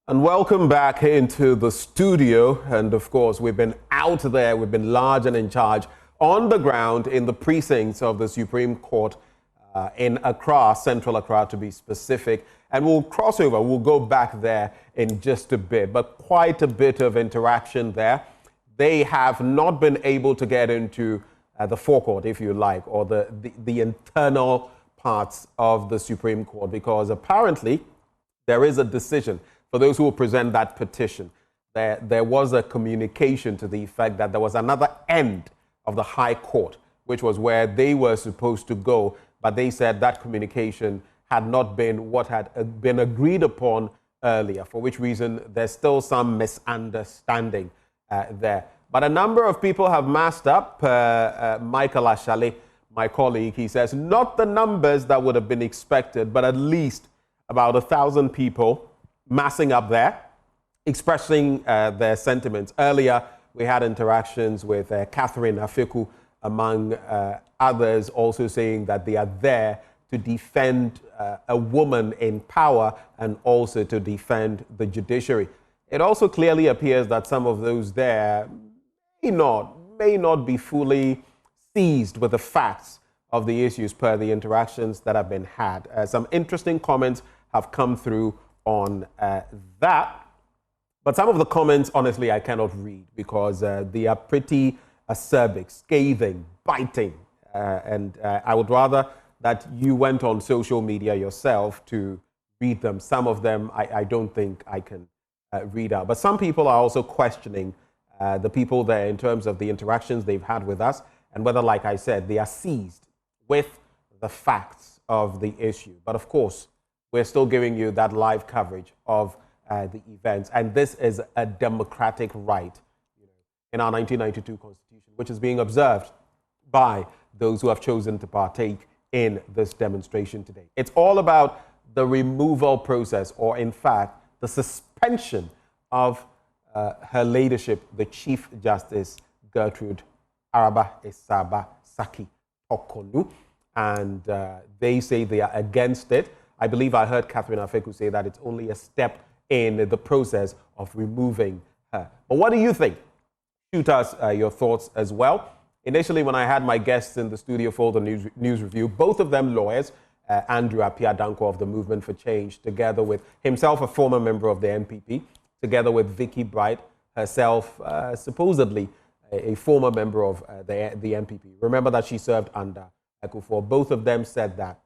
And welcome back into the studio. And of course, we've been out there, we've been large and in charge on the ground in the precincts of the Supreme Court in Accra, Central Accra to be specific. And we'll cross over, we'll go back there in just a bit, but quite a bit of interaction there. They have not been able to get into the forecourt, if you like, or the internal parts of the Supreme Court, because apparently there is a decision. For those who will present that petition, there was a communication to the effect that there was another end of the High Court, which was where they were supposed to go, but they said that communication had not been what had been agreed upon earlier, for which reason there's still some misunderstanding there. But a number of people have massed up. Michael Ashale, my colleague, he says, not the numbers that would have been expected, but at least about 1,000 people massing up there, expressing their sentiments. Earlier, we had interactions with Catherine Afeku, among others, also saying that they are there to defend a woman in power and also to defend the judiciary. It also clearly appears that some of those there may not be fully seized with the facts of the issues per the interactions that have been had. Some interesting comments have come through on that, but some of the comments, honestly, I cannot read because they are pretty acerbic, scathing, biting, and I would rather that you went on social media yourself to read them. Some of them I don't think I can read out, but some people are also questioning the people there in terms of the interactions they've had with us and whether, like I said, they are seized with the facts of the issue. But of course, we're still giving you that live coverage of the events. And this is a democratic right in our 1992 Constitution, which is being observed by those who have chosen to partake in this demonstration today. It's all about the removal process, or in fact, the suspension of her ladyship, the Chief Justice Gertrude Araba Esaba Saki Okonu. And they say they are against it. I believe I heard Catherine Afeku say that it's only a step in the process of removing her. But what do you think? Shoot us your thoughts as well. Initially, when I had my guests in the studio for the news review, both of them lawyers, Andrew Appiah Danko of the Movement for Change, together with himself, a former member of the NPP, together with Vicky Bright, herself supposedly a former member of the NPP. Remember that she served under Ekufuor. Both of them said that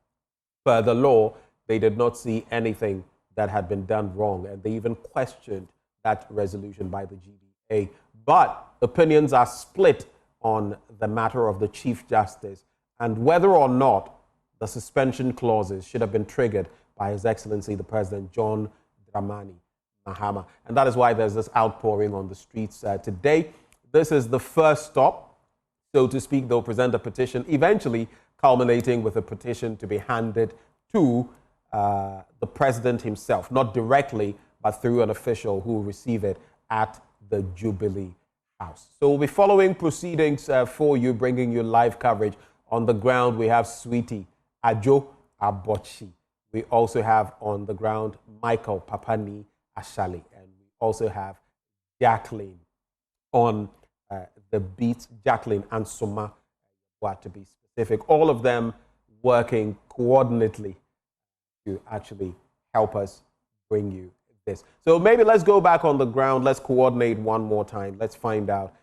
per the law, they did not see anything that had been done wrong, and they even questioned that resolution by the GDA. But opinions are split on the matter of the Chief Justice and whether or not the suspension clauses should have been triggered by His Excellency the President John Dramani Mahama. And that is why there's this outpouring on the streets today. This is the first stop, so to speak. They'll present a petition, eventually culminating with a petition to be handed to the president himself, not directly, but through an official who will receive it at the Jubilee House. So we'll be following proceedings for you, bringing you live coverage. On the ground, we have Sweetie Ajo Abochi. We also have on the ground Michael Papani Ashale, and we also have Jacqueline on the beat, Jacqueline and Soma, to be specific. All of them working coordinately to actually help us bring you this. So maybe let's go back on the ground. Let's coordinate one more time. Let's find out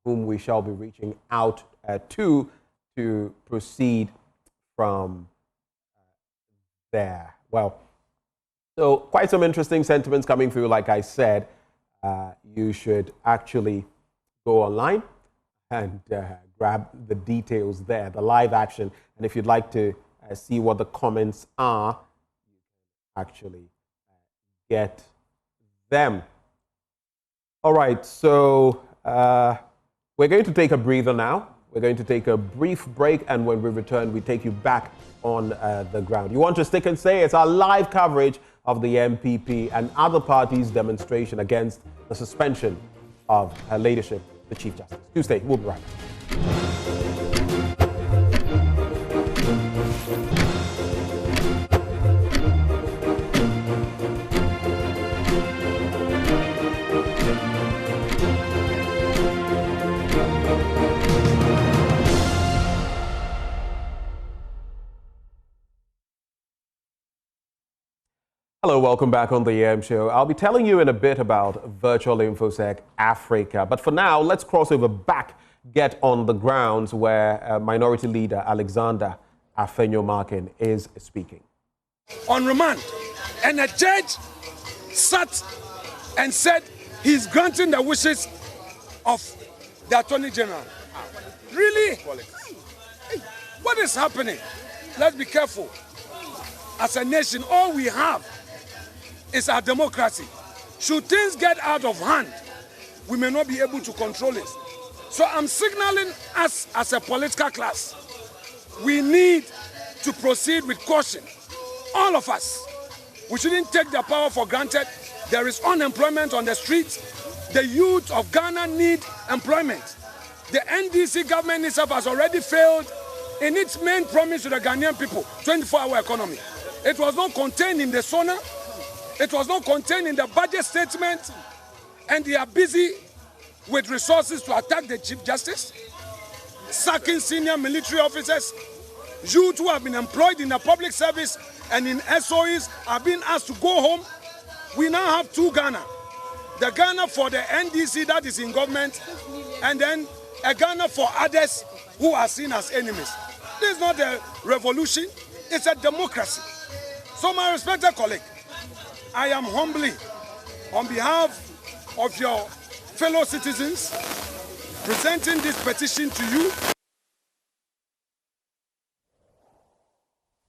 whom we shall be reaching out to proceed from there. Well, so quite some interesting sentiments coming through. Like I said, you should actually go online and grab the details there, the live action. And if you'd like to see what the comments are, you can actually get them. All right, so we're going to take a breather now. We're going to take a brief break, and when we return, we take you back on the ground. You want to stick and say? It's our live coverage of the NPP and other parties' demonstration against the suspension of her ladyship, the Chief Justice. Tuesday, we'll be right back. Hello, welcome back on the AM show. I'll be telling you in a bit about Virtual InfoSec Africa. But for now, let's cross over back, get on the grounds where Minority Leader Alexander Afenyo-Markin is speaking. On remand, and a judge sat and said he's granting the wishes of the Attorney General. Really? What is happening? Let's be careful. As a nation, all we have is our democracy. Should things get out of hand, we may not be able to control it. So I'm signaling us as a political class, we need to proceed with caution. All of us. We shouldn't take the power for granted. There is unemployment on the streets. The youth of Ghana need employment. The NDC government itself has already failed in its main promise to the Ghanaian people, 24-hour economy. It was not contained in the SONA. It was not contained in the budget statement. And they are busy with resources to attack the Chief Justice, sacking senior military officers. Youth who have been employed in the public service and in SOEs are being asked to go home. We now have two Ghana. The Ghana for the NDC that is in government, and then a Ghana for others who are seen as enemies. This is not a revolution, it's a democracy. So my respected colleague, I am humbly, on behalf of your fellow citizens, presenting this petition to you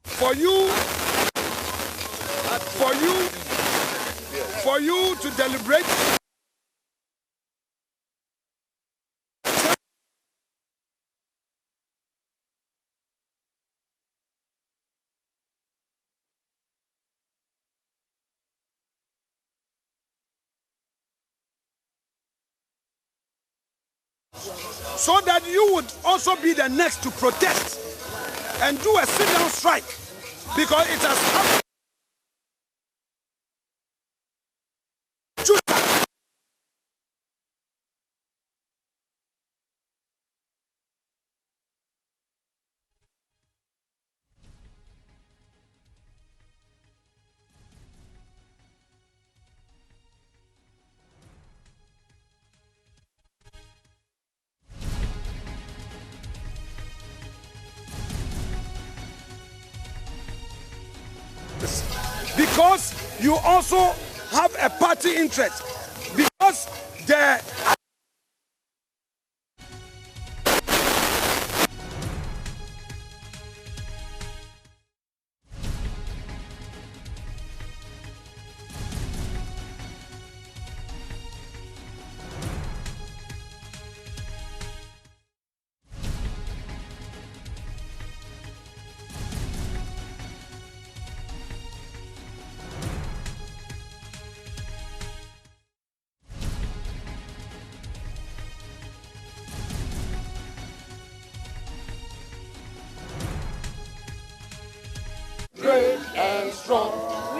for you to deliberate so that you would also be the next to protest and do a sit-down strike, because it has happened. Because you also have a party interest. Because the great and strong.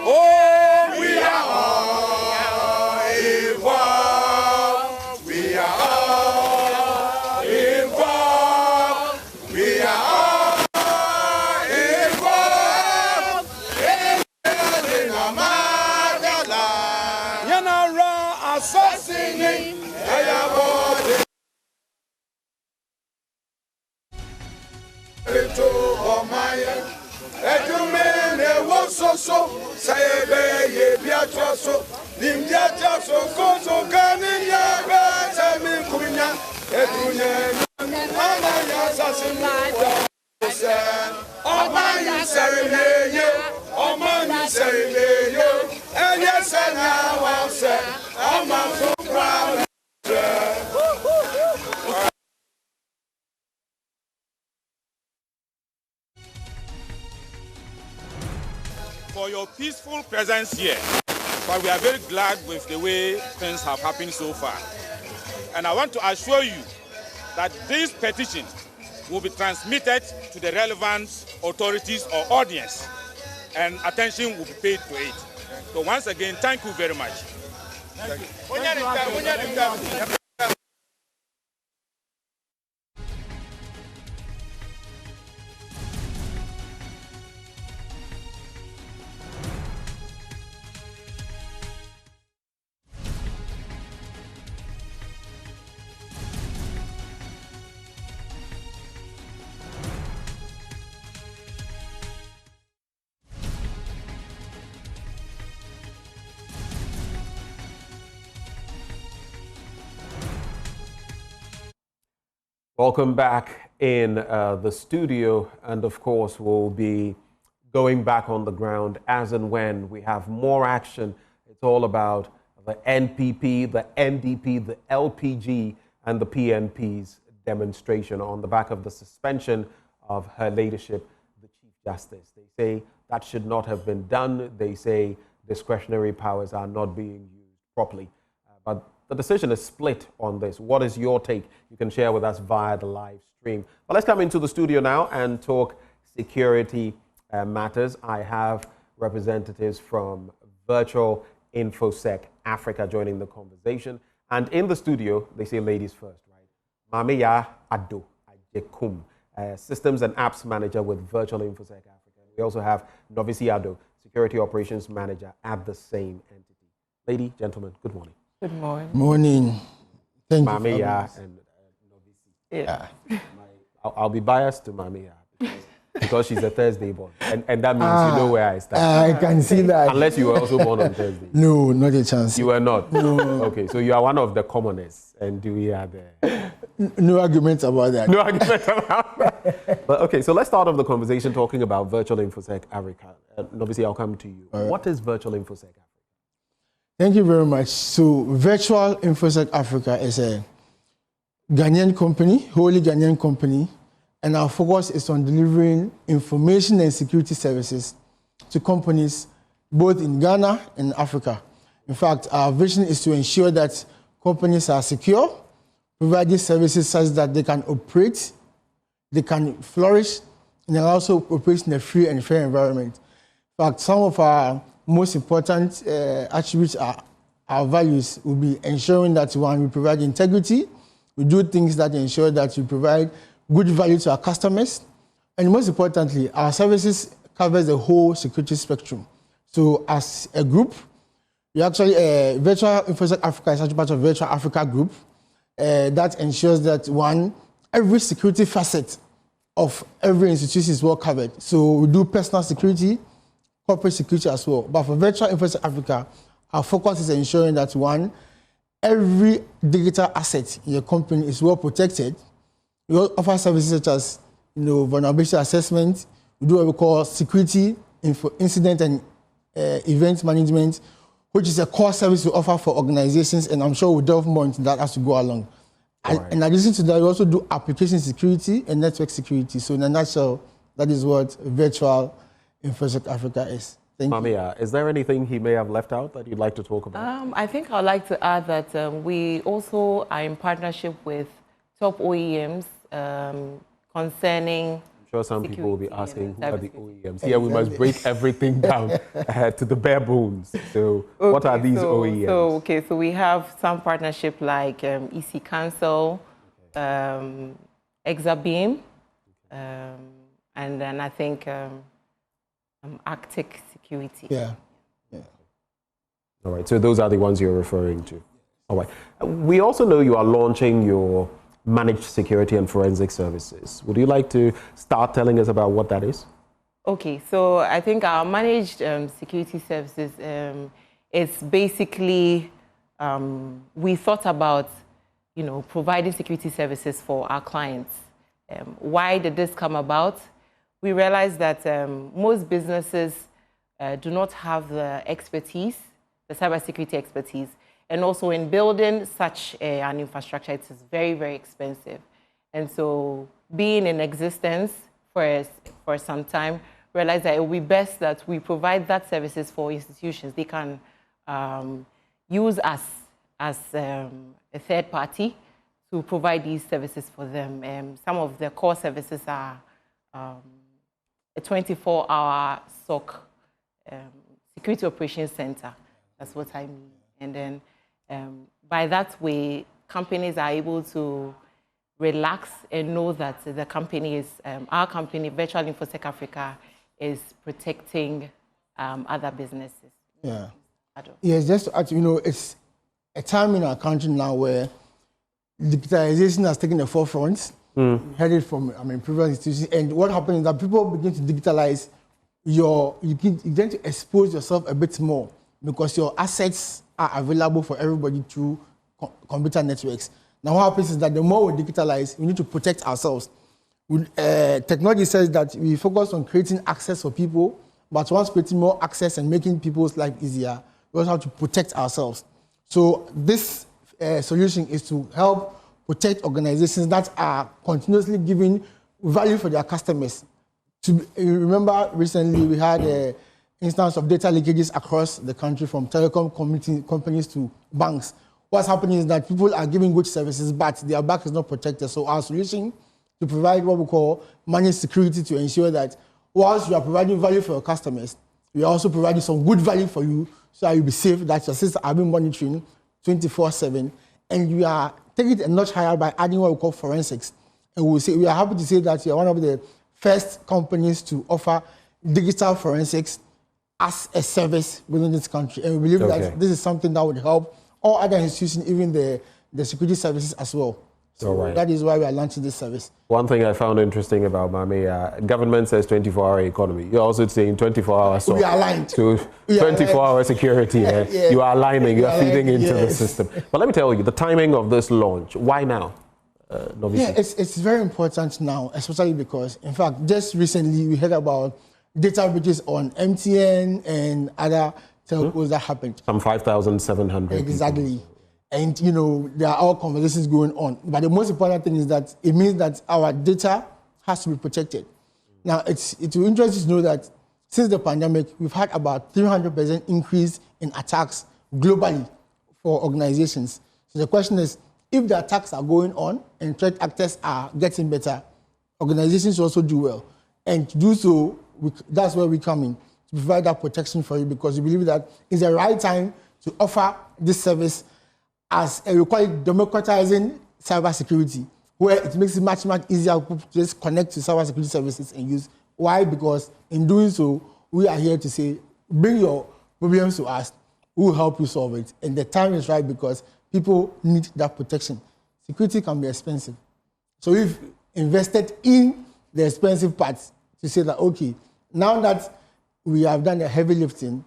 Oh, we are all involved. We are all involved. We are all involved in building a motherland. Yanara assassinating Ayabode. So say ye biatraso nimdia traso koso ganin ya beta mi kunya edunya ama ya sasimida Omani sereye enye sena wase ama fukra. For your peaceful presence here, but we are very glad with the way things have happened so far. And I want to assure you that this petition will be transmitted to the relevant authorities or audience, and attention will be paid to it. So once again, thank you very much. Thank you. Welcome back in the studio, and of course we'll be going back on the ground as and when we have more action. It's all about the NPP, the NDP, the LPG, and the PNP's demonstration on the back of the suspension of her ladyship, the Chief Justice. They say that should not have been done. They say discretionary powers are not being used properly. But the decision is split on this. What is your take? You can share with us via the live stream. But let's come into the studio now and talk security matters. I have representatives from Virtual InfoSec Africa joining the conversation. And in the studio, they say ladies first, right? Mameya Ado Ajekum, Systems and Apps Manager with Virtual InfoSec Africa. We also have Novisi Ado, Security Operations Manager at the same entity. Lady, gentlemen, good morning. Good morning. Morning. Thank you. Mameya and Novisi. Yeah. I'll be biased to Mameya because she's a Thursday born. And that means you know where I stand. I can see that. Unless you were also born on Thursday. No, not a chance. You were not? No. Okay, so you are one of the commoners. And do we have no arguments about that. No arguments about that. But okay, so let's start off the conversation talking about Virtual InfoSec Africa. Obviously, I'll come to you. What is Virtual InfoSec Africa? Thank you very much. So Virtual InfoSec Africa is a Ghanaian company, wholly Ghanaian company, and our focus is on delivering information and security services to companies both in Ghana and Africa. In fact, our vision is to ensure that companies are secure, providing services such that they can operate, they can flourish, and they also operate in a free and fair environment. In fact, some of our most important attributes are our values will be ensuring that, one, we provide integrity, we do things that ensure that we provide good value to our customers, and most importantly, our services covers the whole security spectrum. So as a group, we actually, Virtual InfoSec Africa is actually part of Virtual Africa Group that ensures that, one, every security facet of every institution is well covered. So we do personal security, corporate security as well. But for Virtual InfoSec Africa, our focus is ensuring that, one, every digital asset in your company is well protected. We offer services such as, vulnerability assessment. We do what we call security, incident and event management, which is a core service we offer for organizations, and I'm sure we'll delve more into that as we go along. Right. In addition to that, we also do application security and network security. So in a nutshell, that is what Virtual InfoSec Africa is. Thank you. Mamia, is there anything he may have left out that you'd like to talk about? I think I'd like to add that we also are in partnership with top OEMs concerning. I'm sure some people will be asking who are the OEMs. Here we must break everything down to the bare bones. So what are these OEMs? So we have some partnership like EC Council, Exabeam, and then I think Arctic Security. Yeah. All right, so those are the ones you're referring to. All right. We also know you are launching your managed security and forensic services. Would you like to start telling us about what that is? Okay, so I think our managed security services is basically, we thought about, providing security services for our clients. Why did this come about? We realized that most businesses do not have the expertise, the cybersecurity expertise. And also in building such an infrastructure, it is very, very expensive. And so being in existence for some time, realized that it would be best that we provide that services for institutions. They can use us as a third party to provide these services for them. Some of the core services are a 24-hour SOC, Security Operations Center. That's what I mean. And then by that way, companies are able to relax and know that the company is, our company, Virtual InfoSec Africa, is protecting other businesses. Yeah. Yes, just to add, it's a time in our country now where digitalization has taken the forefront, headed from previous institutions. And what happens is that people begin to digitalize, you tend to expose yourself a bit more because your assets are available for everybody through computer networks. Now what happens is that the more we digitalize, we need to protect ourselves. Technology says that we focus on creating access for people, but once creating more access and making people's life easier, we also have to protect ourselves. So this solution is to help protect organizations that are continuously giving value for their customers. Remember, recently we had an instance of data leakages across the country from telecom companies to banks. What's happening is that people are giving good services, but their back is not protected. So our solution to provide what we call managed security to ensure that whilst you are providing value for your customers, we are also providing some good value for you so that you'll be safe, that your systems are being monitoring 24/7. And we are taking it a notch higher by adding what we call forensics. And we are happy to say that we are one of the first companies to offer digital forensics as a service within this country. And we believe that this is something that would help all other institutions, even the security services as well. So that is why we are launching this service. One thing I found interesting about Mami, government says 24-hour economy. You're also saying 24-hour we are aligned. So 24-hour security. You are aligning, you are feeding into the system. But let me tell you, the timing of this launch, why now? It's very important now, especially because, in fact, just recently we heard about data breaches on MTN and other telcos that happened. Some 5,700. Exactly. People. And, you know, there are all conversations going on. But the most important thing is that it means that our data has to be protected. Now, it will interest you to know that since the pandemic, we've had about 300% increase in attacks globally for organizations. So the question is, if the attacks are going on and threat actors are getting better, organizations also do well. And to do so, that's where we come in, to provide that protection for you, because we believe that it's the right time to offer this service as we call it democratizing cybersecurity, where it makes it much easier to just connect to cybersecurity services and use. Why? Because in doing so, we are here to say, bring your problems to us, we will help you solve it. And the time is right because people need that protection. Security can be expensive. So we've invested in the expensive parts to say that, okay, now that we have done the heavy lifting,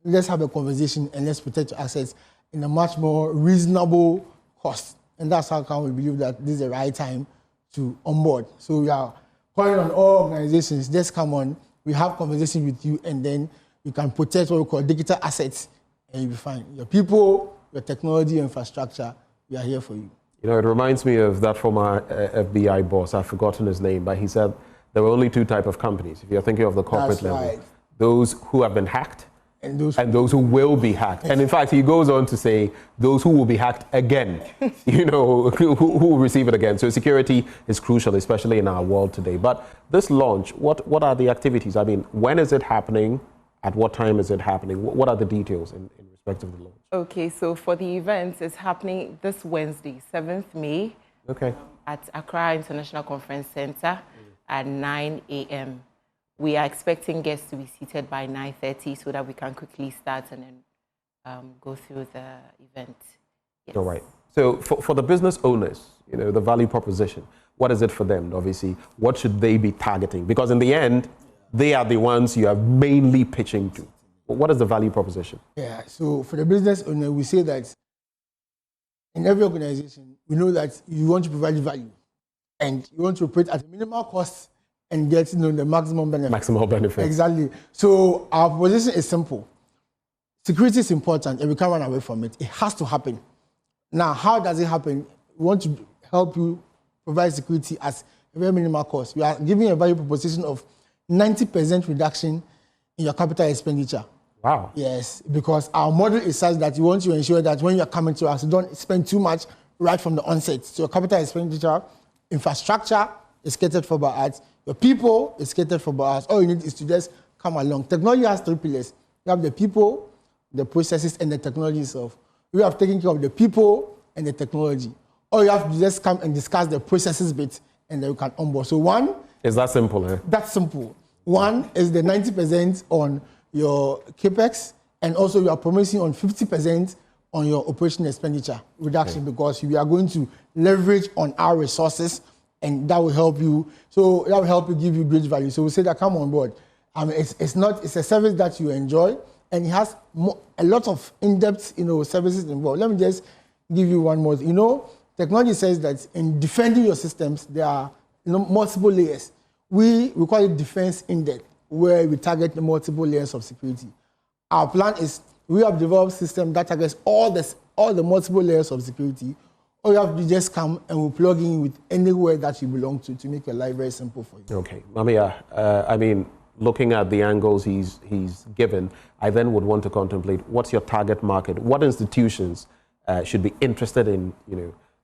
let's have a conversation and let's protect your assets in a much more reasonable cost. And that's how come we believe that this is the right time to onboard. So we are calling on all organizations, just come on, we have conversation with you, and then you can protect what we call digital assets, and you'll be fine. Your people, your technology, infrastructure, we are here for you. You know, it reminds me of that former FBI boss, I've forgotten his name, but he said there were only two types of companies. If you're thinking of the corporate level, right. Those who have been hacked, and those who will be hacked. And in fact, he goes on to say those who will be hacked again, you know, who will receive it again. So security is crucial, especially in our world today. But this launch, what are the activities? I mean, when is it happening? At what time is it happening? What are the details in respect of the launch? Okay, so for the event, it's happening this Wednesday, 7th May, at Accra International Conference Center at 9 a.m. We are expecting guests to be seated by 9:30 so that we can quickly start and then go through the event. Yes. All right. So for the business owners, you know, the value proposition, what is it for them? Obviously, what should they be targeting? Because in the end, they are the ones you are mainly pitching to. What is the value proposition? Yeah, so for the business owner, we say that in every organization, we know that you want to provide value and you want to operate at a minimal cost and get the maximum benefit. Maximum benefit. Exactly. So our position is simple. Security is important and we can't run away from it. It has to happen. Now, how does it happen? We want to help you provide security at a very minimal cost. We are giving a value proposition of 90% reduction in your capital expenditure. Wow. Yes, because our model is such that we want to ensure that when you're coming to us, you don't spend too much right from the onset. So your capital expenditure, infrastructure is catered for by us. Your people is catered for by us. All you need is to just come along. Technology has three pillars. You have the people, the processes, and the technology itself. We have taken care of the people and the technology. All you have to just come and discuss the processes bit, and then you can onboard. So one... Is that simple, eh? That's simple. One is the 90% on your CAPEX, and also you are promising on 50% on your operational expenditure reduction, because we are going to leverage on our resources, and that will help you. So that will help you, give you great value. So we say that come on board. It's a service that you enjoy, and it has a lot of in-depth, services involved. Let me just give you one more. technology says that in defending your systems, there are multiple layers. We call it defense in depth, where we target the multiple layers of security. Our plan is we have developed a system that targets all the multiple layers of security. All you have to do is just come and we'll plug in with anywhere that you belong to make your life very simple for you. Okay, Mamia, I mean, looking at the angles he's given, I then would want to contemplate what's your target market? What institutions should be interested in,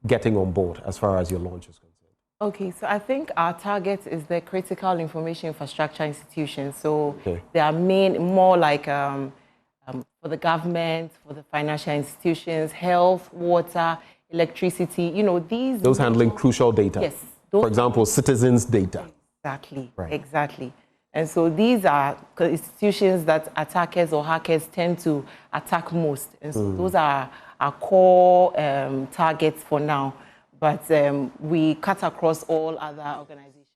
getting on board as far as your launch is concerned? Okay, so I think our target is the critical information infrastructure institutions. So they are more like for the government, for the financial institutions, health, water, electricity, these... Those handling crucial data. Yes. For example, citizens' data. Exactly, exactly. And so these are institutions that attackers or hackers tend to attack most. And so those are our core targets for now. But we cut across all other organizations.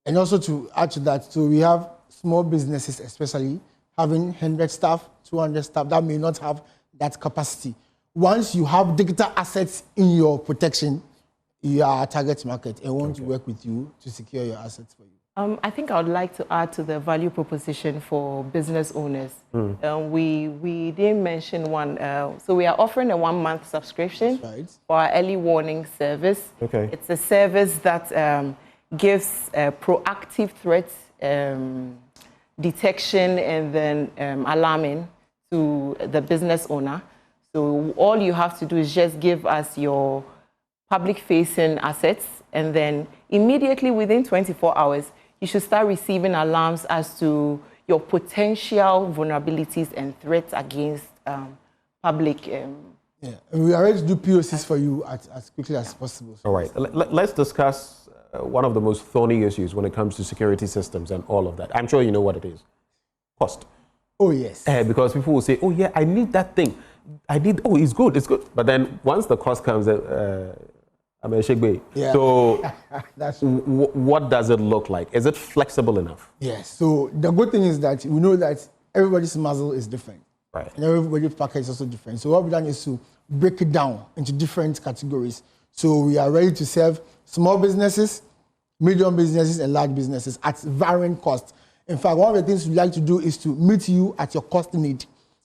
And also to add to that, so we have small businesses, especially having 100 staff, 200 staff that may not have that capacity. Once you have digital assets in your protection, you are a target market and want to work with you to secure your assets for you. I think I would like to add to the value proposition for business owners. We didn't mention one. So we are offering a 1-month subscription for our early warning service. Okay. It's a service that gives proactive threat detection and then alarming to the business owner. So all you have to do is just give us your public-facing assets, and then immediately within 24 hours, you should start receiving alarms as to your potential vulnerabilities and threats against public. Yeah, and we are ready to do POCs for you as quickly as possible. All right, let's discuss one of the most thorny issues when it comes to security systems and all of that. I'm sure you know what it is. Cost. Oh, yes. Because people will say, oh, yeah, I need that thing. It's good, it's good. But then once the cost comes, I'm a shigbe. Yeah. So what does it look like? Is it flexible enough? Yes. So the good thing is that we know that everybody's muzzle is different. Right. And everybody's package is also different. So what we've done is to break it down into different categories. So we are ready to serve small businesses, medium businesses, and large businesses at varying costs. In fact, one of the things we like to do is to meet you at your cost need.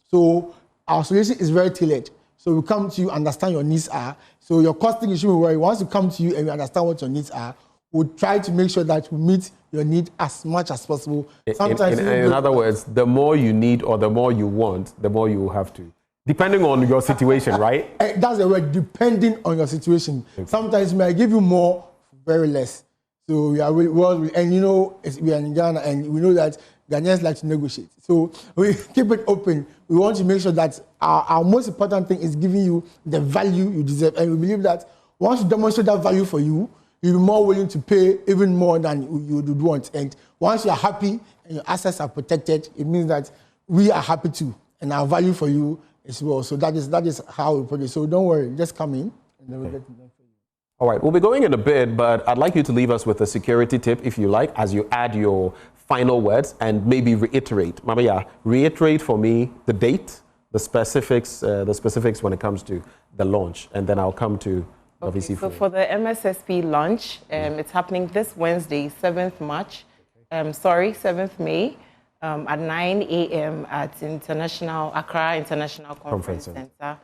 So our solution is very tailored. So we come to you, understand your needs are. So your costing, you shouldn't worry. Once you come to you and we understand what your needs are, we'll try to make sure that we meet your need as much as possible. Sometimes in other words, the more you need or the more you want, the more you have to. Depending on your situation, right? That's the word, depending on your situation. Okay. Sometimes we might give you more, very less. So we are and we are in Ghana and we know that Ghanaians like to negotiate. So we keep it open. We want to make sure that our most important thing is giving you the value you deserve. And we believe that once you demonstrate that value for you, you'll be more willing to pay even more than you would want. And once you're happy and your assets are protected, it means that we are happy too. And our value for you as well. So that is how we put it. So don't worry, just come in and then we'll get to them for you. All right, we'll be going in a bit, but I'd like you to leave us with a security tip, if you like, as you add your final words and maybe reiterate. Mamia, reiterate for me the date, the specifics when it comes to the launch, and then I'll come to obviously. So for the MSSP launch, it's happening this Wednesday, 7th March. 7th May, at 9 a.m. at Accra International Conference Center.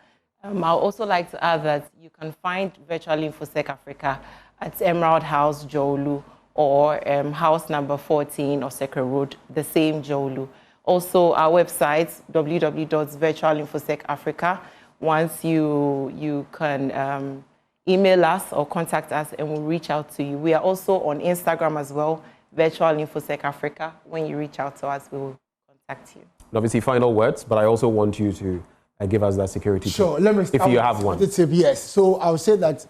I'll also like to add that you can find Virtual InfoSec Africa at Emerald House, Jolu, or house number 14 or Secret Road, the same Jolu. Also, our website, www.virtualinfosecafrica. Once you can email us or contact us and we'll reach out to you. We are also on Instagram as well, Virtual InfoSec Africa. When you reach out to us, we will contact you. Obviously, final words, but I also want you to give us that security tip. Let me start if you have one. Yes. So I would say that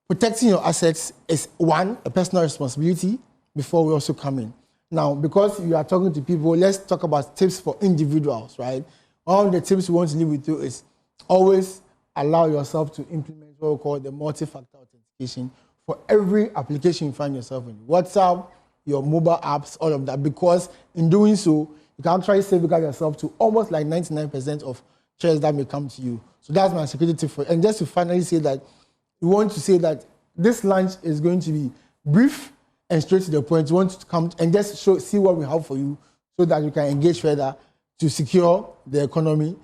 protecting your assets is a personal responsibility before we also come in. Now, because you are talking to people, let's talk about tips for individuals, right? One of the tips we want to leave with you is always allow yourself to implement what we call the multi-factor authentication for every application you find yourself in. WhatsApp, your mobile apps, all of that, because in doing so, you can try to safeguard yourself to almost like 99% of threats that may come to you. So that's my security tip for. And just to finally say that we want to say that this lunch is going to be brief and straight to the point. We want to come and just see what we have for you so that we can engage further to secure the economy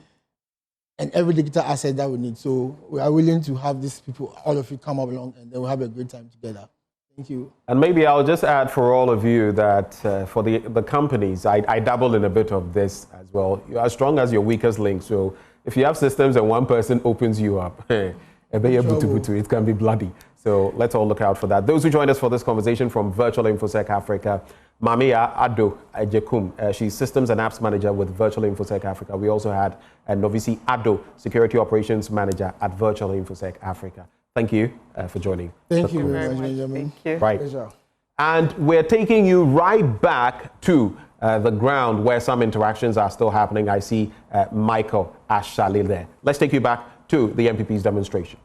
and every digital asset that we need. So we are willing to have these people, all of you, come up along, and then we'll have a great time together. Thank you. And maybe I'll just add for all of you that for the companies, I dabble in a bit of this as well. You are as strong as your weakest link. So if you have systems and one person opens you up, it can be bloody. So let's all look out for that. Those who joined us for this conversation from Virtual InfoSec Africa, Mamia Ado Ejekum, she's Systems and Apps Manager with Virtual InfoSec Africa. We also had Novisi Ado, Security Operations Manager at Virtual InfoSec Africa. Thank you for joining. Thank you very much, Benjamin. Thank you. Right. Pleasure. And we're taking you right back to the ground where some interactions are still happening. I see Michael Ashali there. Let's take you back to the NPP's demonstration.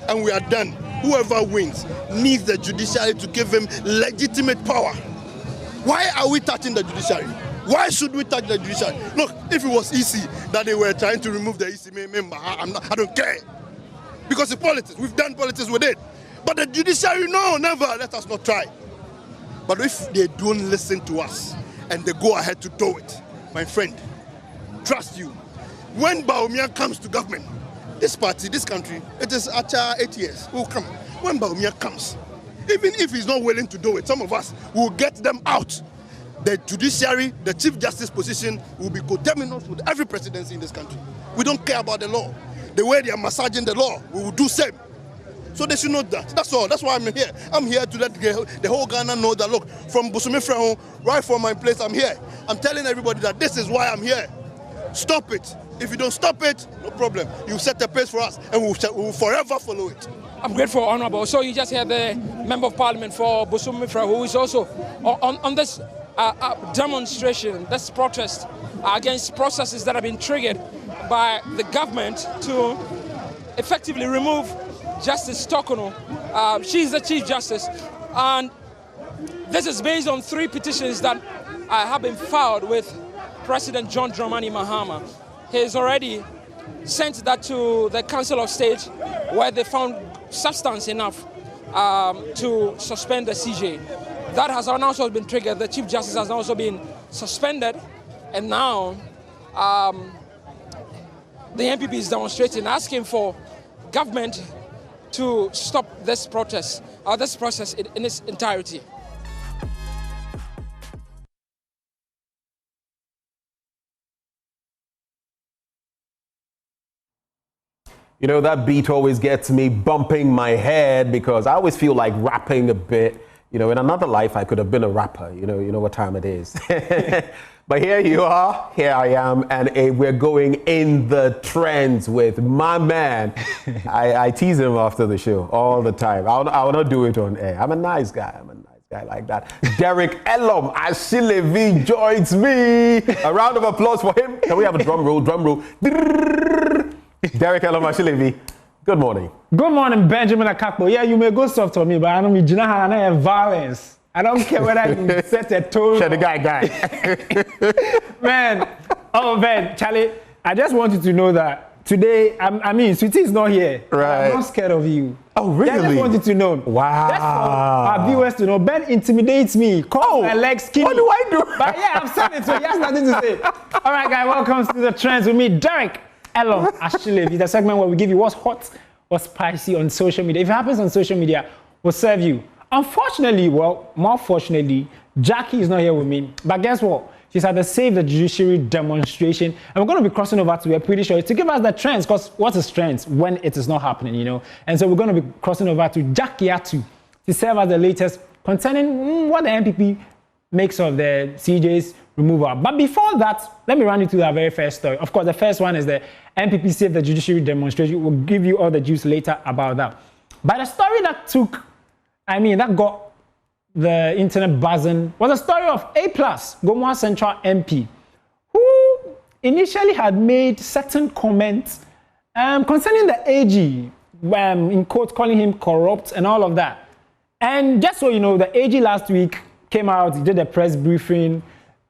And we are done. Whoever wins needs the judiciary to give him legitimate power. Why are we touching the judiciary? Why should we touch the judiciary? Look, if it was easy that they were trying to remove the EC member, I don't care. Because it's politics. We've done politics with it. But the judiciary, no, never. Let us not try. But if they don't listen to us and they go ahead to do it, my friend, trust you, when Bawumia comes to government, this party, this country, it is after 8 years, will come. When Bawumia comes, even if he's not willing to do it, some of us will get them out. The judiciary, the Chief Justice position will be coterminous with every presidency in this country. We don't care about the law. The way they are massaging the law, we will do same. So they should know that. That's all. That's why I'm here. I'm here to let the whole Ghana know that, look, from Busumi Freho, right from my place, I'm here. I'm telling everybody that this is why I'm here. Stop it. If you don't stop it, no problem. You set the pace for us, and we will forever follow it. I'm grateful, Honorable. So you just heard the Member of Parliament for Busumi Freho, who is also on this demonstration, this protest against processes that have been triggered by the government to effectively remove Justice Tokono. She's the Chief Justice, and this is based on 3 petitions that have been filed with President John Dramani Mahama. He's already sent that to the Council of State, where they found substance enough to suspend the CJ. That has also been triggered. The Chief Justice has also been suspended, and now the NPP is demonstrating, asking for government to stop this protest, this process in its entirety. You know, that beat always gets me bumping my head because I always feel like rapping a bit. You know, in another life, I could have been a rapper. You know what time it is. But here you are, here I am, and we're going in the trends with my man. I tease him after the show all the time. I will not do it on air. I'm a nice guy. Like that. Derek Elom Ashilevi joins me. A round of applause for him. Can we have a drum roll? Drum roll. Derek Elom Ashilevi, good morning. Good morning, Benjamin Akakpo. Yeah, you may go soft on me, but I don't mean violence. I don't care whether you set a tone. Shut the guy. Man, Charlie, I just want you to know that today, I mean, Sweetie is not here. Right. I'm not scared of you. Oh, really? I just want you to know. Wow. That's for our viewers to know. Ben intimidates me. Calls my legs skinny. What do I do? But yeah, I've said it, so he has nothing to say. All right, guys, welcome to the trends with me, Derek Elom Ashilevi, the segment where we give you what's hot, what's spicy on social media. If it happens on social media, we'll serve you. Unfortunately, well, more fortunately, Jackie is not here with me. But guess what? She's at the Save the Judiciary demonstration. And we're going to be crossing over to, we're pretty sure, to give us the trends. Because what is trends when it is not happening, you know? And so we're going to be crossing over to Jackie Atu to serve us the latest concerning what the NPP makes of the CJ's removal. But before that, let me run you through our very first story. Of course, the first one is the NPP Save the Judiciary demonstration. We'll give you all the juice later about that. But the story that that got the internet buzzing was a story of A+, Gomwa Central MP, who initially had made certain comments concerning the AG, in quote, calling him corrupt and all of that. And just so you know, the AG last week came out, he did a press briefing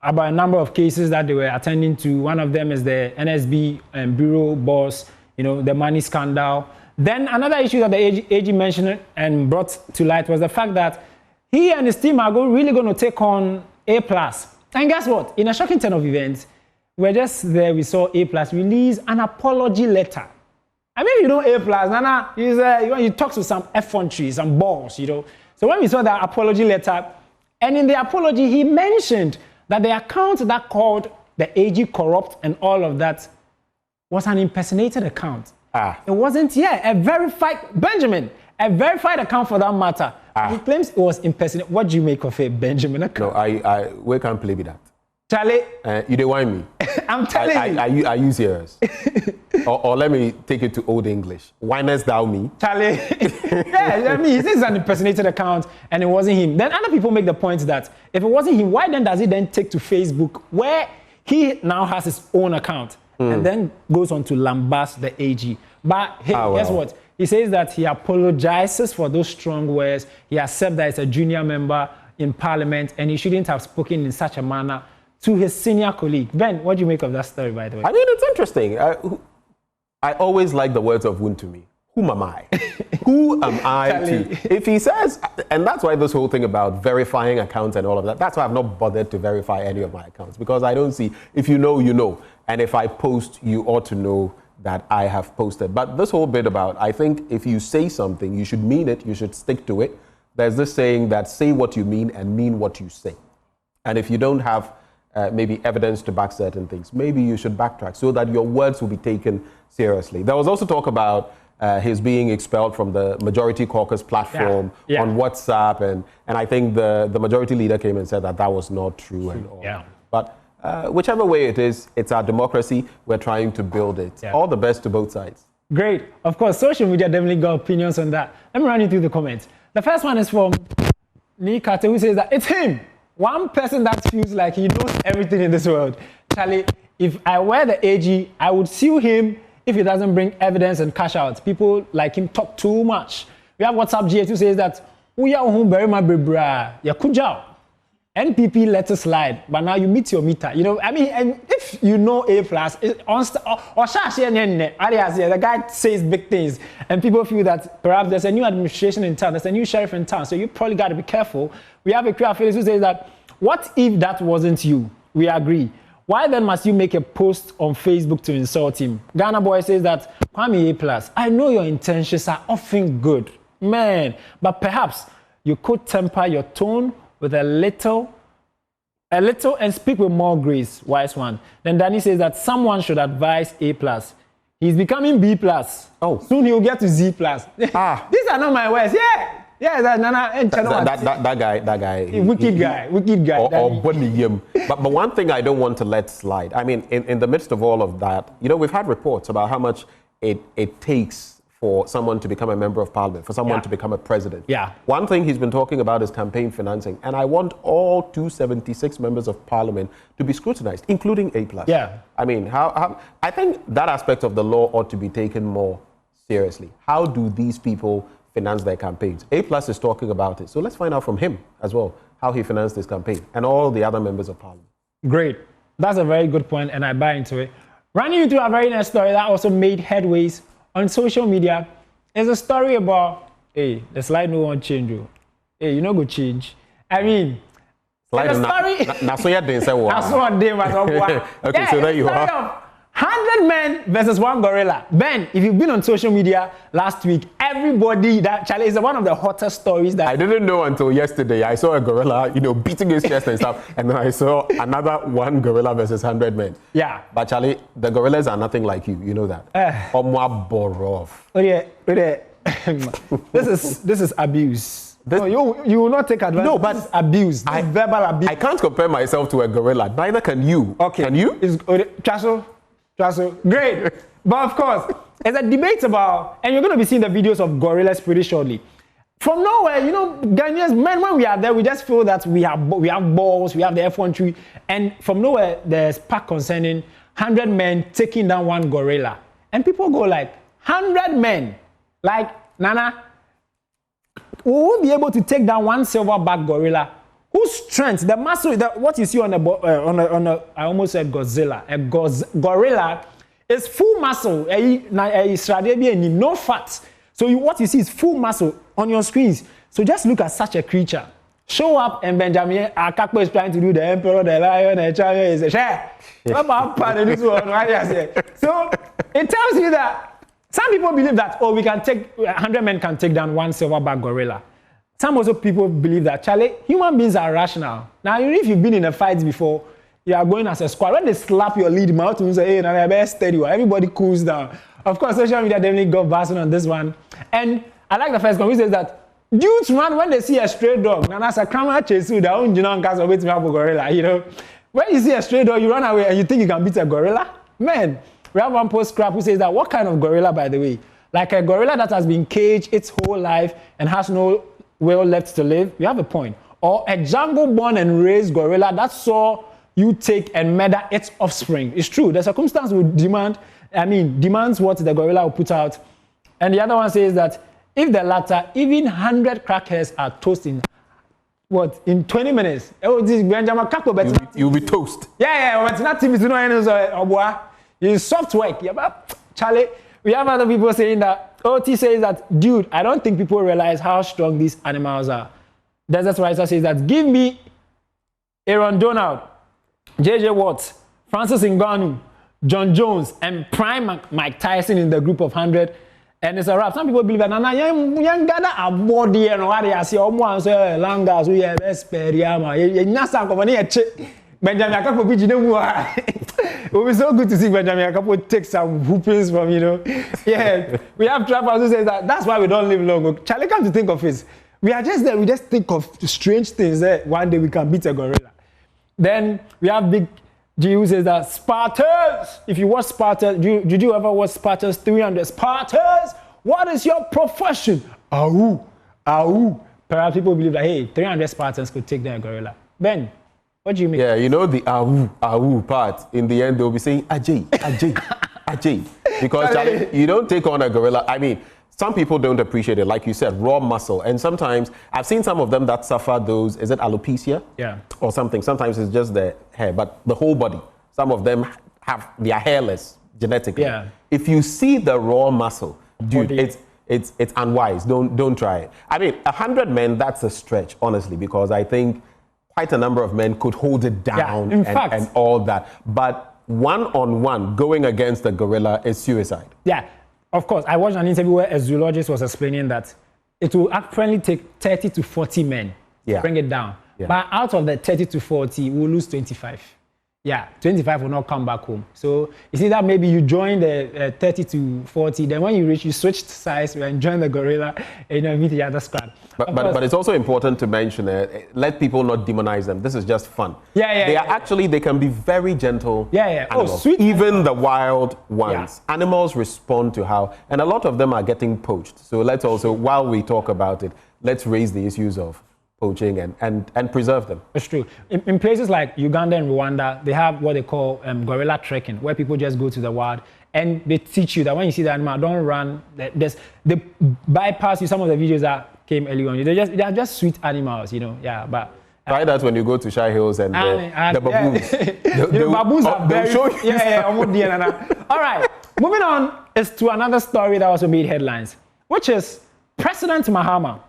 about a number of cases that they were attending to. One of them is the NSB bureau boss, you know, the money scandal. Then another issue that the AG mentioned and brought to light was the fact that he and his team are really going to take on A+. And guess what? In a shocking turn of events, we're just there, we saw A+ release an apology letter. I mean, you know A+, Nana, he talks to some effrontery, some balls, you know. So when we saw that apology letter, and in the apology, he mentioned that the account that called the AG corrupt and all of that was an impersonated account. It wasn't, a verified, Benjamin, a verified account for that matter. He claims it was impersonated. What do you make of a Benjamin account? No, we can't play with that. Charlie. You don't want me. I'm telling you. Are you serious? or let me take it to Old English. Whinest thou me? Charlie. Yeah, I mean, he says it's an impersonated account and it wasn't him. Then other people make the point that if it wasn't him, why then does he then take to Facebook where he now has his own account and then goes on to lambast the AG? But hey, guess what? He says that he apologizes for those strong words. He accepts that he's a junior member in parliament and he shouldn't have spoken in such a manner to his senior colleague. Ben, what do you make of that story, by the way? I mean, it's interesting. I always like the words of Wuntumi. Whom am I? Who am I to? If he says, and that's why this whole thing about verifying accounts and all of that, that's why I've not bothered to verify any of my accounts, because I don't see, if you know, you know. And if I post, you ought to know that I have posted. But this whole bit about, I think if you say something, you should mean it, you should stick to it. There's this saying that say what you mean and mean what you say. And if you don't have maybe evidence to back certain things, maybe you should backtrack so that your words will be taken seriously. There was also talk about his being expelled from the Majority Caucus platform on WhatsApp, and I think the Majority Leader came and said that that was not true and all. But whichever way it is, it's our democracy. We're trying to build it. All the best to both sides. Great. Of course, social media definitely got opinions on that. Let me run you through the comments. The first one is from Nikate, who says that it's him. One person that feels like he knows everything in this world. Charlie, if I were the AG, I would sue him if he doesn't bring evidence and cash out. People like him talk too much. We have WhatsApp GH who says that we are home very much Yakujao. NPP let it slide, but now you meet your meter. You know, I mean, and if you know A+, the guy says big things, and people feel that perhaps there's a new administration in town, there's a new sheriff in town, so you probably got to be careful. We have a Kriya Felix who says that, what if that wasn't you? We agree. Why then must you make a post on Facebook to insult him? Ghana Boy says that, Kwame A+, I know your intentions are often good, man, but perhaps you could temper your tone with a little and speak with more grace, wise one. Then Danny says that someone should advise A+. He's becoming B+. Oh. Soon he will get to Z+. These are not my words. Yeah, that guy. Wicked guy. Or but one thing I don't want to let slide. I mean, in the midst of all of that, you know, we've had reports about how much it takes for someone to become a member of parliament, for someone to become a president. One thing he's been talking about is campaign financing, and I want all 276 members of parliament to be scrutinized, including A+. I mean, how I think that aspect of the law ought to be taken more seriously. How do these people finance their campaigns? A+ is talking about it, so let's find out from him as well how he financed his campaign and all the other members of parliament. Great. That's a very good point, and I buy into it. Running into a very nice story that also made headways on social media is a story about, the slide no one change. You know go change. I mean, it's a story. Okay, so there you are. 100 men versus one gorilla. Ben, if you've been on social media last week, everybody that Charlie is one of the hottest stories that I didn't know until yesterday. I saw a gorilla, beating his chest and stuff, and then I saw another one gorilla versus 100 men. Yeah. But Charlie, the gorillas are nothing like you. You know that. This is abuse. You will not take advantage. No, but this is abuse. This is verbal abuse. I can't compare myself to a gorilla. Neither can you. Okay. Can you? Great. But of course, there's a debate about, and you're going to be seeing the videos of gorillas pretty shortly. From nowhere, Ghanaians, men, when we are there, we just feel that we have balls, we have the F1 and from nowhere, there's pack concerning 100 men taking down one gorilla. And people go like, 100 men? Like, Nana, we will be able to take down one silverback gorilla whose strength, the muscle, what you see on I almost said Godzilla. A gorilla It's full muscle. No fat. So what you see is full muscle on your screens. So just look at such a creature. Show up and Benjamin Akakpo is trying to do the emperor, the lion, the child is a share. So it tells you that some people believe that, oh, 100 men can take down one silverback gorilla. Some also people believe that, Charlie, human beings are rational. Now, if you've been in a fight before, you are going as a squad. When they slap your lead mouth, you say, hey, now they're steady. Everybody cools down. Of course, social media definitely got bashing on this one. And I like the first comment, which says that dudes run when they see a stray dog. Now, that's a camera chase you down, you know, and cast a bit of a gorilla, you know. When you see a stray dog, you run away and you think you can beat a gorilla? Man, we have one post scrap who says that, what kind of gorilla, by the way? Like a gorilla that has been caged its whole life and has no will left to live? You have a point. Or a jungle-born and raised gorilla that saw you take and murder its offspring. It's true. The circumstance would demands what the gorilla will put out. And the other one says that if the latter, even 100 crackheads are toasting, what, in 20 minutes? Oh, this Benjamin Kakpo, but you'll be toast. Yeah, but it's not TV, it's soft work. Yeah, but Charlie, we have other people saying that, OT says that, dude, I don't think people realize how strong these animals are. Desert Riser says that, give me Aaron Donald, JJ Watts, Francis Ngannou, John Jones, and Prime Mike Tyson in the group of 100. And it's a wrap. Some people believe that Nana young gather a body and what they say, almost langas, we have Esperiama, Nasa company. Benjamin Akapo Beach, it will be so good to see Benjamin Akapo take some whoopings from, you know. Yeah, we have trappers who say that that's why we don't live long. Charlie, come to think of it. We are just there, we just think of strange things that one day we can beat a gorilla. Then we have Big G who says that Spartans, if you watch Spartans, did you ever watch Spartans 300? Spartans, what is your profession? Ahoo. Perhaps people believe that, hey, 300 Spartans could take down a gorilla. Ben, what do you mean? Yeah, you know the ahoo part. In the end, they'll be saying Ajay. Because Charlie, you don't take on a gorilla. I mean, some people don't appreciate it, like you said, raw muscle. And sometimes, I've seen some of them that suffer those, is it alopecia? Yeah. Or something. Sometimes it's just the hair, but the whole body. Some of them they are hairless genetically. Yeah. If you see the raw muscle, dude, it's unwise. Don't try it. I mean, 100 men, that's a stretch, honestly, because I think quite a number of men could hold it down and all that. But one-on-one, going against a gorilla is suicide. Yeah. Of course, I watched an interview where a zoologist was explaining that it will apparently take 30 to 40 men to bring it down. Yeah. But out of the 30 to 40, we'll lose 25. Yeah, 25 will not come back home. So you see that maybe you join the 30 to 40, then when you switch size and join the gorilla, and meet the other squad. But it's also important to mention let people not demonize them. This is just fun. They can be very gentle. Animals. Oh, sweet. Even the wild ones. Yeah. Animals respond to how, and a lot of them are getting poached. So let's also, while we talk about it, let's raise the issues of poaching and preserve them. It's true. In places like Uganda and Rwanda, they have what they call gorilla trekking, where people just go to the wild and they teach you that when you see the animal, don't run. They bypass you. Some of the videos that came early on, they are just sweet animals, you know. Yeah, but try that when you go to Shy Hills and the baboons. The baboons are very. Show you. All right, moving on is to another story that also made headlines, which is President Mahama.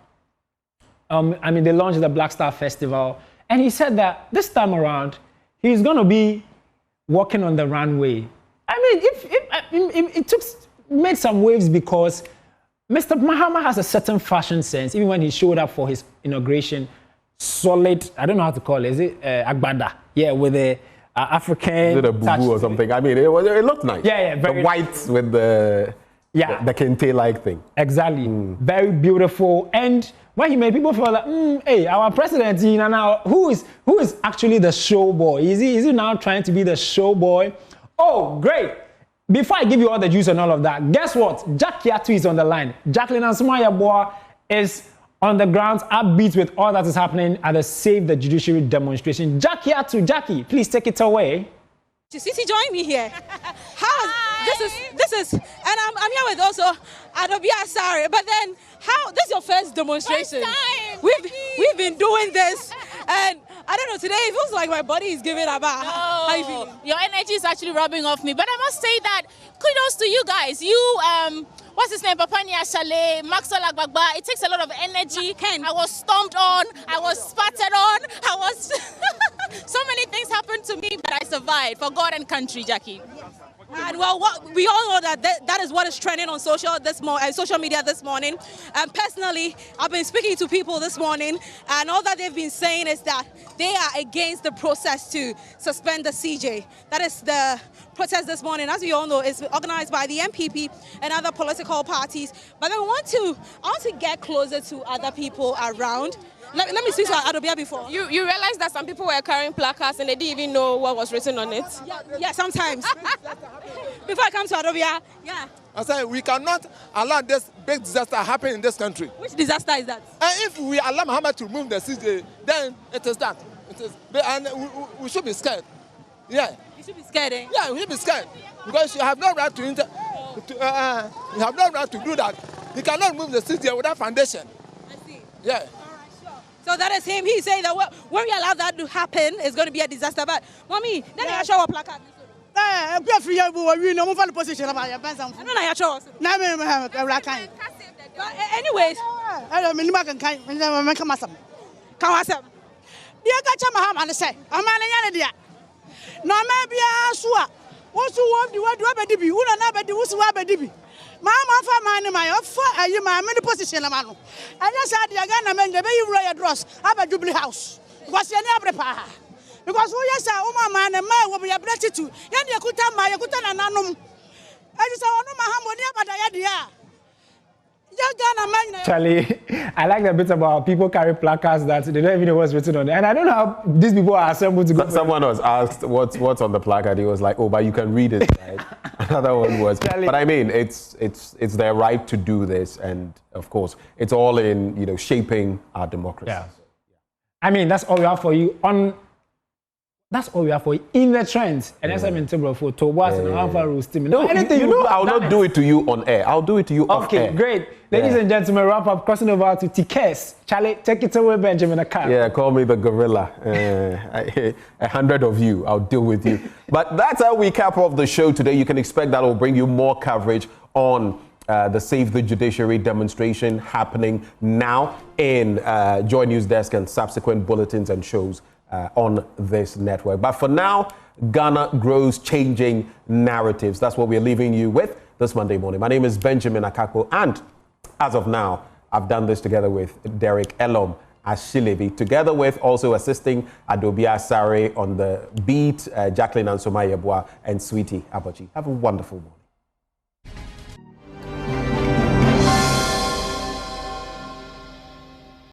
They launched the Black Star Festival, and he said that this time around, he's going to be walking on the runway. It made some waves because Mr. Mahama has a certain fashion sense. Even when he showed up for his inauguration, solid, I don't know how to call it, is it agbada? Yeah, with the African. Is it a boo or something? I mean, it looked nice. Yeah, the whites with the kente-like thing. Exactly. Very beautiful. And when he made people feel like, hey, our president, now who is actually the show boy? Is he now trying to be the show boy? Oh, great. Before I give you all the juice and all of that, guess what? Jack Yatu is on the line. Jacqueline Ansumaya is on the grounds, upbeat with all that is happening at the Save the Judiciary demonstration. Jackie, please take it away. Sisi join me here. This is, and I'm here with also Adobia Sari. But then, this is your first demonstration? First time. We've been doing this, and I don't know. Today it feels like my body is giving a bath. No, How you feeling? Your energy is actually rubbing off me. But I must say that kudos to you guys. You, what's his name? Papania Chalet, Maxwell Agbagba. It takes a lot of energy. I was stomped on. I was spattered on. I was... So many things happened to me, but I survived for God and country, Jackie. And well, we all know that is what is trending on social media this morning. And personally, I've been speaking to people this morning, and all that they've been saying is that they are against the process to suspend the CJ. That is the protest this morning, as we all know, is organized by the NPP and other political parties. But I want to get closer to other people around. Let me speak to Adobia before. You realize that some people were carrying placards and they didn't even know what was written on it? Yeah, sometimes. Before I come to Adobia, I say we cannot allow this big disaster happen in this country. Which disaster is that? And if we allow Muhammad to remove the CJ, then it is that. And we should be scared. Yeah. You should be scared, eh? Yeah, we should be scared. Because you have no right to you have no right to do that. You cannot remove the CJ without foundation. I see. Yeah. So that is him. He's saying that when we allow that to happen, it's going to be a disaster. But, mommy, then I show a placard. Anyways, Mama for money, my offer, you my many position, man. I just had the Ghana men, the way you dross, have a Jubilee house. Was your never pa? Because we just are man and man will be ability to. Yan Yakuta, my Yakutan and Anum. I just saw no Mahamodia, but I had the Charlie, I like the bit about people carry placards that they don't even know what's written on it. And I don't know how these people are assembled to go. Someone was asked what's on the placard. He was like, oh, but you can read it. Right? Another one was, Charlie. But I mean, it's their right to do this, and of course, it's all in shaping our democracy. Yeah. I mean, that's all we have for you on. That's all we have for you in the trends. And that's in terms of to what's and Alpha roasting. No, I'll not do it to you on air. I'll do it to you off air. Okay, great. Ladies and gentlemen, wrap up. Crossing over to TKS. Charlie, take it away, Benjamin Akar. Yeah, call me the gorilla. 100 of you, I'll deal with you. But that's how we cap off the show today. You can expect that will bring you more coverage on the Save the Judiciary demonstration happening now in Joy News Desk and subsequent bulletins and shows on this network. But for now, Ghana grows changing narratives. That's what we're leaving you with this Monday morning. My name is Benjamin Akakpo, and as of now, I've done this together with Derek Elom Ashilevi, together with also assisting Adobia Sare on the beat, Jacqueline Ansoma Yeboah, and Sweetie Abachi. Have a wonderful morning.